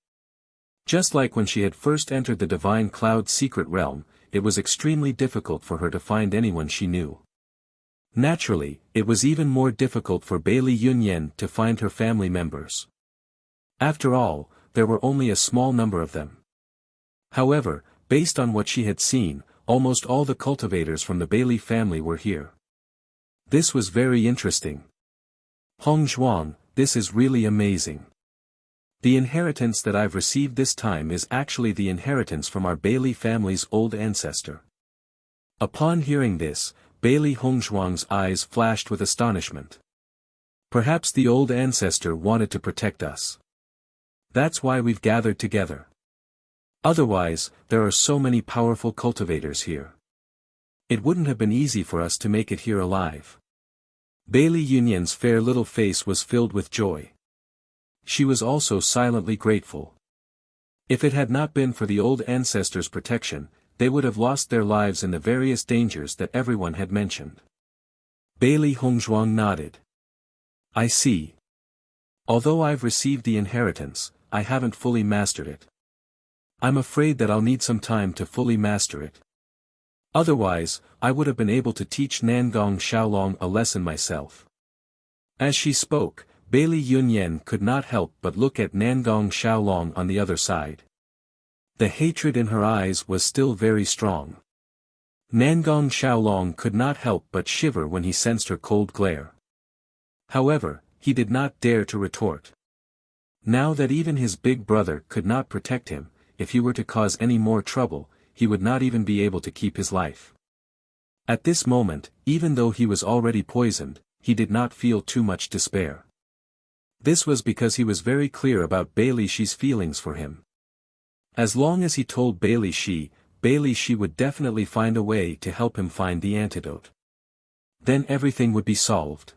Just like when she had first entered the Divine Cloud's secret realm, it was extremely difficult for her to find anyone she knew. Naturally, it was even more difficult for Bailey Yunyan to find her family members. After all, there were only a small number of them. However, based on what she had seen, almost all the cultivators from the Bailey family were here. This was very interesting. Hongzhuang, this is really amazing. The inheritance that I've received this time is actually the inheritance from our Bailey family's old ancestor. Upon hearing this, Bailey Hongzhuang's eyes flashed with astonishment. Perhaps the old ancestor wanted to protect us. That's why we've gathered together. Otherwise, there are so many powerful cultivators here. It wouldn't have been easy for us to make it here alive. Bailey Yunyan's fair little face was filled with joy. She was also silently grateful. If it had not been for the old ancestors' protection, they would have lost their lives in the various dangers that everyone had mentioned. Bailey Hongzhuang nodded. I see. Although I've received the inheritance, I haven't fully mastered it. I'm afraid that I'll need some time to fully master it. Otherwise, I would have been able to teach Nangong Xiaolong a lesson myself. As she spoke, Bailey Yunyan could not help but look at Nangong Xiaolong on the other side. The hatred in her eyes was still very strong. Nangong Xiaolong could not help but shiver when he sensed her cold glare. However, he did not dare to retort. Now that even his big brother could not protect him, if he were to cause any more trouble, he would not even be able to keep his life. At this moment, even though he was already poisoned, he did not feel too much despair. This was because he was very clear about Bailey Shi's feelings for him. As long as he told Bailey Shi would definitely find a way to help him find the antidote. Then everything would be solved.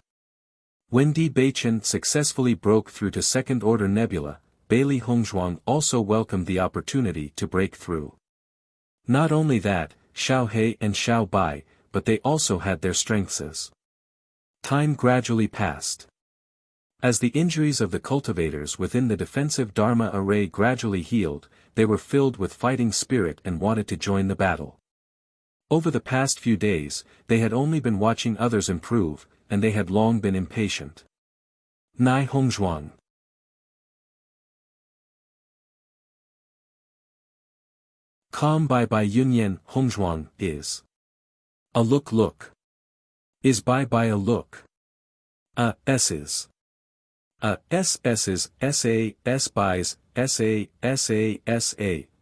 When Di Beichen successfully broke through to second-order nebula, Bailey Hongzhuang also welcomed the opportunity to break through. Not only that, Xiao He and Xiao Bai, but they also had their strengths. Time gradually passed. As the injuries of the cultivators within the defensive Dharma array gradually healed, they were filled with fighting spirit and wanted to join the battle. Over the past few days, they had only been watching others improve, and they had long been impatient. Nai Hongzhuang. Calm by Yunyan Hongzhuang is. A look. Is by a look. A S's. A S's SA S by's SA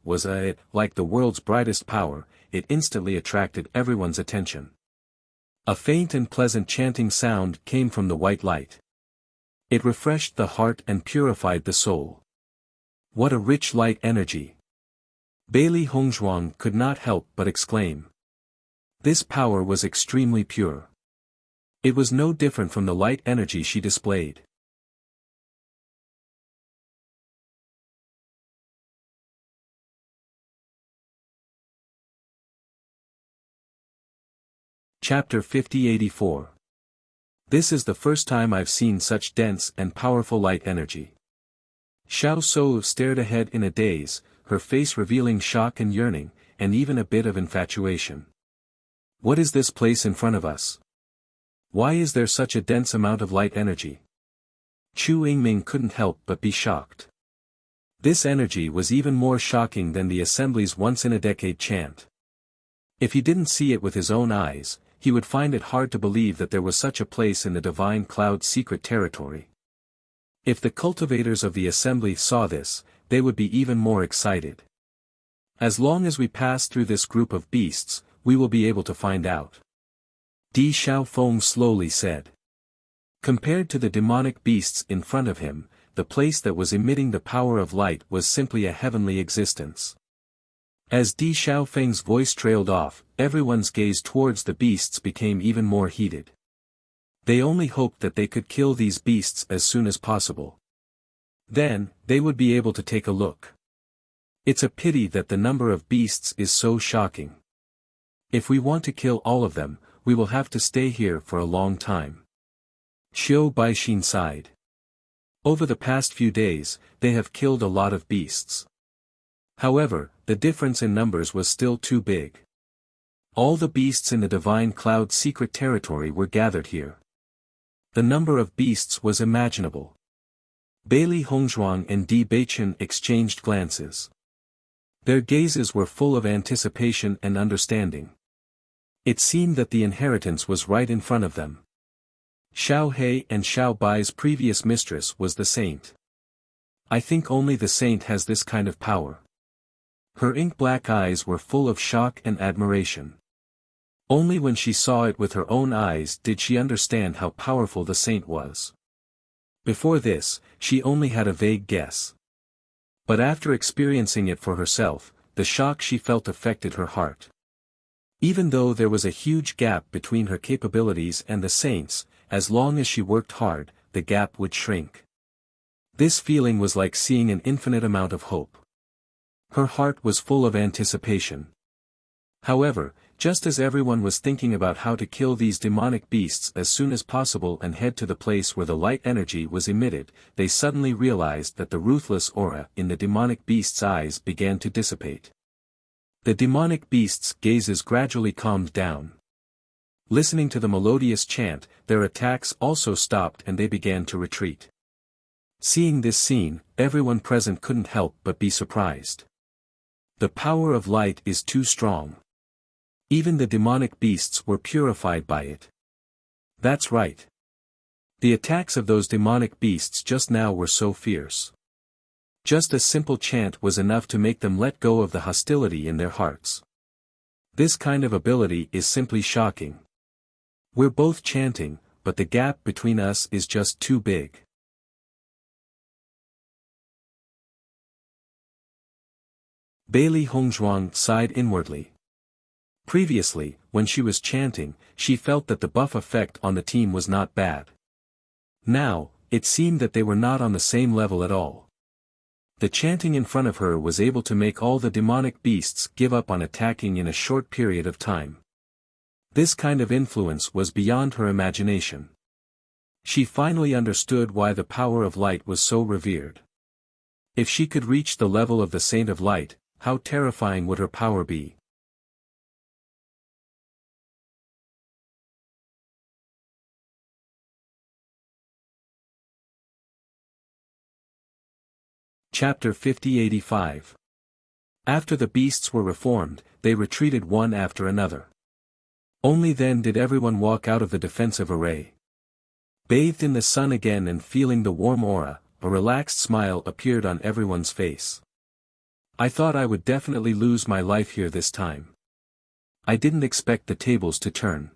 was a it, like the world's brightest power, it instantly attracted everyone's attention. A faint and pleasant chanting sound came from the white light. It refreshed the heart and purified the soul. What a rich light energy! Bailey Hongzhuang could not help but exclaim. This power was extremely pure. It was no different from the light energy she displayed. Chapter 5084. This is the first time I've seen such dense and powerful light energy. Xiao Sou stared ahead in a daze, her face revealing shock and yearning, and even a bit of infatuation. What is this place in front of us? Why is there such a dense amount of light energy? Chu Yingming couldn't help but be shocked. This energy was even more shocking than the assembly's once-in-a-decade chant. If he didn't see it with his own eyes, he would find it hard to believe that there was such a place in the Divine Cloud's secret territory. If the cultivators of the assembly saw this, they would be even more excited. As long as we pass through this group of beasts, we will be able to find out. Di Xiaofeng slowly said. Compared to the demonic beasts in front of him, the place that was emitting the power of light was simply a heavenly existence. As Di Xiaofeng's voice trailed off, everyone's gaze towards the beasts became even more heated. They only hoped that they could kill these beasts as soon as possible. Then, they would be able to take a look. It's a pity that the number of beasts is so shocking. If we want to kill all of them, we will have to stay here for a long time. Xiu Baixin sighed. Over the past few days, they have killed a lot of beasts. However, the difference in numbers was still too big. All the beasts in the Divine Cloud's secret territory were gathered here. The number of beasts was imaginable. Bailey Hongzhuang and Di Beichen exchanged glances. Their gazes were full of anticipation and understanding. It seemed that the inheritance was right in front of them. Xiao He and Xiao Bai's previous mistress was the saint. I think only the saint has this kind of power. Her ink-black eyes were full of shock and admiration. Only when she saw it with her own eyes did she understand how powerful the saint was. Before this, she only had a vague guess. But after experiencing it for herself, the shock she felt affected her heart. Even though there was a huge gap between her capabilities and the saint's, as long as she worked hard, the gap would shrink. This feeling was like seeing an infinite amount of hope. Her heart was full of anticipation. However, just as everyone was thinking about how to kill these demonic beasts as soon as possible and head to the place where the light energy was emitted, they suddenly realized that the ruthless aura in the demonic beasts' eyes began to dissipate. The demonic beasts' gazes gradually calmed down. Listening to the melodious chant, their attacks also stopped and they began to retreat. Seeing this scene, everyone present couldn't help but be surprised. The power of light is too strong. Even the demonic beasts were purified by it. That's right. The attacks of those demonic beasts just now were so fierce. Just a simple chant was enough to make them let go of the hostility in their hearts. This kind of ability is simply shocking. We're both chanting, but the gap between us is just too big. Bailey Hongzhuang sighed inwardly. Previously, when she was chanting, she felt that the buff effect on the team was not bad. Now, it seemed that they were not on the same level at all. The chanting in front of her was able to make all the demonic beasts give up on attacking in a short period of time. This kind of influence was beyond her imagination. She finally understood why the power of light was so revered. If she could reach the level of the Saint of Light, how terrifying would her power be? Chapter 50-85. After the beasts were reformed, they retreated one after another. Only then did everyone walk out of the defensive array. Bathed in the sun again and feeling the warm aura, a relaxed smile appeared on everyone's face. I thought I would definitely lose my life here this time. I didn't expect the tables to turn.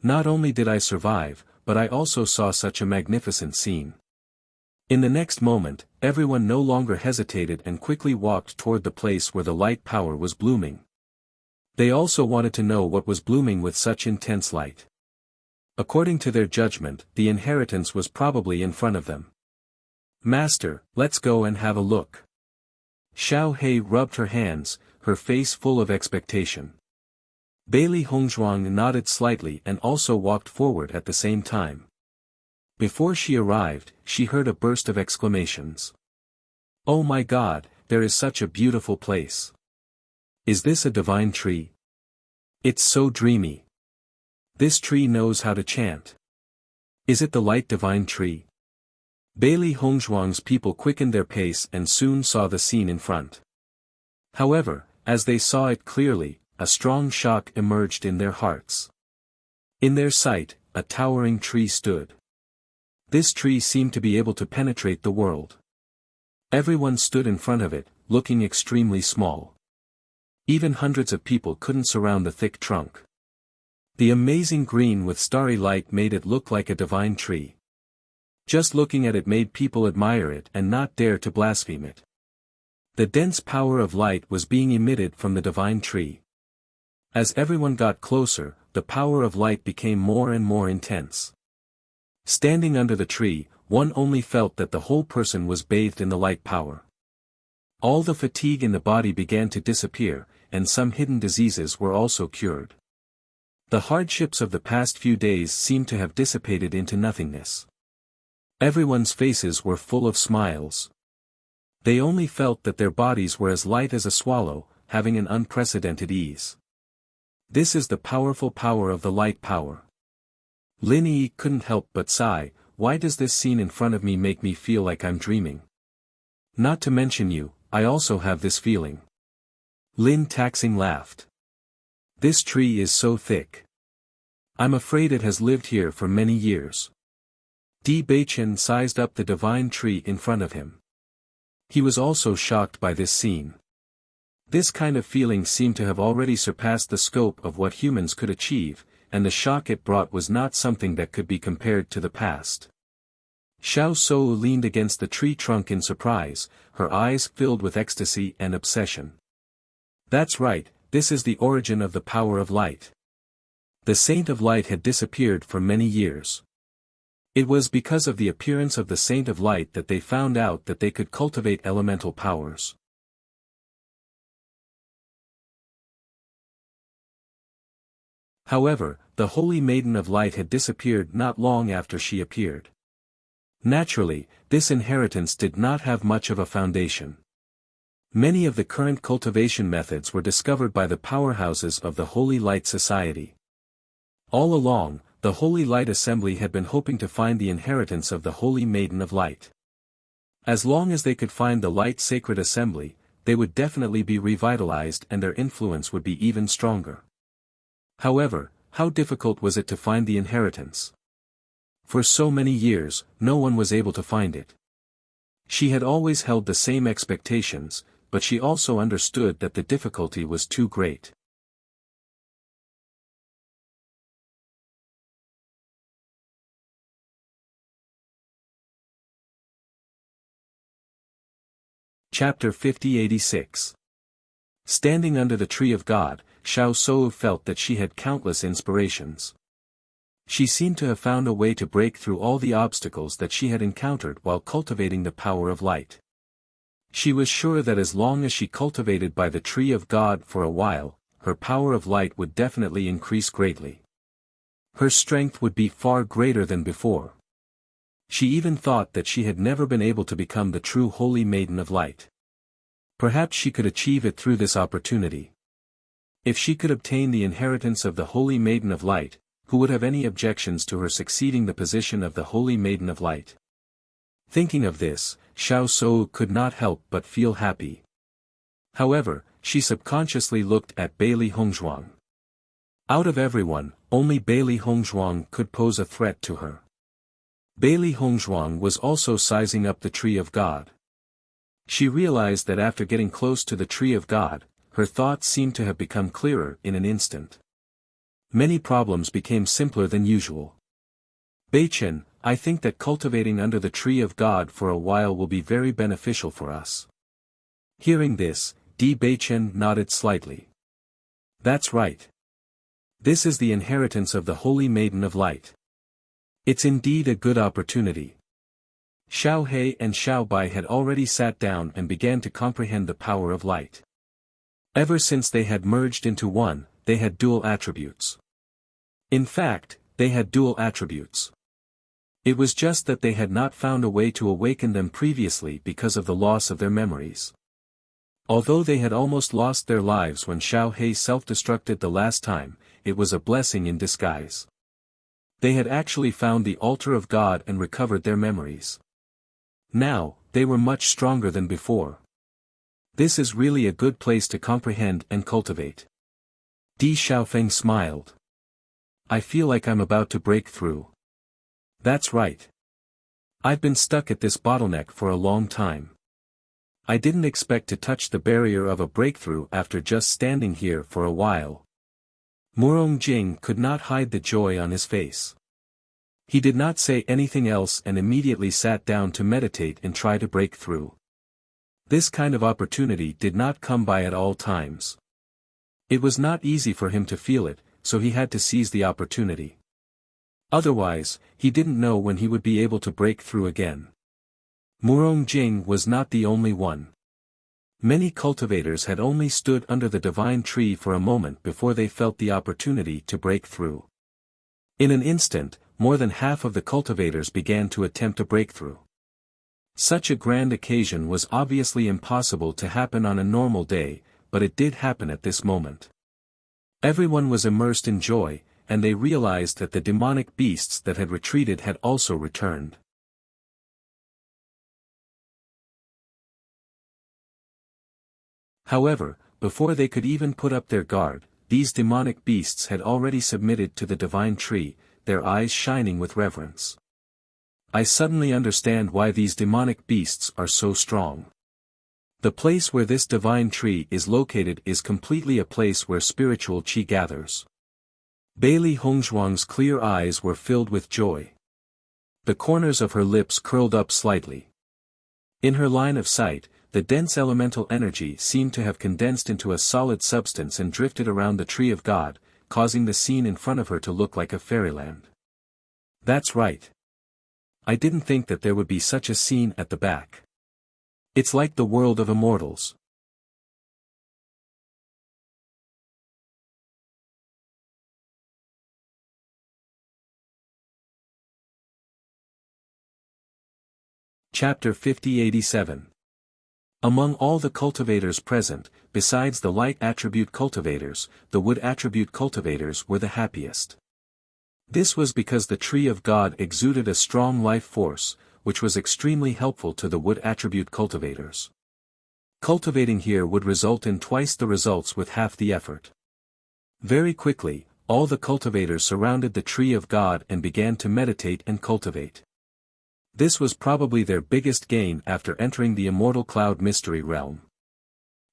Not only did I survive, but I also saw such a magnificent scene. In the next moment, everyone no longer hesitated and quickly walked toward the place where the light power was blooming. They also wanted to know what was blooming with such intense light. According to their judgment, the inheritance was probably in front of them. Master, let's go and have a look. Xiao He rubbed her hands, her face full of expectation. Bailey Hongzhuang nodded slightly and also walked forward at the same time. Before she arrived, she heard a burst of exclamations. Oh my God, there is such a beautiful place. Is this a divine tree? It's so dreamy. This tree knows how to chant. Is it the light divine tree? Bailey Hongzhuang's people quickened their pace and soon saw the scene in front. However, as they saw it clearly, a strong shock emerged in their hearts. In their sight, a towering tree stood. This tree seemed to be able to penetrate the world. Everyone stood in front of it, looking extremely small. Even hundreds of people couldn't surround the thick trunk. The amazing green with starry light made it look like a divine tree. Just looking at it made people admire it and not dare to blaspheme it. The dense power of light was being emitted from the divine tree. As everyone got closer, the power of light became more and more intense. Standing under the tree, one only felt that the whole person was bathed in the light power. All the fatigue in the body began to disappear, and some hidden diseases were also cured. The hardships of the past few days seemed to have dissipated into nothingness. Everyone's faces were full of smiles. They only felt that their bodies were as light as a swallow, having an unprecedented ease. This is the powerful power of the light power. Lin Yi couldn't help but sigh. Why does this scene in front of me make me feel like I'm dreaming? Not to mention you, I also have this feeling. Lin Taxing laughed. This tree is so thick. I'm afraid it has lived here for many years. Di Beichen sized up the divine tree in front of him. He was also shocked by this scene. This kind of feeling seemed to have already surpassed the scope of what humans could achieve, and the shock it brought was not something that could be compared to the past. Xiao Shou leaned against the tree trunk in surprise, her eyes filled with ecstasy and obsession. That's right, this is the origin of the power of light. The Saint of Light had disappeared for many years. It was because of the appearance of the Saint of Light that they found out that they could cultivate elemental powers. However, the Holy Maiden of Light had disappeared not long after she appeared. Naturally, this inheritance did not have much of a foundation. Many of the current cultivation methods were discovered by the powerhouses of the Holy Light Society. All along, the Holy Light Assembly had been hoping to find the inheritance of the Holy Maiden of Light. As long as they could find the Light Sacred Assembly, they would definitely be revitalized and their influence would be even stronger. However, how difficult was it to find the inheritance? For so many years, no one was able to find it. She had always held the same expectations, but she also understood that the difficulty was too great. Chapter 50-86. Standing under the tree of God, Xiao Sou felt that she had countless inspirations. She seemed to have found a way to break through all the obstacles that she had encountered while cultivating the power of light. She was sure that as long as she cultivated by the tree of God for a while, her power of light would definitely increase greatly. Her strength would be far greater than before. She even thought that she had never been able to become the true Holy Maiden of Light. Perhaps she could achieve it through this opportunity. If she could obtain the inheritance of the Holy Maiden of Light, who would have any objections to her succeeding the position of the Holy Maiden of Light? Thinking of this, Xiao Sou could not help but feel happy. However, she subconsciously looked at Bailey Hongzhuang. Out of everyone, only Bailey Hongzhuang could pose a threat to her. Bailey Hongzhuang was also sizing up the tree of God. She realized that after getting close to the tree of God, her thoughts seemed to have become clearer in an instant. Many problems became simpler than usual. Beichen, I think that cultivating under the tree of God for a while will be very beneficial for us. Hearing this, Di Beichen nodded slightly. That's right. This is the inheritance of the Holy Maiden of Light. It's indeed a good opportunity. Xiao He and Xiao Bai had already sat down and began to comprehend the power of light. Ever since they had merged into one, they had dual attributes. In fact, they had dual attributes. It was just that they had not found a way to awaken them previously because of the loss of their memories. Although they had almost lost their lives when Xiao He self-destructed the last time, it was a blessing in disguise. They had actually found the altar of God and recovered their memories. Now, they were much stronger than before. This is really a good place to comprehend and cultivate. Di Xiaofeng smiled. I feel like I'm about to break through. That's right. I've been stuck at this bottleneck for a long time. I didn't expect to touch the barrier of a breakthrough after just standing here for a while. Murong Jing could not hide the joy on his face. He did not say anything else and immediately sat down to meditate and try to break through. This kind of opportunity did not come by at all times. It was not easy for him to feel it, so he had to seize the opportunity. Otherwise, he didn't know when he would be able to break through again. Murong Jing was not the only one. Many cultivators had only stood under the divine tree for a moment before they felt the opportunity to break through. In an instant, more than half of the cultivators began to attempt a breakthrough. Such a grand occasion was obviously impossible to happen on a normal day, but it did happen at this moment. Everyone was immersed in joy, and they realized that the demonic beasts that had retreated had also returned. However, before they could even put up their guard, these demonic beasts had already submitted to the divine tree, their eyes shining with reverence. I suddenly understand why these demonic beasts are so strong. The place where this divine tree is located is completely a place where spiritual qi gathers. Bailey Hongzhuang's clear eyes were filled with joy. The corners of her lips curled up slightly. In her line of sight, the dense elemental energy seemed to have condensed into a solid substance and drifted around the tree of God, causing the scene in front of her to look like a fairyland. That's right. I didn't think that there would be such a scene at the back. It's like the world of immortals. Chapter 5087. Among all the cultivators present, besides the light attribute cultivators, the wood attribute cultivators were the happiest. This was because the tree of God exuded a strong life force, which was extremely helpful to the wood attribute cultivators. Cultivating here would result in twice the results with half the effort. Very quickly, all the cultivators surrounded the tree of God and began to meditate and cultivate. This was probably their biggest gain after entering the immortal cloud mystery realm.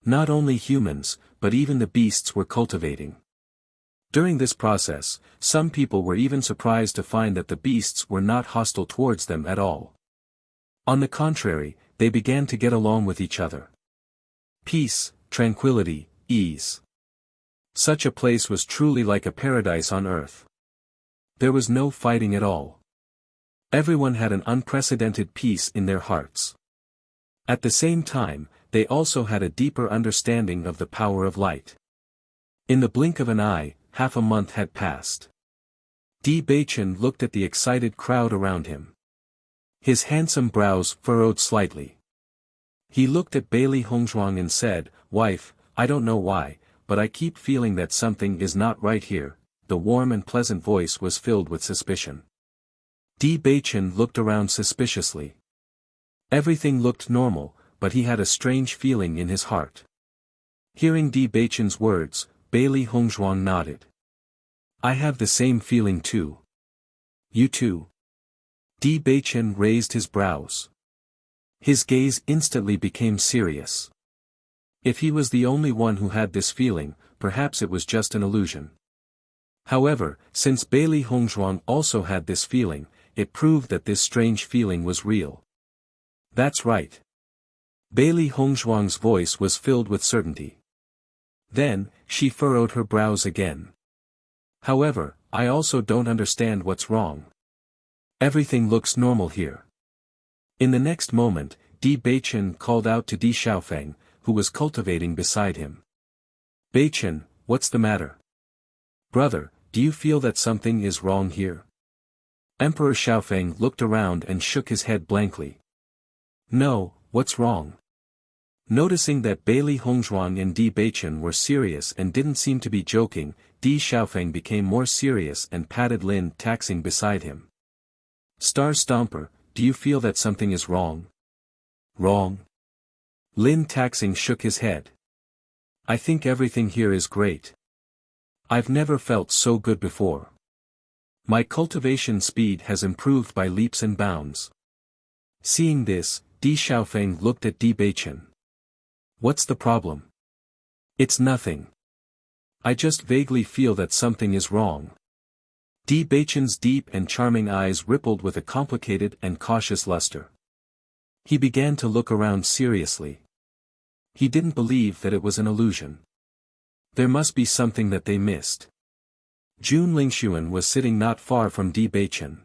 Not only humans, but even the beasts were cultivating. During this process, some people were even surprised to find that the beasts were not hostile towards them at all. On the contrary, they began to get along with each other. Peace, tranquility, ease. Such a place was truly like a paradise on earth. There was no fighting at all. Everyone had an unprecedented peace in their hearts. At the same time, they also had a deeper understanding of the power of light. In the blink of an eye, half a month had passed. Di Baichen looked at the excited crowd around him. His handsome brows furrowed slightly. He looked at Bailey Hongzhuang and said, "Wife, I don't know why, but I keep feeling that something is not right here." The warm and pleasant voice was filled with suspicion. Di Baichen looked around suspiciously. Everything looked normal, but he had a strange feeling in his heart. Hearing Di Baichen's words, Bailey Hongzhuang nodded. "I have the same feeling too." "You too?" Di Baichen raised his brows. His gaze instantly became serious. If he was the only one who had this feeling, perhaps it was just an illusion. However, since Bailey Hongzhuang also had this feeling, it proved that this strange feeling was real. "That's right." Bailey Hongzhuang's voice was filled with certainty. Then, she furrowed her brows again. "However, I also don't understand what's wrong. Everything looks normal here." In the next moment, Di Baichen called out to Di Xiaofeng, who was cultivating beside him. "Baichen, what's the matter? Brother, do you feel that something is wrong here?" Emperor Xiaofeng looked around and shook his head blankly. "No, what's wrong?" Noticing that Bailey Hongzhuang and Di Baichen were serious and didn't seem to be joking, Di Xiaofeng became more serious and patted Lin Taxing beside him. "Star Stomper, do you feel that something is wrong?" "Wrong?" Lin Taxing shook his head. "I think everything here is great. I've never felt so good before. My cultivation speed has improved by leaps and bounds." Seeing this, Di Xiaofeng looked at Di Baichen. "What's the problem?" "It's nothing. I just vaguely feel that something is wrong." Di Baichen's deep and charming eyes rippled with a complicated and cautious luster. He began to look around seriously. He didn't believe that it was an illusion. There must be something that they missed. Jun Lingxuan was sitting not far from Di Baichen.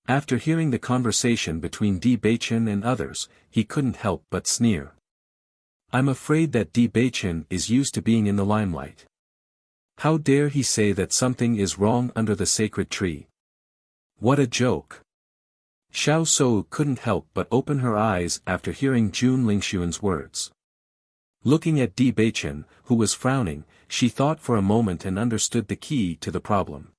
After hearing the conversation between Di Baichen and others, he couldn't help but sneer. "I'm afraid that Di Baichen is used to being in the limelight. How dare he say that something is wrong under the sacred tree? What a joke." Xiao Sou couldn't help but open her eyes after hearing Jun Lingxuan's words. Looking at Di Baichen, who was frowning, she thought for a moment and understood the key to the problem.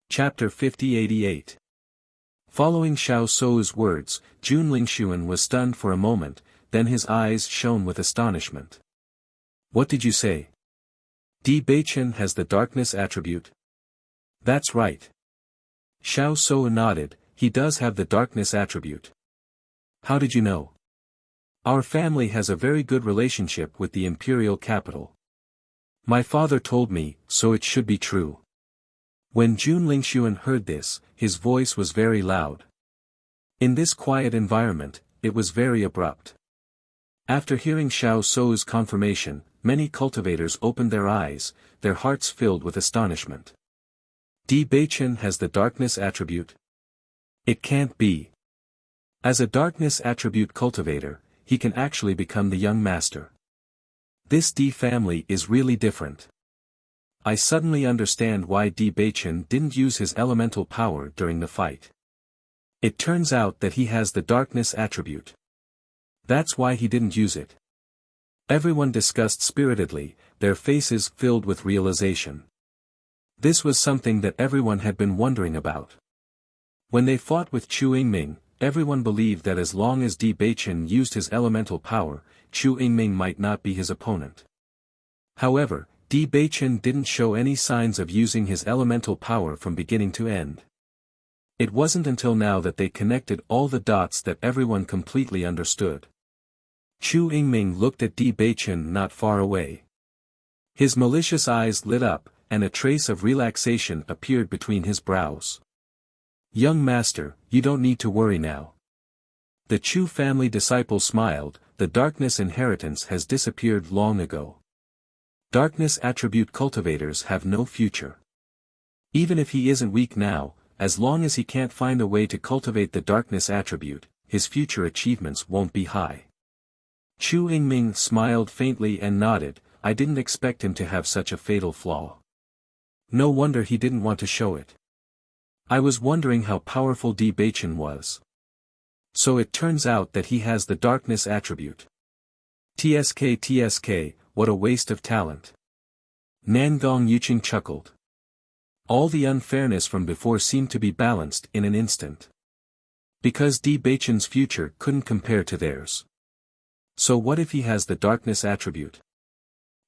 Chapter 5088. Following Xiao Sou's words, Jun Lingxuan was stunned for a moment, then his eyes shone with astonishment. "What did you say? Di Baichen has the darkness attribute?" "That's right." Xiao Sou nodded, "He does have the darkness attribute." "How did you know?" "Our family has a very good relationship with the imperial capital. My father told me, so it should be true." When Jun Lingxuan heard this, his voice was very loud. In this quiet environment, it was very abrupt. After hearing Xiao Sou's confirmation, many cultivators opened their eyes, their hearts filled with astonishment. Di Baichen has the darkness attribute? It can't be. As a darkness attribute cultivator, he can actually become the young master. This D family is really different. I suddenly understand why D Beichen didn't use his elemental power during the fight. It turns out that he has the darkness attribute. That's why he didn't use it. Everyone discussed spiritedly, their faces filled with realization. This was something that everyone had been wondering about. When they fought with Chu Yingming, everyone believed that as long as Di Beichen used his elemental power, Chu Yingming might not be his opponent. However, Di Beichen didn't show any signs of using his elemental power from beginning to end. It wasn't until now that they connected all the dots that everyone completely understood. Chu Yingming looked at Di Beichen not far away. His malicious eyes lit up, and a trace of relaxation appeared between his brows. "Young master, you don't need to worry now." The Chu family disciple smiled, the darkness inheritance has disappeared long ago. Darkness attribute cultivators have no future. Even if he isn't weak now, as long as he can't find a way to cultivate the darkness attribute, his future achievements won't be high. Chu Yingming smiled faintly and nodded. I didn't expect him to have such a fatal flaw. No wonder he didn't want to show it. I was wondering how powerful Di Beichen was. So it turns out that he has the darkness attribute. TSK, what a waste of talent. Nangong Yuqing chuckled. All the unfairness from before seemed to be balanced in an instant. Because Di Beichen's future couldn't compare to theirs. So what if he has the darkness attribute?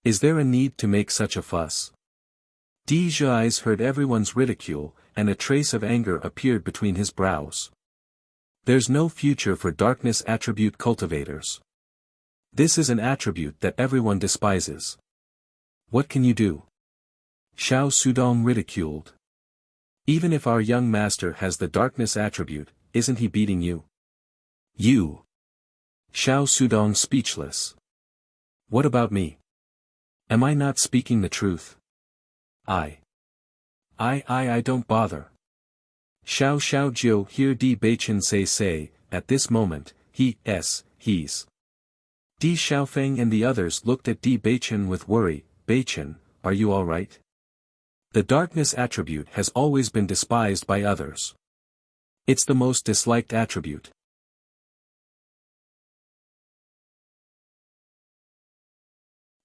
Is there a need to make such a fuss? Di Zhi's heard everyone's ridicule, and a trace of anger appeared between his brows. There's no future for darkness attribute cultivators. This is an attribute that everyone despises. What can you do? Xiao Sudong ridiculed. Even if our young master has the darkness attribute, isn't he beating you? You. Xiao Sudong speechless. What about me? Am I not speaking the truth? I don't bother. Xiao Xiaojiu hear Di Beichen say, at this moment, he's. Di Xiaofeng and the others looked at Di Beichen with worry. Beichen, are you alright? The darkness attribute has always been despised by others. It's the most disliked attribute.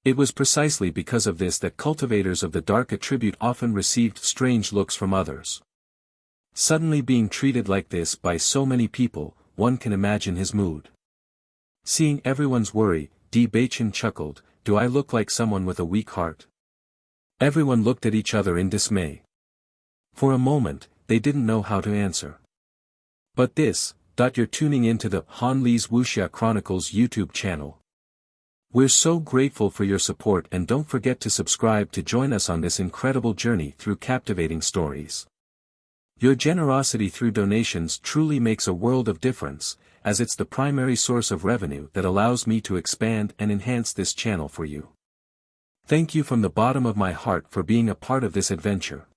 It was precisely because of this that cultivators of the dark attribute often received strange looks from others. Suddenly being treated like this by so many people, one can imagine his mood. Seeing everyone's worry, Di Beichen chuckled, do I look like someone with a weak heart? Everyone looked at each other in dismay. For a moment, they didn't know how to answer. But you're tuning into the Han Li's Wuxia Chronicles YouTube channel. We're so grateful for your support, and don't forget to subscribe to join us on this incredible journey through captivating stories. Your generosity through donations truly makes a world of difference, as it's the primary source of revenue that allows me to expand and enhance this channel for you. Thank you from the bottom of my heart for being a part of this adventure.